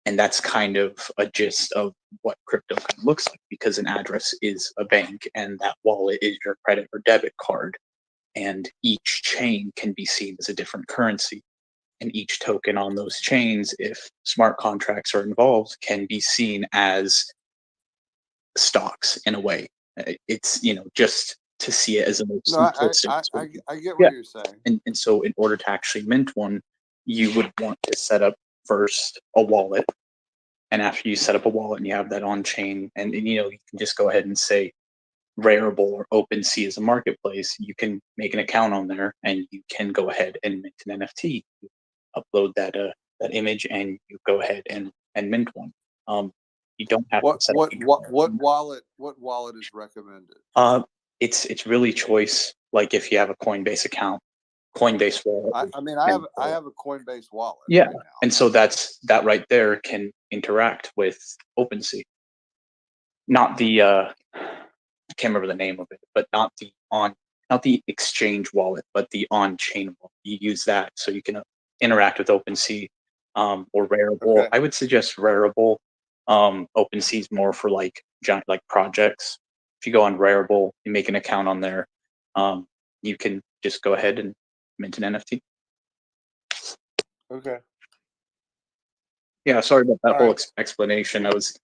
And that's kind of a gist of what crypto kind of looks like, because an address is a bank and that wallet is your credit or debit card. And each chain can be seen as a different currency. And each token on those chains, if smart contracts are involved, can be seen as stocks in a way. It's, just to see it as a more No, simplistic. I get Yeah. what you're saying. And so in order to actually mint one, you would want to set up first a wallet. And after you set up a wallet and you have that on chain, and you can just go ahead and say Rarible or OpenSea as a marketplace, you can make an account on there and you can go ahead and mint an NFT. You upload that image and you go ahead and mint one. You don't have to set up what wallet is recommended? It's really choice. Like if you have a Coinbase account, Coinbase wallet. I mean, I have a Coinbase wallet. Yeah, right now. and so that right there can interact with OpenSea. Not the I can't remember the name of it, but not the exchange wallet, but the on-chain wallet. You use that so you can interact with OpenSea or Rarible. Okay. I would suggest Rarible. OpenSea is more for like giant projects. If you go on Rarible, you make an account on there, you can just go ahead and mint an NFT. Okay. Yeah, sorry about that All whole right. explanation. I was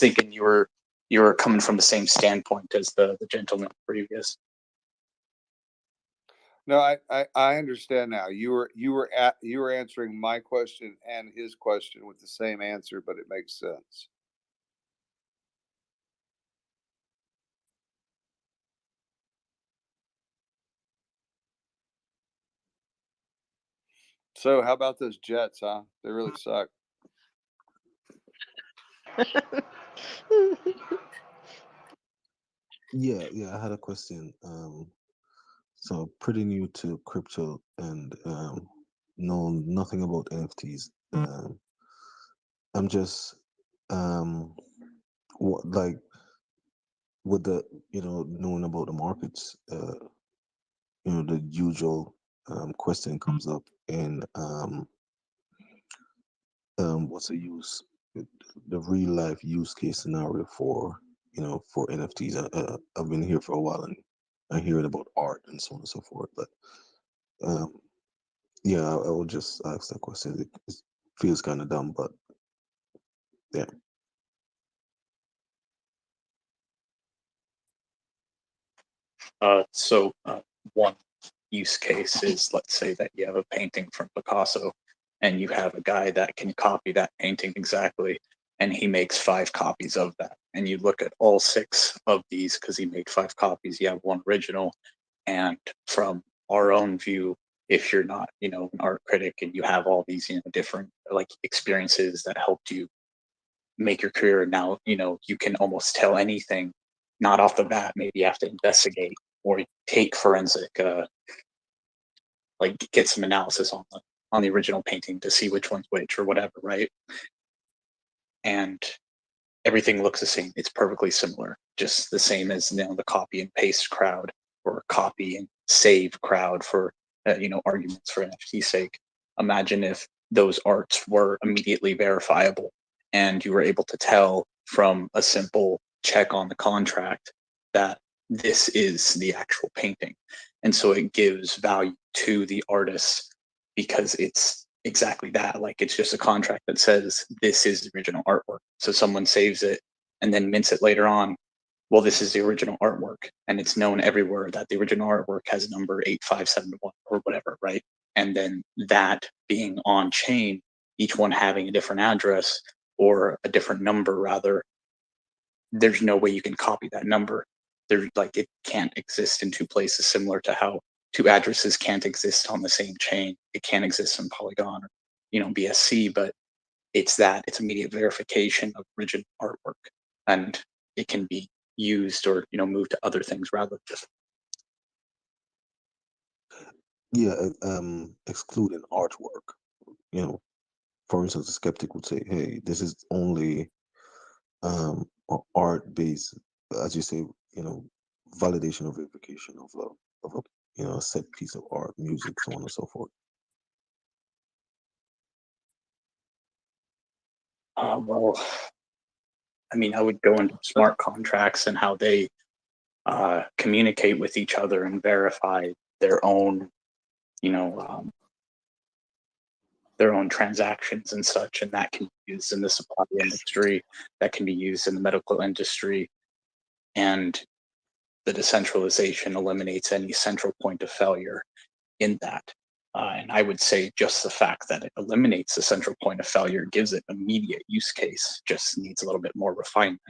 thinking you were coming from the same standpoint as the gentleman previous. No, I understand now. You were answering my question and his question with the same answer, but it makes sense. So, how about those Jets, huh? They really suck. Yeah, I had a question. So pretty new to crypto and know nothing about NFTs. I'm just what like with the knowing about the markets, the usual question comes up and what's the use the real life use case scenario for for NFTs. I've been here for a while and I hear about art and so on and so forth, but yeah, I will just ask that question. It feels kind of dumb, but yeah. So one use case is, let's say that you have a painting from Picasso and you have a guy that can copy that painting exactly, and he makes 5 copies of that. And you look at all 6 of these because he made 5 copies. You have one original, and from our own view, if you're not, you know, an art critic and you have all these, you know, different like experiences that helped you make your career, now, you know, you can almost tell anything, not off the bat. Maybe you have to investigate or take forensic, like get some analysis on the original painting to see which one's which or whatever, right? And everything looks the same. It's perfectly similar, just the same as, you know, the copy and paste crowd or copy and save crowd for you know, arguments for NFT sake. Imagine if those arts were immediately verifiable and you were able to tell from a simple check on the contract that this is the actual painting. And so it gives value to the artist because it's exactly that. Like, it's just a contract that says this is the original artwork. So someone saves it and then mints it later on. Well, this is the original artwork, and it's known everywhere that the original artwork has number 8571 or whatever, right? And then that being on chain, each one having a different address or a different number rather, there's no way you can copy that number. There's like, it can't exist in 2 places, similar to how 2 addresses can't exist on the same chain. It can't exist in Polygon or, you know, BSC, but it's immediate verification of original artwork, and it can be used or, you know, moved to other things rather than Yeah, excluding artwork. You know, for instance, a skeptic would say, "Hey, this is only art based," as you say. You know, validation or verification of a you know, a set piece of art, music, so on and so forth. well, I mean, I would go into smart contracts and how they communicate with each other and verify their own, you know, their own transactions and such, and that can be used in the supply industry, that can be used in the medical industry, and the decentralization eliminates any central point of failure in that. And I would say just the fact that it eliminates the central point of failure gives it immediate use case, just needs a little bit more refinement.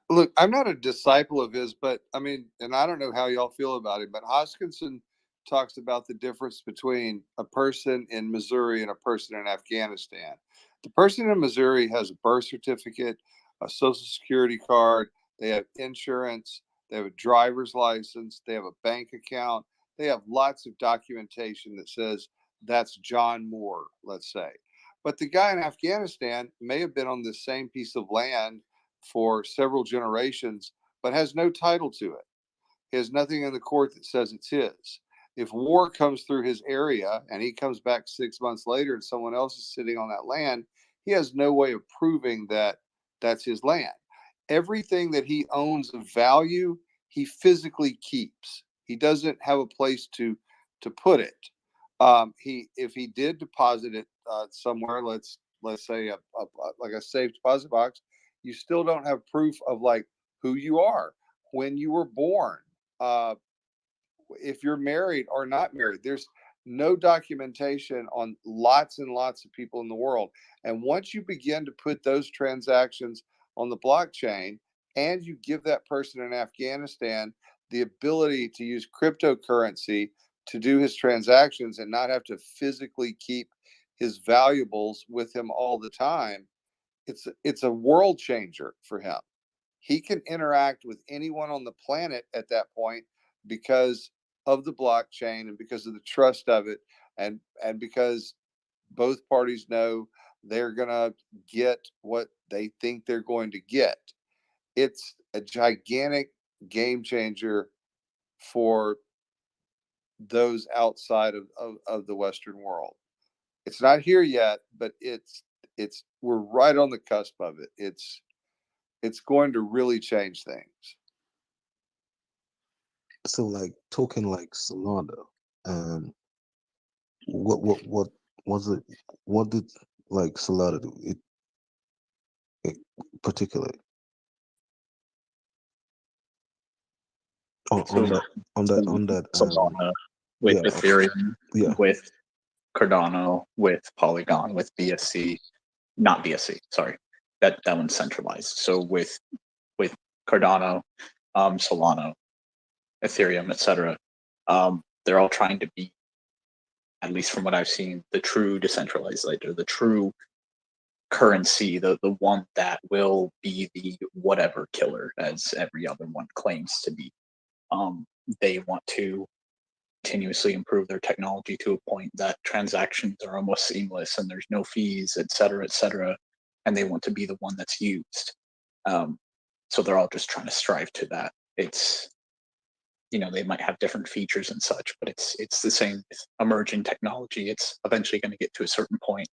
Look, I'm not a disciple of his, but I mean, and I don't know how y'all feel about it, but Hoskinson talks about the difference between a person in Missouri and a person in Afghanistan. The person in Missouri has a birth certificate, a social security card, they have insurance, they have a driver's license, they have a bank account, they have lots of documentation that says that's John Moore, let's say. But the guy in Afghanistan may have been on the same piece of land for several generations, but has no title to it. He has nothing in the court that says it's his. If war comes through his area and he comes back 6 months later and someone else is sitting on that land, he has no way of proving that that's his land. Everything that he owns of value, he physically keeps. He doesn't have a place to put it. If he did deposit it somewhere, let's say like a safe deposit box, you still don't have proof of like who you are, when you were born, if you're married or not married. There's no documentation on lots and lots of people in the world. And once you begin to put those transactions on the blockchain and you give that person in Afghanistan the ability to use cryptocurrency to do his transactions and not have to physically keep his valuables with him all the time, it's a world changer for him. He can interact with anyone on the planet at that point because of the blockchain and because of the trust of it, and because both parties know they're going to get what they think they're going to get. It's a gigantic game changer for those outside of the Western world. It's not here yet, but we're right on the cusp of it. It's going to really change things. So, like token like Solana, what was it? What did like Solana do? It particularly on So that. Solana with Yeah, Ethereum, yeah. with Cardano, with Polygon, with BSC, not BSC, sorry, that one's centralized. So with Cardano, Solano, Ethereum, etc., they're all trying to be, at least from what I've seen, the true decentralized ledger, the true currency, the one that will be the whatever killer, as every other one claims to be. They want to continuously improve their technology to a point that transactions are almost seamless and there's no fees, et cetera, and they want to be the one that's used. So they're all just trying to strive to that. It's, they might have different features and such, but it's the same with emerging technology. It's eventually going to get to a certain point,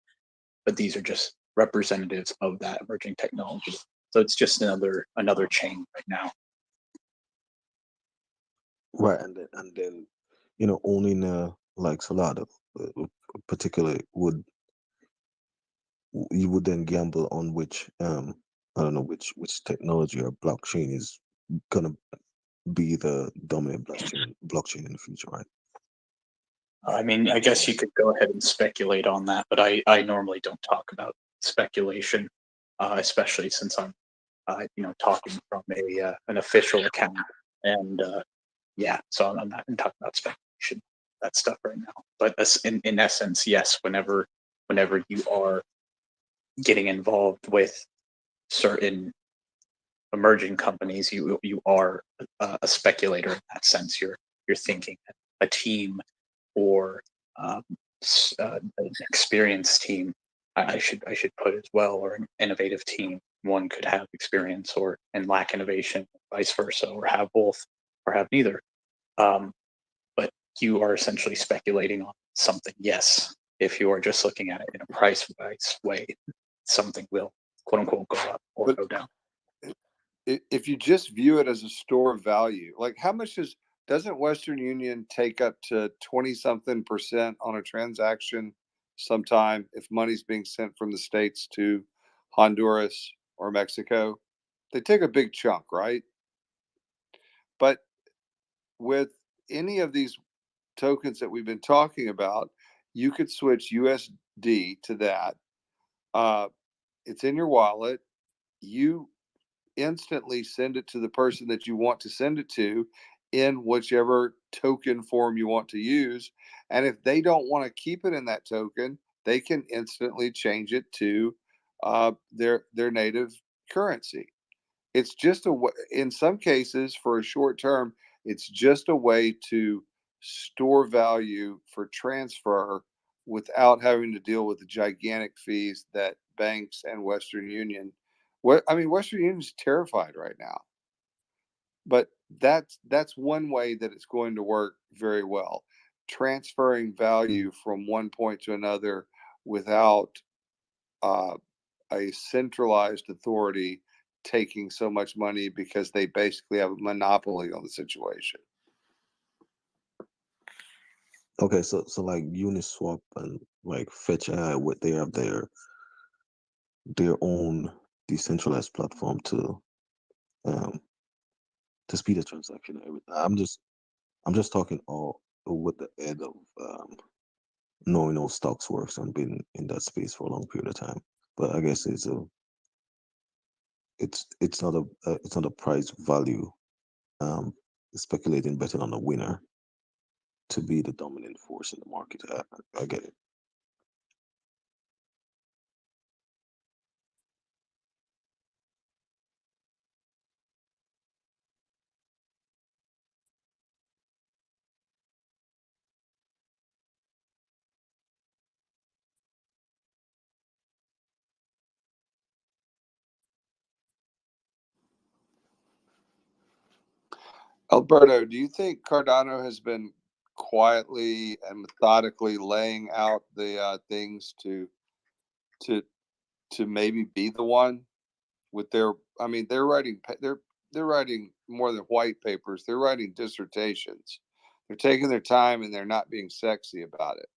but these are just representatives of that emerging technology. So it's just another chain right now. Right, and then owning like Solana, particularly you would then gamble on which I don't know which technology or blockchain is gonna be the dominant blockchain in the future, right? I mean, I guess you could go ahead and speculate on that, but I normally don't talk about speculation, especially since I'm talking from an official account, and so I'm not going to talk about speculation, that stuff right now. But in essence, yes, whenever you are getting involved with certain emerging companies, you are a speculator in that sense. You're thinking a team or an experienced team. I should put as well, or an innovative team. One could have experience and lack innovation, vice versa, or have both, or have neither. But you are essentially speculating on something. Yes, if you are just looking at it in a price-wise way, something will quote unquote go up or go down. If you just view it as a store of value, like how much doesn't Western Union take up to 20-something% on a transaction sometime if money's being sent from the States to Honduras or Mexico? They take a big chunk, right? But with any of these tokens that we've been talking about, you could switch USD to that. It's in your wallet. You instantly send it to the person that you want to send it to in whichever token form you want to use. And if they don't want to keep it in that token, they can instantly change it to their native currency. It's just in some cases, for a short term, it's just a way to store value for transfer without having to deal with the gigantic fees that banks and Western Union. Western Union's terrified right now, but that's one way that it's going to work very well, transferring value from one point to another without a centralized authority taking so much money because they basically have a monopoly on the situation. Okay, so like Uniswap and like Fetch AI, what they have their own decentralized platform to speed a transaction and everything. I'm just talking all with the head of knowing how stocks works and being in that space for a long period of time. But I guess it's not a price value. Speculating better on a winner to be the dominant force in the market. I get it. Alberto, do you think Cardano has been quietly and methodically laying out the things to maybe be the one with their? I mean, they're writing more than white papers. They're writing dissertations. They're taking their time and they're not being sexy about it.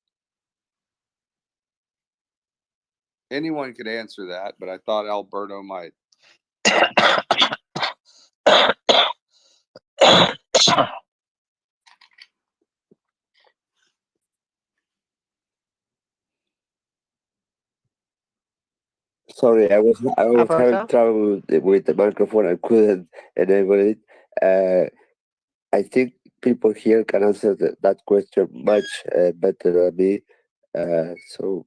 Anyone could answer that, but I thought Alberto might. Sorry, I was having Alberto? trouble with the microphone. I couldn't enable it. I think people here can answer that question much better than me. So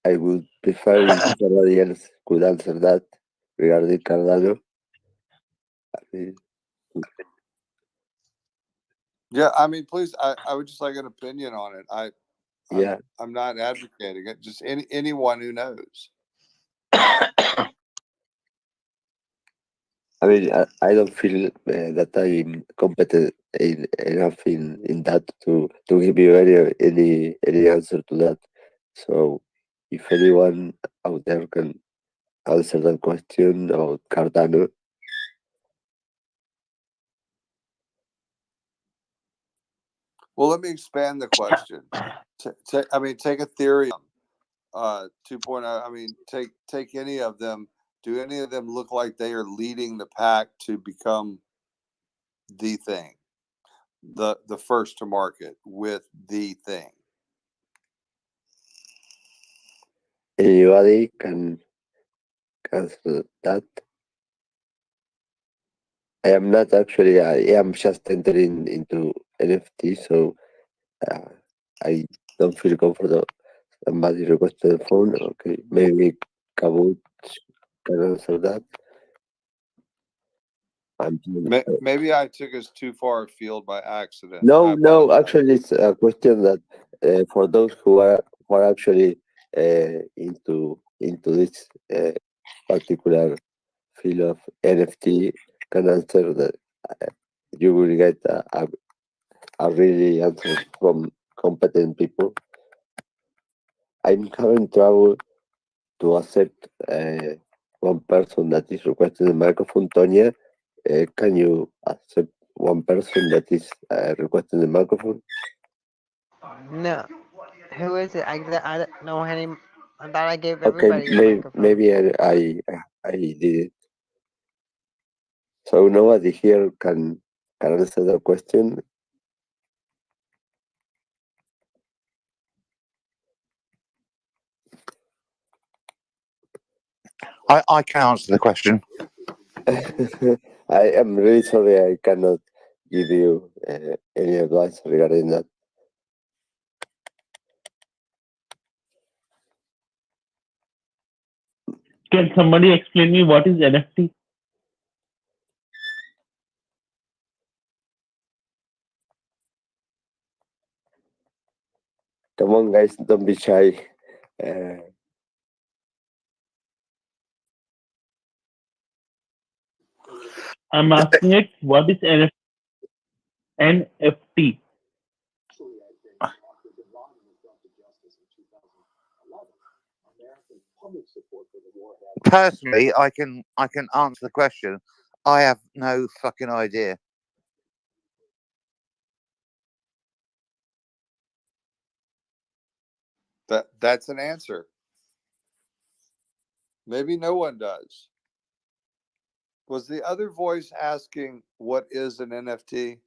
I would prefer if somebody else could answer that regarding Cardano. I mean, Yeah, I mean, please, I would just like an opinion on it. yeah, I'm not advocating it. Just anyone who knows. I mean, I don't feel that I'm competent enough in that to give you any answer to that. So, if anyone out there can answer that question about Cardano, Well, let me expand the question. I mean, take Ethereum 2.0. I mean, take any of them. Do any of them look like they are leading the pack to become the thing, the first to market with the thing? anybody can answer that. I am not actually. I am just entering into NFT, so I don't feel comfortable. Somebody requested the phone. Okay, maybe Kabut can answer that. Maybe I took us too far afield by accident. No. Actually, it's a question that for those who are actually into this particular field of NFT can answer that. You will get a really answer from competent people. I'm having trouble to accept one person that is requesting the microphone. Tonya, can you accept one person that is requesting the microphone? No. Who is it? I don't know any. I thought I gave Okay, everybody a microphone. maybe I did it. So nobody here can answer the question. I can answer the question. I am really sorry I cannot give you any advice regarding that. Can somebody explain me what is NFT? Come on, guys, don't be shy. I'm asking it, what is NFT? Personally, I can answer the question. I have no fucking idea. That's an answer. Maybe no one does. Was the other voice asking what is an NFT?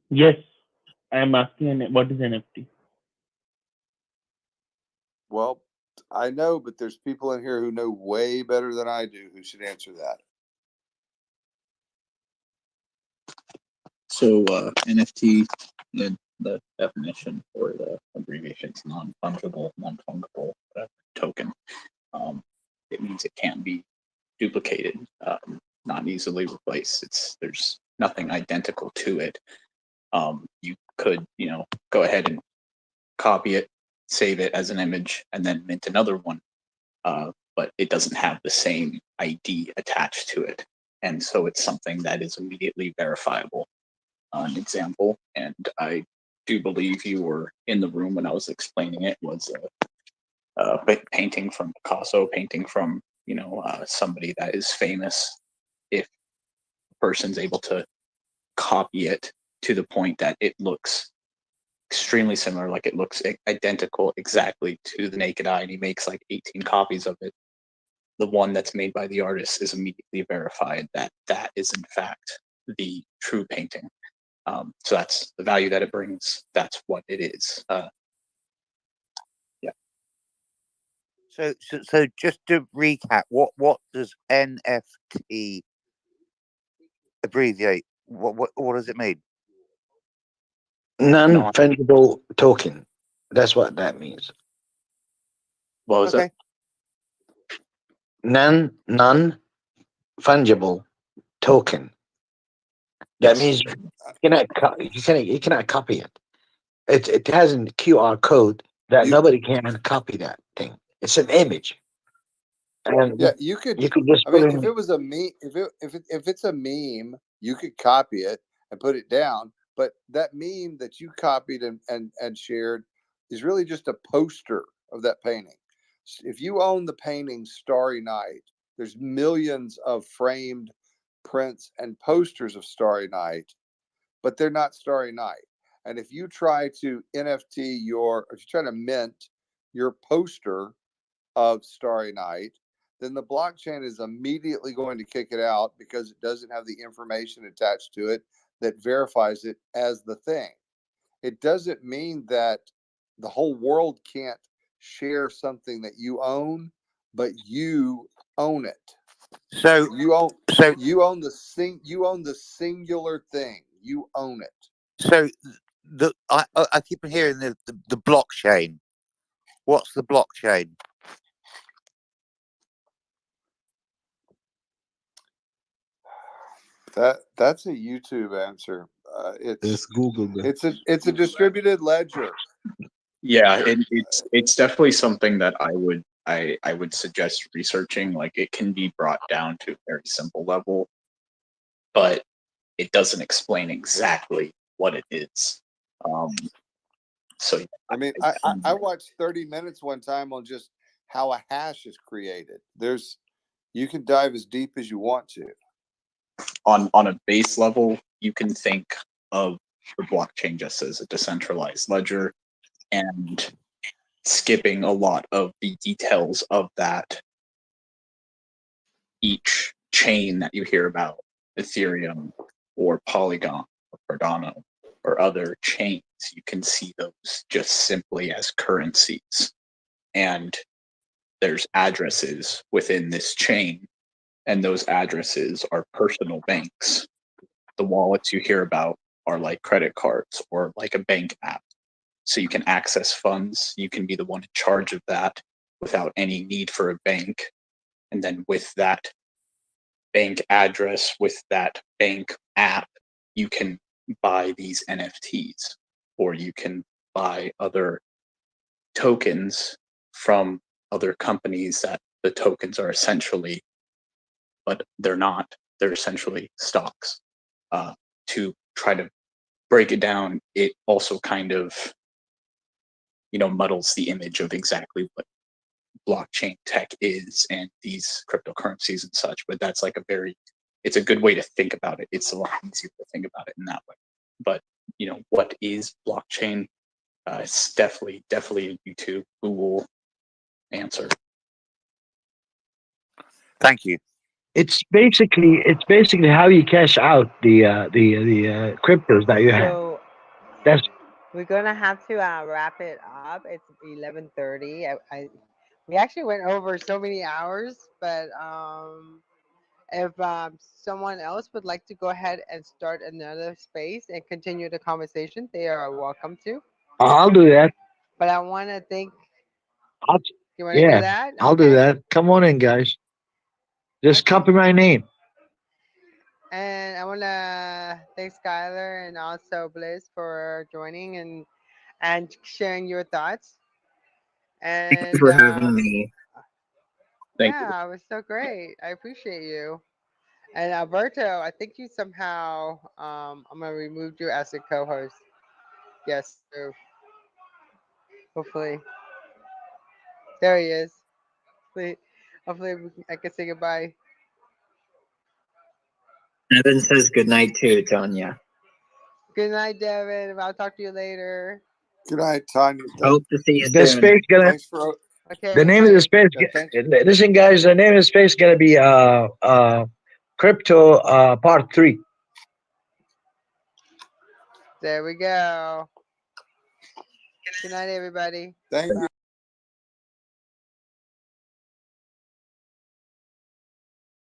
Yes, I am asking what is NFT? Well, I know, but there's people in here who know way better than I do who should answer that. So NFT, the definition or the abbreviation is non-fungible token. It means it can't be duplicated, not easily replaced. There's nothing identical to it. You could, go ahead and copy it, save it as an image, and then mint another one. But it doesn't have the same ID attached to it. And so it's something that is immediately verifiable. An example, and I do believe you were in the room when I was explaining it, was a painting from Picasso, painting from, somebody that is famous. If a person's able to copy it to the point that it looks extremely similar, like it looks identical exactly to the naked eye, and he makes like 18 copies of it, the one that's made by the artist is immediately verified that that is in fact the true painting. So that's the value that it brings. That's what it is. Yeah. So just to recap, what does NFT abbreviate? What does it mean? Non-fungible token. That's what that means. What was Okay. that? Non-fungible token. That means you cannot copy it. It has a QR code that nobody can copy that thing. It's an image, and Yeah, you could just I put mean, it if in. it was a meme, if it's a meme, you could copy it and put it down. But that meme that you copied and shared is really just a poster of that painting. If you own the painting Starry Night, there's millions of framed prints and posters of Starry Night, but they're not Starry Night. And if you try to NFT if you try to mint your poster of Starry Night, then the blockchain is immediately going to kick it out because it doesn't have the information attached to it that verifies it as the thing. It doesn't mean that the whole world can't share something that you own, but you own it. So you own the singular thing. You own it. So I keep hearing the blockchain. What's the blockchain? That's a YouTube answer. It's Google. It's a distributed ledger. Yeah, it's definitely something that I would suggest researching. Like, it can be brought down to a very simple level, but it doesn't explain exactly what it is. So I mean, I watched 30 minutes one time on just how a hash is created. You can dive as deep as you want to. on a base level, you can think of the blockchain just as a decentralized ledger, and skipping a lot of the details of that. Each chain that you hear about, Ethereum or Polygon or Cardano or other chains, you can see those just simply as currencies. And there's addresses within this chain, and those addresses are personal banks. The wallets you hear about are like credit cards or like a bank app. So you can access funds. You can be the one in charge of that without any need for a bank. And then with that bank address, with that bank app, you can buy these NFTs, or you can buy other tokens from other companies that the tokens are essentially, but they're not, they're essentially stocks. To try to break it down, it also kind of, muddles the image of exactly what blockchain tech is and these cryptocurrencies and such. But that's like it's a good way to think about it. It's a lot easier to think about it in that way. But what is blockchain? It's definitely a YouTube, Google answer. Thank you. It's basically how you cash out the cryptos that you have. So That's we're gonna have to wrap it up. It's 11:30. We actually went over so many hours, but if someone else would like to go ahead and start another space and continue the conversation, they are welcome to. I'll do that. But I want to thank. I'll, You want to do yeah, that? I'll do that. Come on in, guys. Just copy my name. And I want to thank Skylar and also Bliss for joining and sharing your thoughts. Thank you And for having me. Thank you. yeah, it was so great. I appreciate you. And Alberto, I think you somehow I'm gonna remove you as a co-host. Yes, so hopefully there he is. Hopefully I can say goodbye. Evan says good night too, Tonya. Good night, Devin. I'll talk to you later. Good night, Tanya. Hope to see you The soon. space gonna. Thanks for. Okay. The name of the space. Listen, guys. The name of the space gonna be crypto part 3. There we go. Good night, everybody. Thank you.